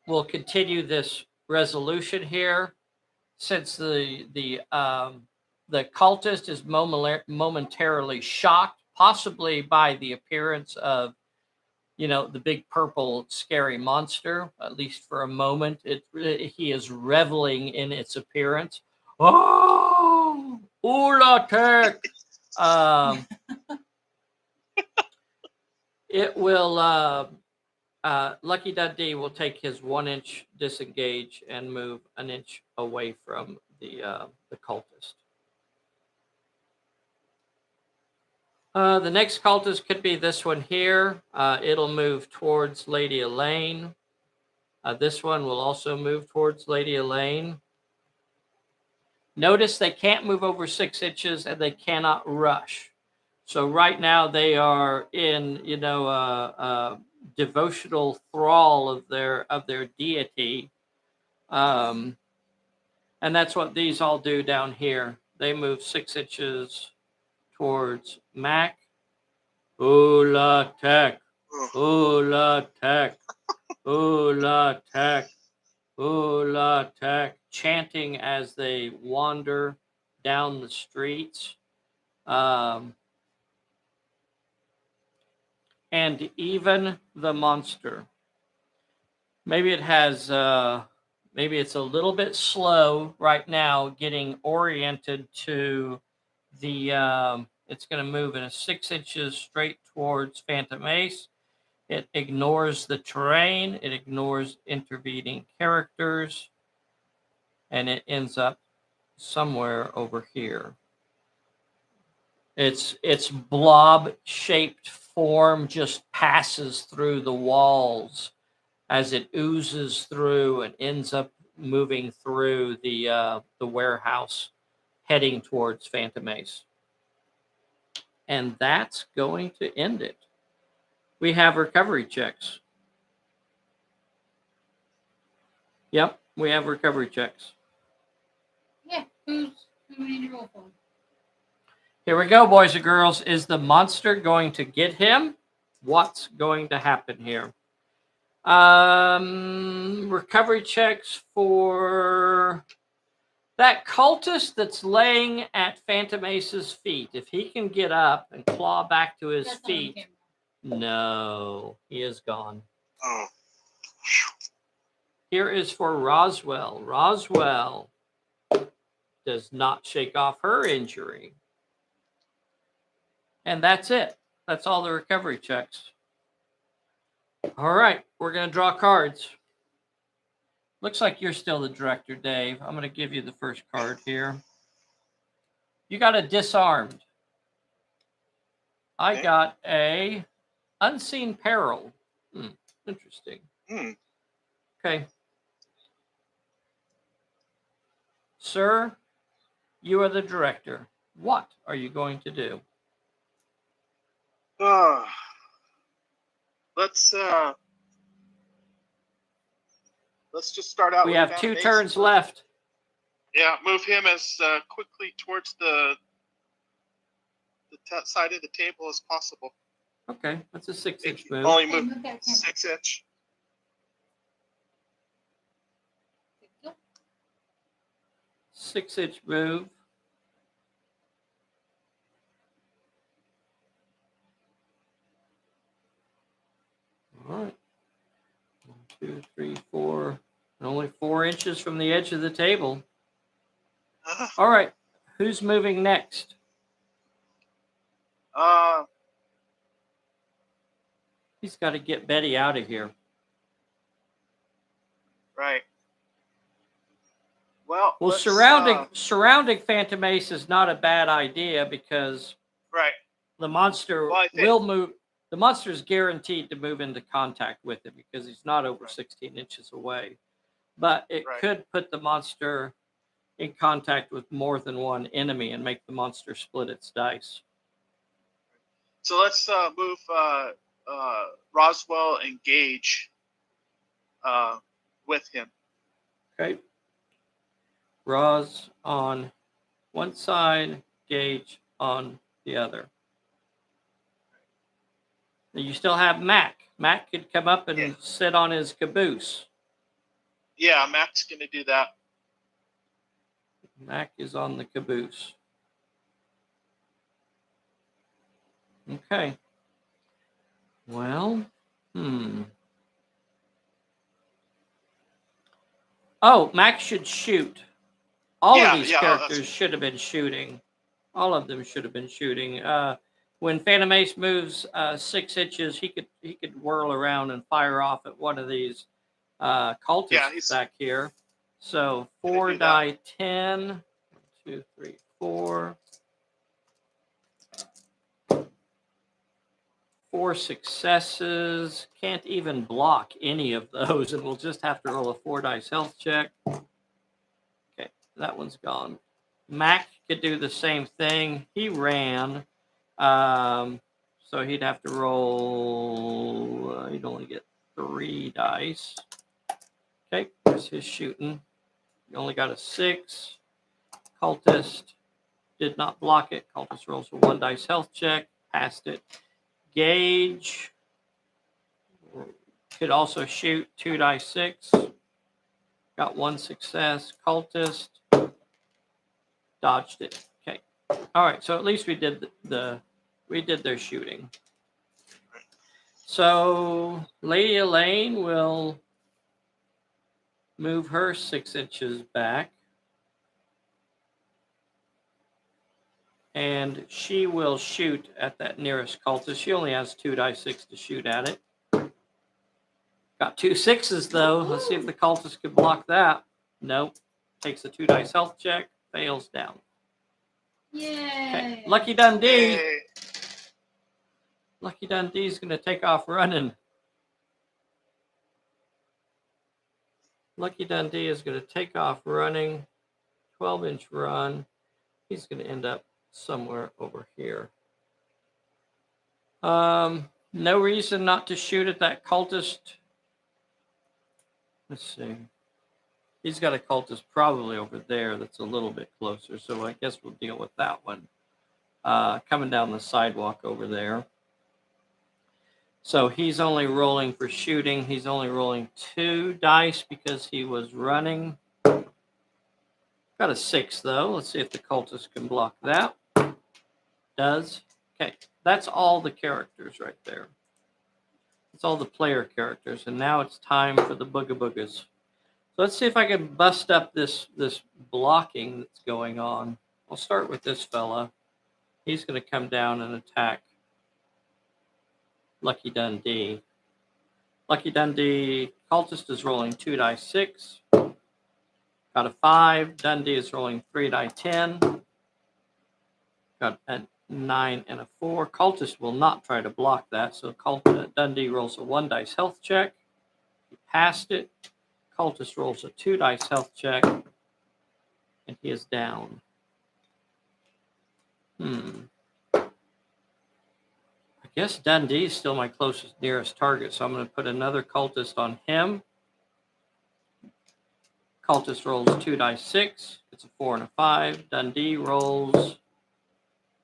we'll continue this resolution here. Since the cultist is momentarily shocked, possibly by the appearance of, the big purple scary monster, at least for a moment, he is reveling in its appearance. Oh, Ula Tech! It will. Lucky Dundee will take his 1 inch disengage and move an inch away from the cultist. The next cultist could be this one here. It'll move towards Lady Elaine. This one will also move towards Lady Elaine. Notice they can't move over 6 inches and they cannot rush. So right now they are in, devotional thrall of their deity. And that's what these all do down here. They move 6 inches towards Mac. Ula Tech. Ula Tech. Ula Tech. Ula Tech. Chanting as they wander down the streets. And even the monster. Maybe it has, maybe it's a little bit slow right now getting oriented to the, it's going to move in a 6 inches straight towards Phantom Ace. It ignores the terrain. It ignores intervening characters. And it ends up somewhere over here. Its blob-shaped form just passes through the walls as it oozes through and ends up moving through the warehouse, heading towards Phantom Ace. And that's going to end it. We have recovery checks. Yep, we have recovery checks. Yeah, who we need to roll for? Here we go, boys and girls. Is the monster going to get him? What's going to happen here? Recovery checks for that cultist that's laying at Phantom Ace's feet. If he can get up and claw back to his feet. No, he is gone. Oh. Here is for Roswell. Roswell does not shake off her injury. And that's it. That's all the recovery checks. All right, we're going to draw cards. Looks like you're still the director, Dave. I'm going to give you the first card here. You got a disarmed. I got a unseen peril. Interesting. Okay. Sir, you are the director. What are you going to do? Let's just start out. We with have 2 turns left. Yeah, move him as quickly towards the side of the table as possible. Okay, that's a 6-inch move. Only move 6 inch. Six-inch move. All right. 1, 2, 3, 4. Only 4 inches from the edge of the table. All right. Who's moving next? He's got to get Betty out of here. Right. Well, surrounding Phantom Ace is not a bad idea because right. the monster Well, will move. The monster is guaranteed to move into contact with him because he's not over 16 inches away. But it Right. could put the monster in contact with more than one enemy and make the monster split its dice. So let's move Roswell and Gage with him. Okay. Roz on one side, Gage on the other. You still have Mac. Mac could come up and sit on his caboose. Yeah, Mac's going to do that. Mac is on the caboose. Okay. Well, Oh, Mac should shoot. All of these characters should have been shooting. All of them should have been shooting. When Phantom Ace moves 6 inches, he could whirl around and fire off at one of these cultists back here. So 4 die 10. 1, 2, 3, 4. 4 successes. Can't even block any of those, and we'll just have to roll a 4 dice health check. Okay, that one's gone. Mac could do the same thing. He ran. So he'd have to roll. He'd only get 3 dice. Okay, there's his shooting. He only got a 6. Cultist did not block it. Cultist rolls a 1 dice health check. Passed it. Gage could also shoot 2 dice 6. Got 1 success. Cultist dodged it. Okay. All right. So at least we did their shooting. So Lady Elaine will move her 6 inches back. And she will shoot at that nearest cultist. She only has 2 dice 6 to shoot at it. Got 2 6s though. Let's see if the cultist can block that. Nope. Takes a 2 dice health check. Fails down. Yay! Okay. Lucky Dundee. Yay. Lucky Dundee's going to take off running. Lucky Dundee is going to take off running. 12-inch run. He's going to end up somewhere over here. No reason not to shoot at that cultist. Let's see. He's got a cultist probably over there that's a little bit closer, so I guess we'll deal with that one. Coming down the sidewalk over there. So he's only rolling for shooting. He's only rolling 2 dice because he was running. Got a 6 though. Let's see if the cultist can block that. Does. Okay, that's all the characters right there. That's all the player characters, and now it's time for the Booga Boogas. So let's see if I can bust up this blocking that's going on. I'll start with this fella. He's going to come down and attack Lucky Dundee. Lucky Dundee, cultist is rolling 2 dice 6. Got a 5. Dundee is rolling 3 die 10. Got a 9 and a 4. Cultist will not try to block that, so Dundee rolls a 1 dice health check. He passed it. Cultist rolls a 2 dice health check, and he is down. I guess Dundee is still my nearest target, so I'm going to put another cultist on him. Cultist rolls 2 dice 6. It's a 4 and a 5. Dundee rolls.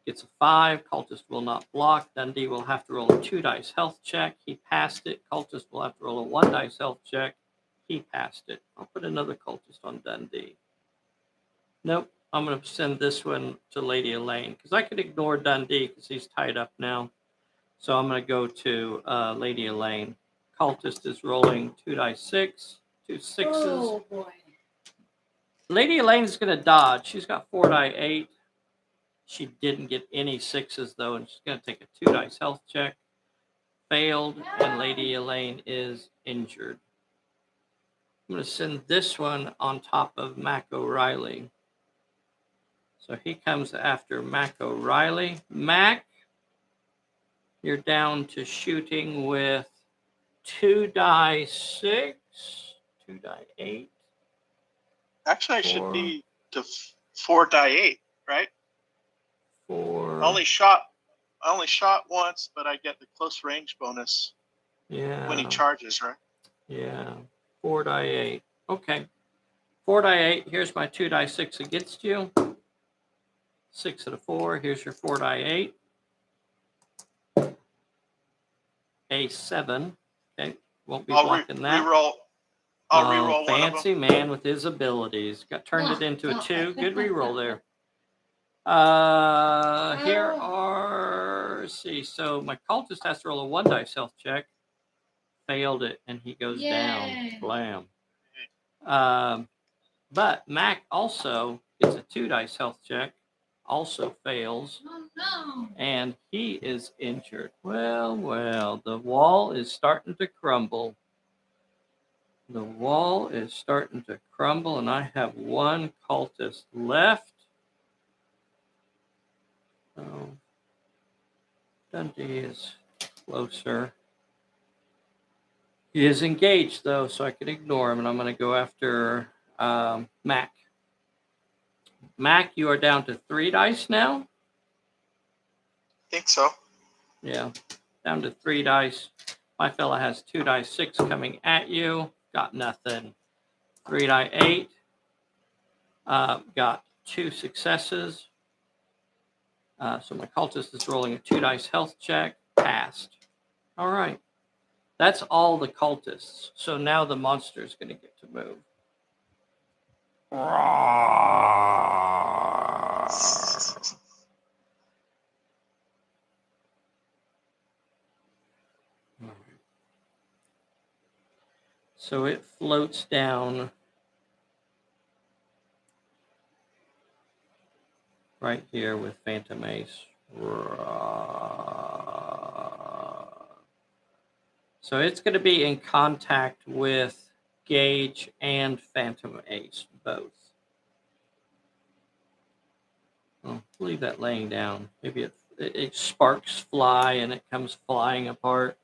Gets a 5. Cultist will not block. Dundee will have to roll a 2 dice health check. He passed it. Cultist will have to roll a 1 dice health check. He passed it. I'll put another cultist on Dundee. Nope. I'm going to send this one to Lady Elaine because I could ignore Dundee because he's tied up now. So I'm going to go to Lady Elaine. Cultist is rolling 2 dice 6. 2 6s. Oh boy. Lady Elaine is going to dodge. She's got 4 die 8. She didn't get any 6s though, and she's going to take a 2 dice health check. Failed, and Lady Elaine is injured. I'm going to send this one on top of Mac O'Reilly. So he comes after Mac O'Reilly. Mac, You're down to shooting with 2 die 6, 2 die 8. Actually, I should 4, be to 4 die 8, right? 4. I only shot once, but I get the close range bonus when he Yeah. charges, right? Yeah. 4 die 8. Okay. 4 die 8. Here's my 2 die 6 against you. 6 and a 4. Here's your 4 die 8. A 7. Okay. Won't be blocking that. Reroll. I'll reroll one of them. Fancy man with his abilities. Got turned it into a 2. Good reroll there. Here are, let's see. So my cultist has to roll a 1 dice health check. Failed it, and he goes down. Blam. But Mac also gets a 2 dice health check. Also fails. Oh, no. And he is injured. Well, the wall is starting to crumble. The wall is starting to crumble, and I have 1 cultist left. So Dundee is closer. He is engaged, though, so I can ignore him, and I'm going to go after Mac. Mac, you are down to 3 dice now? Think so. Yeah, down to 3 dice. My fella has 2 die 6 coming at you. Got nothing. 3 die 8. Got 2 successes. So my cultist is rolling a 2 dice health check. Passed. All right. That's all the cultists. So now the monster is going to get to move. So it floats down right here with Phantom Ace. So it's going to be in contact with Gage and Phantom Ace, both. I'll leave that laying down. Maybe it sparks fly and it comes flying apart.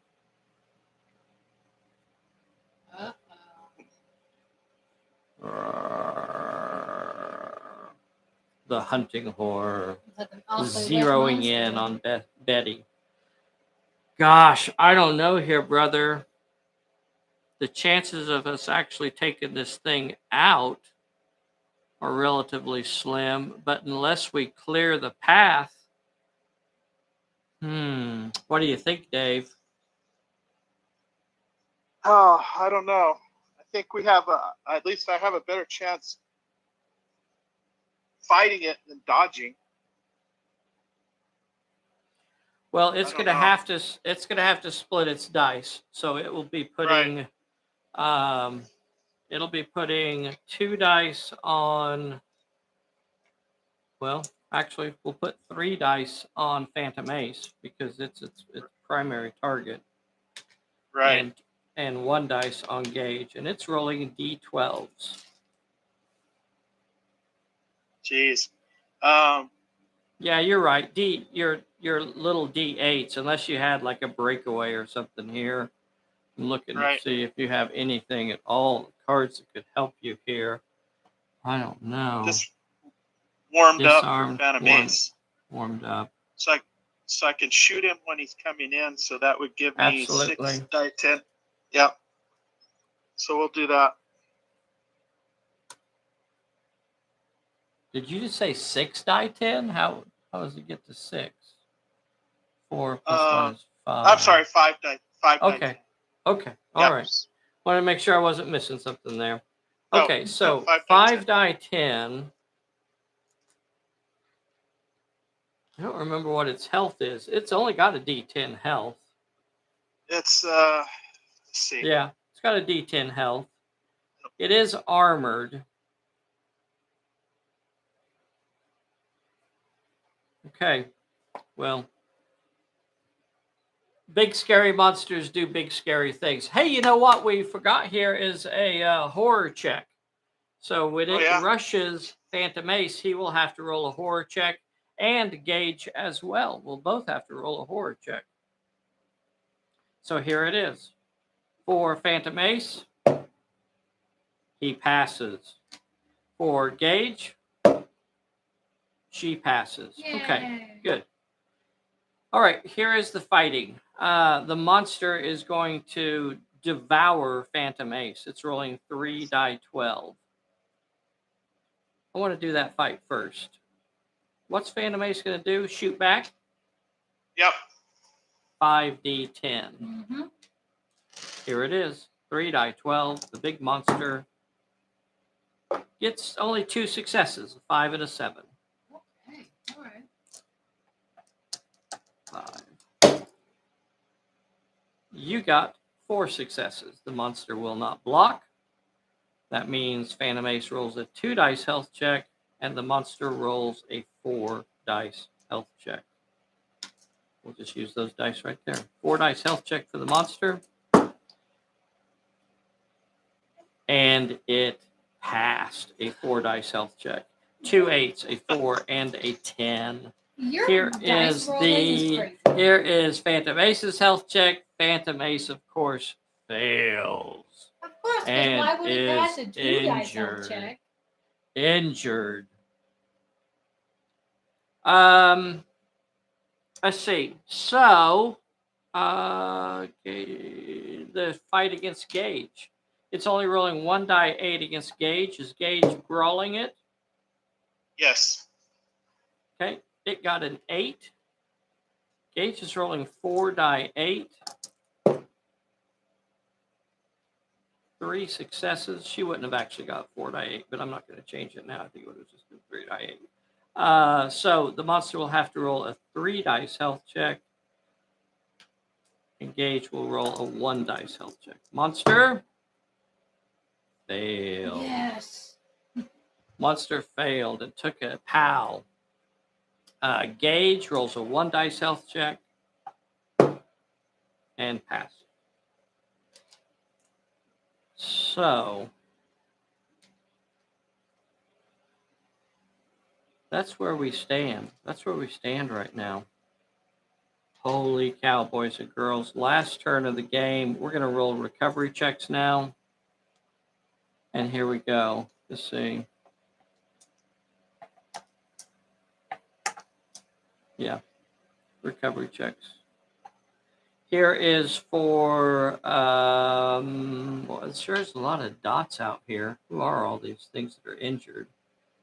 The hunting horror zeroing in on Betty. Gosh, I don't know here, brother. The chances of us actually taking this thing out are relatively slim, but unless we clear the path, what do you think, Dave? Oh, I don't know. I think we have at least I have a better chance fighting it than dodging. Well, it's going to have to split its dice. So it will be putting it'll be putting 2 dice on, well, actually we'll put 3 dice on Phantom Ace because it's its primary target. Right. And 1 dice on Gage, and it's rolling D12s. Jeez. Yeah, you're right. Your little D8s, unless you had like a breakaway or something here. I'm looking to see if you have anything at all, cards that could help you here. I don't know. Just warmed Disarmed, up for Phantom Ace. Warmed up. So I can shoot him when he's coming in, so that would give me 6 die 10. Yep. So we'll do that. Did you just say 6 die 10? How does it get to 6? 4 plus 1 is 5. I'm sorry, 5 die. 5 die 10. Okay. All right. Want to make sure I wasn't missing something there. Okay, so 5 die 10. I don't remember what its health is. It's only got a D10 health. It's let's see. Yeah, it's got a D10 health. It is armored. Okay. Well, big scary monsters do big scary things. Hey, you know what we forgot here is a horror check. So when it rushes Phantom Ace, he will have to roll a horror check, and Gage as well. We'll both have to roll a horror check. So here it is. For Phantom Ace, he passes. For Gage, she passes. Okay, Yay. good. All right, here is the fighting. The monster is going to devour Phantom Ace. It's rolling 3 die 12. I want to do that fight first. What's Phantom Ace going to do? Shoot back? Yep. 5d10. Mm-hmm. Here it is. 3 die 12. The big monster gets only 2 successes, a 5 and a 7. Okay. All right. 5. You got 4 successes. The monster will not block. That means Phantom Ace rolls a 2 dice health check, and the monster rolls a 4 dice health check. We'll just use those dice right there. 4 dice health check for the monster. And it passed a 4 dice health check. 2 8s, a 4, and a 10. Your dice rolling is crazy. Here is Phantom Ace's health check. Phantom Ace, of course, fails. Of course, but And why would it pass a is 2 dice health injured. check? Injured. Let's see. So, the fight against Gage. It's only rolling 1 die 8 against Gage. Is Gage brawling it? Yes. Okay. It got an 8. Gage is rolling 4 die 8. 3 successes. She wouldn't have actually got 4 die 8, but I'm not going to change it now. I think it would have just been 3 die 8. So the monster will have to roll a 3 dice health check. And Gage will roll a 1 dice health check. Monster failed. Yes. Monster failed and took a POW. Gage rolls a 1 dice health check and passes. So that's where we stand. That's where we stand right now. Holy cow, boys and girls. Last turn of the game. We're going to roll recovery checks now. And here we go. Let's see. Yeah, recovery checks. Here is for, well, it sure is a lot of dots out here. Who are all these things that are injured?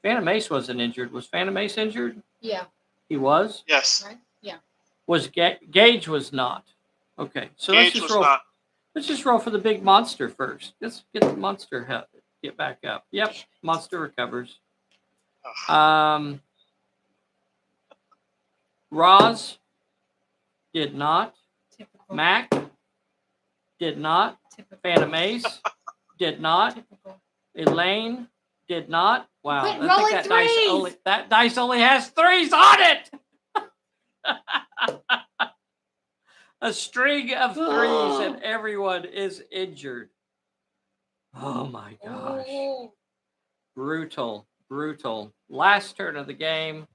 Phantom Ace wasn't injured. Was Phantom Ace injured? Yeah. He was? Yes. Right? Yeah. Was Gage was not. Okay, so Gage let's just was roll. not. Let's just roll for the big monster first. Let's get the monster get back up. Yep, monster recovers. Ugh. Roz did not. Typical. Mac did not. Typical. Phantom Ace did not. Typical. Elaine did not. Wow, Quit I rolling think threes! that dice only has 3s on it. A string of 3s and everyone is injured. Oh my gosh. Oh. Brutal. Last turn of the game.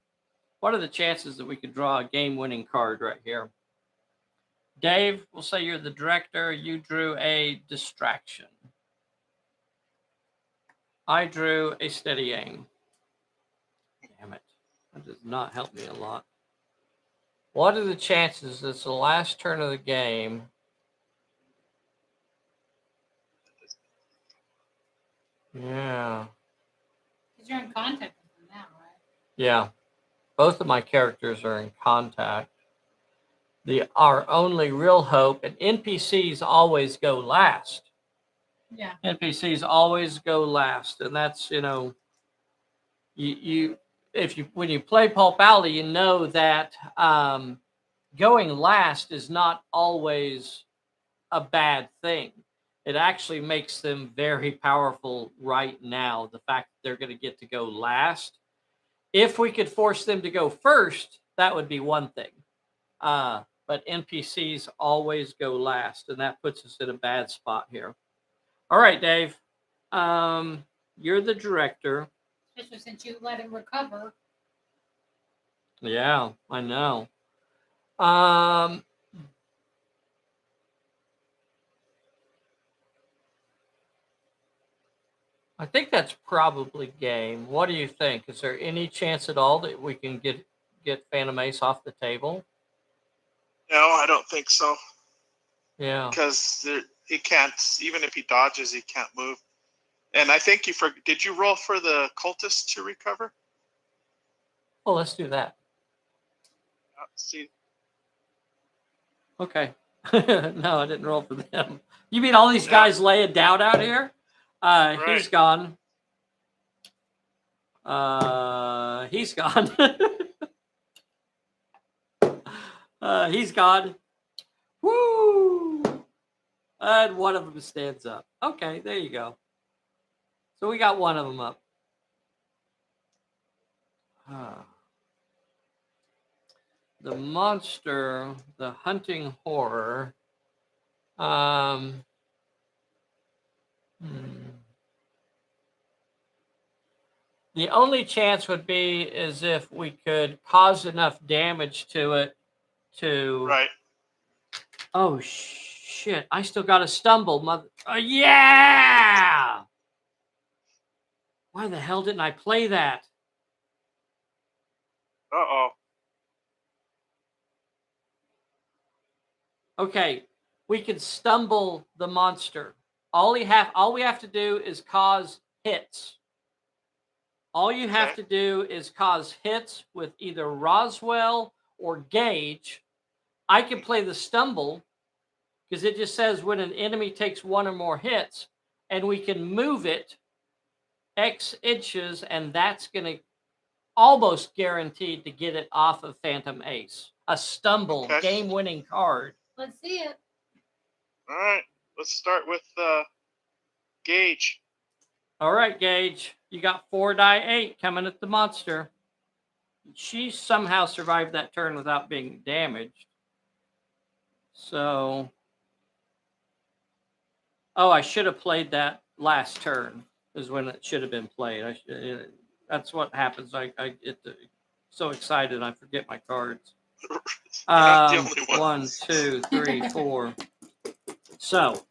What are the chances that we could draw a game-winning card right here? Dave, we'll say you're the director. You drew a distraction. I drew a steady aim. Damn it. That does not help me a lot. What are the chances it's the last turn of the game? Yeah. Because you're in contact with them now, right? Yeah. Both of my characters are in contact. Our only real hope, and NPCs always go last. Yeah. NPCs always go last, and that's, when you play Pulp Alley, you know that going last is not always a bad thing. It actually makes them very powerful right now, the fact that they're going to get to go last. If we could force them to go first, that would be one thing. But NPCs always go last, and that puts us in a bad spot here. All right, Dave. You're the director. Especially since you let him recover. Yeah, I know. I think that's probably game. What do you think? Is there any chance at all that we can get Phantom Ace off the table? No, I don't think so. Yeah. Because he can't, even if he dodges, he can't move. And I think did you roll for the cultist to recover? Well, let's do that. See, Okay. No, I didn't roll for them. You mean all these guys laying down out here? He's gone. He's gone. He's gone. Woo! And one of them stands up. Okay, there you go. So we got one of them up. The monster, the hunting horror. The only chance would be is if we could cause enough damage to it to. right. Oh shit! I still got to stumble, mother. Yeah! Why the hell didn't I play that? Uh-oh. Okay, we can stumble the monster. All we have to do is cause hits. All you have to do is cause hits with either Roswell or Gage. I can play the stumble because it just says when an enemy takes one or more hits, and we can move it X inches, and that's going to almost guaranteed to get it off of Phantom Ace. A stumble, game-winning card. Let's see it. All right. Let's start with Gage. All right, Gage. You got 4 die 8 coming at the monster. She somehow survived that turn without being damaged. So... Oh, I should have played that last turn. Is when it should have been played. That's what happens. I get so excited I forget my cards. 1, 2, 3, 4. So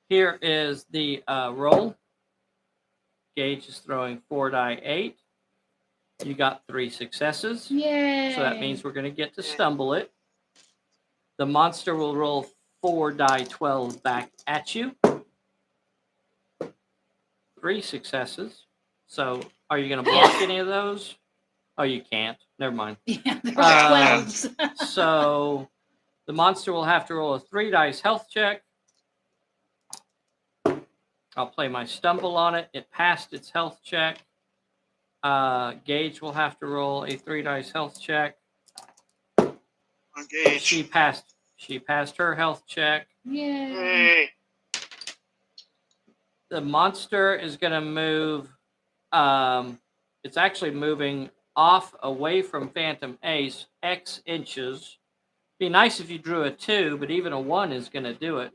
here is the roll. Gage is throwing 4 die 8. You got 3 successes. Yay! So that means we're going to get to stumble it. The monster will roll 4 die 12 back at you. 3 successes. So are you going to block any of those? Oh, you can't. Never mind. Yeah, there were 12s. So the monster will have to roll a 3 dice health check. I'll play my stumble on it. It passed its health check. Gage will have to roll a 3 dice health check. Gage. She passed her health check. Yay. The monster is going to move. It's actually moving off away from Phantom Ace X inches. Be nice if you drew a 2, but even a 1 is going to do it.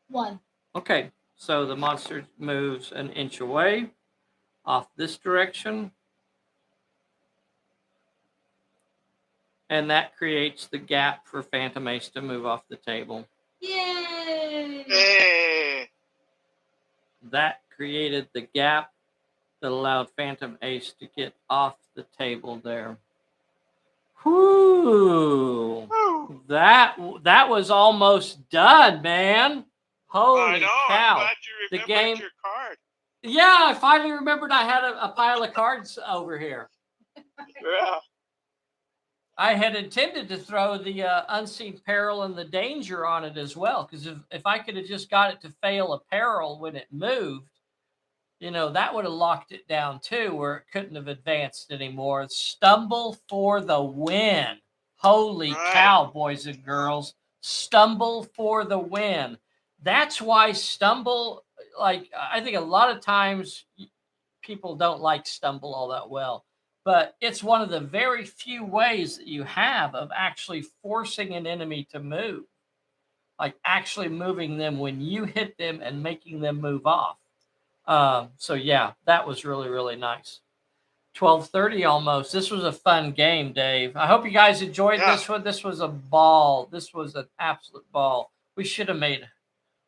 1. Okay, so the monster moves an inch away off this direction. And that creates the gap for Phantom Ace to move off the table. Yay! Hey. That created the gap that allowed Phantom Ace to get off the table there. Whoo! That was almost done, man. Holy I know, cow. I'm glad you remembered your card. Yeah, I finally remembered I had a pile of cards over here. Yeah. I had intended to throw the unseen peril and the danger on it as well, because if I could have just got it to fail a peril when it moved, that would have locked it down too, where it couldn't have advanced anymore. Stumble for the win. Holy cow, boys and girls. Stumble for the win. That's why stumble, I think a lot of times people don't like stumble all that well. But it's one of the very few ways that you have of actually forcing an enemy to move. Like actually moving them when you hit them and making them move off. So yeah, that was really, really nice. 12:30 almost. This was a fun game, Dave. I hope you guys enjoyed this one. This was a ball. This was an absolute ball. We should have made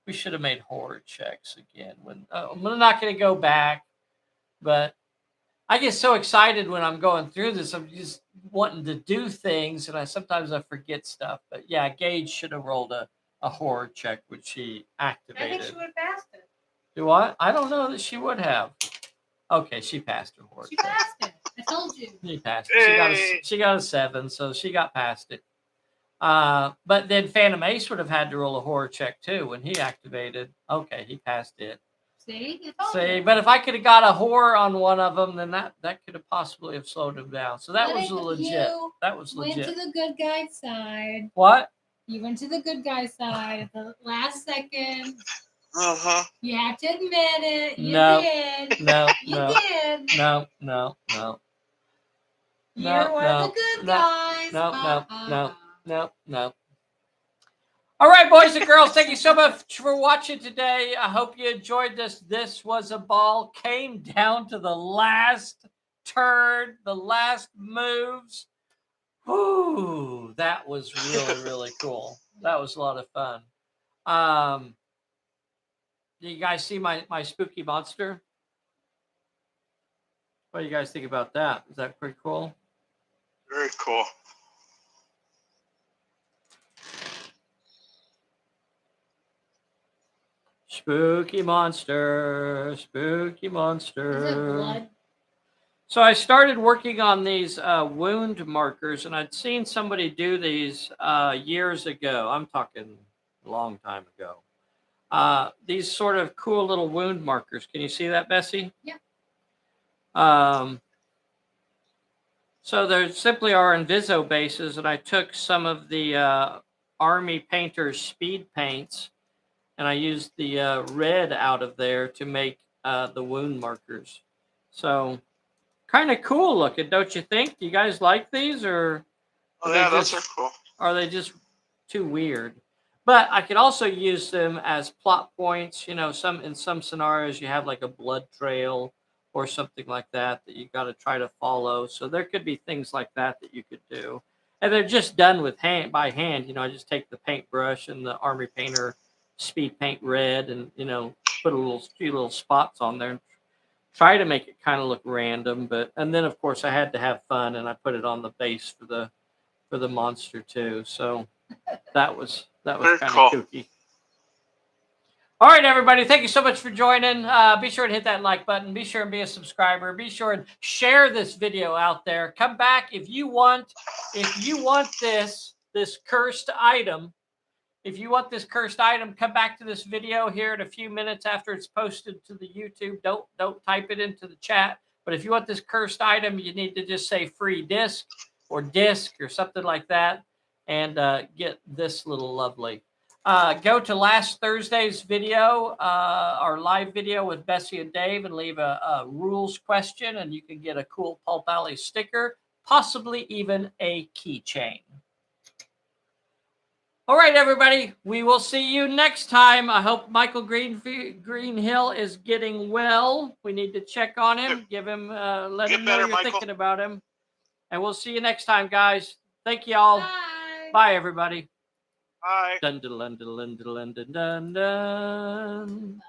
We should have made horror checks again. When I'm not going to go back, but I get so excited when I'm going through this. I'm just wanting to do things, and sometimes I forget stuff. But yeah, Gage should have rolled a horror check, which she activated. I think she would have passed it. Do I? I don't know that she would have. Okay, she passed her horror She check. passed it. I told you. She passed it. She got a 7, so she got past it. But then Phantom Ace would have had to roll a horror check too when he activated. Okay, he passed it. See? But if I could have got a horror on one of them, then that could have possibly have slowed him down. So that was legit. That was legit. Went to the good guy side. What? You went to the good guy side at the last second. Uh-huh. You have to admit it. You did. No. You did. No. You're one of the good guys. No. All right, boys and girls, thank you so much for watching today. I hope you enjoyed this. This was a ball. Came down to the last turn, the last moves. Ooh, that was really, really cool. That was a lot of fun. Do you guys see my spooky monster? What do you guys think about that? Is that pretty cool? Very cool. Spooky monster, spooky monster. Is it blood? So I started working on these wound markers, and I'd seen somebody do these years ago. I'm talking a long time ago. These sort of cool little wound markers. Can you see that, Bessie? Yeah. So there simply are Inviso bases, and I took some of the Army Painter's speed paints, and I used the red out of there to make the wound markers. So kind of cool looking, don't you think? Do you guys like these, or those are cool. are they just too weird? But I could also use them as plot points. You know, in some scenarios you have like a blood trail or something like that you got to try to follow. So there could be things like that you could do, and they're just done with by hand. You know, I just take the paintbrush and the Army Painter speed paint red, and put a few little spots on there, and try to make it kind of look random. And then of course I had to have fun, and I put it on the base for the monster too. So that was kind of cool. kooky. All right, everybody. Thank you so much for joining. Be sure to hit that like button. Be sure and be a subscriber. Be sure and share this video out there. Come back if you want this cursed item. If you want this cursed item, come back to this video here in a few minutes after it's posted to the YouTube. Don't type it into the chat. But if you want this cursed item, you need to just say free disc or something like that, and get this little lovely. Go to last Thursday's video, our live video with Bessie and Dave, and leave a rules question, and you can get a cool Pulp Alley sticker, possibly even a keychain. All right, everybody. We will see you next time. I hope Michael Greenhill is getting well. We need to check on him, give him, let him know you're thinking about him. And we'll see you next time, guys. Thank you all. Bye. Bye, everybody. Bye. Dun dun dun dun dun dun dun dun.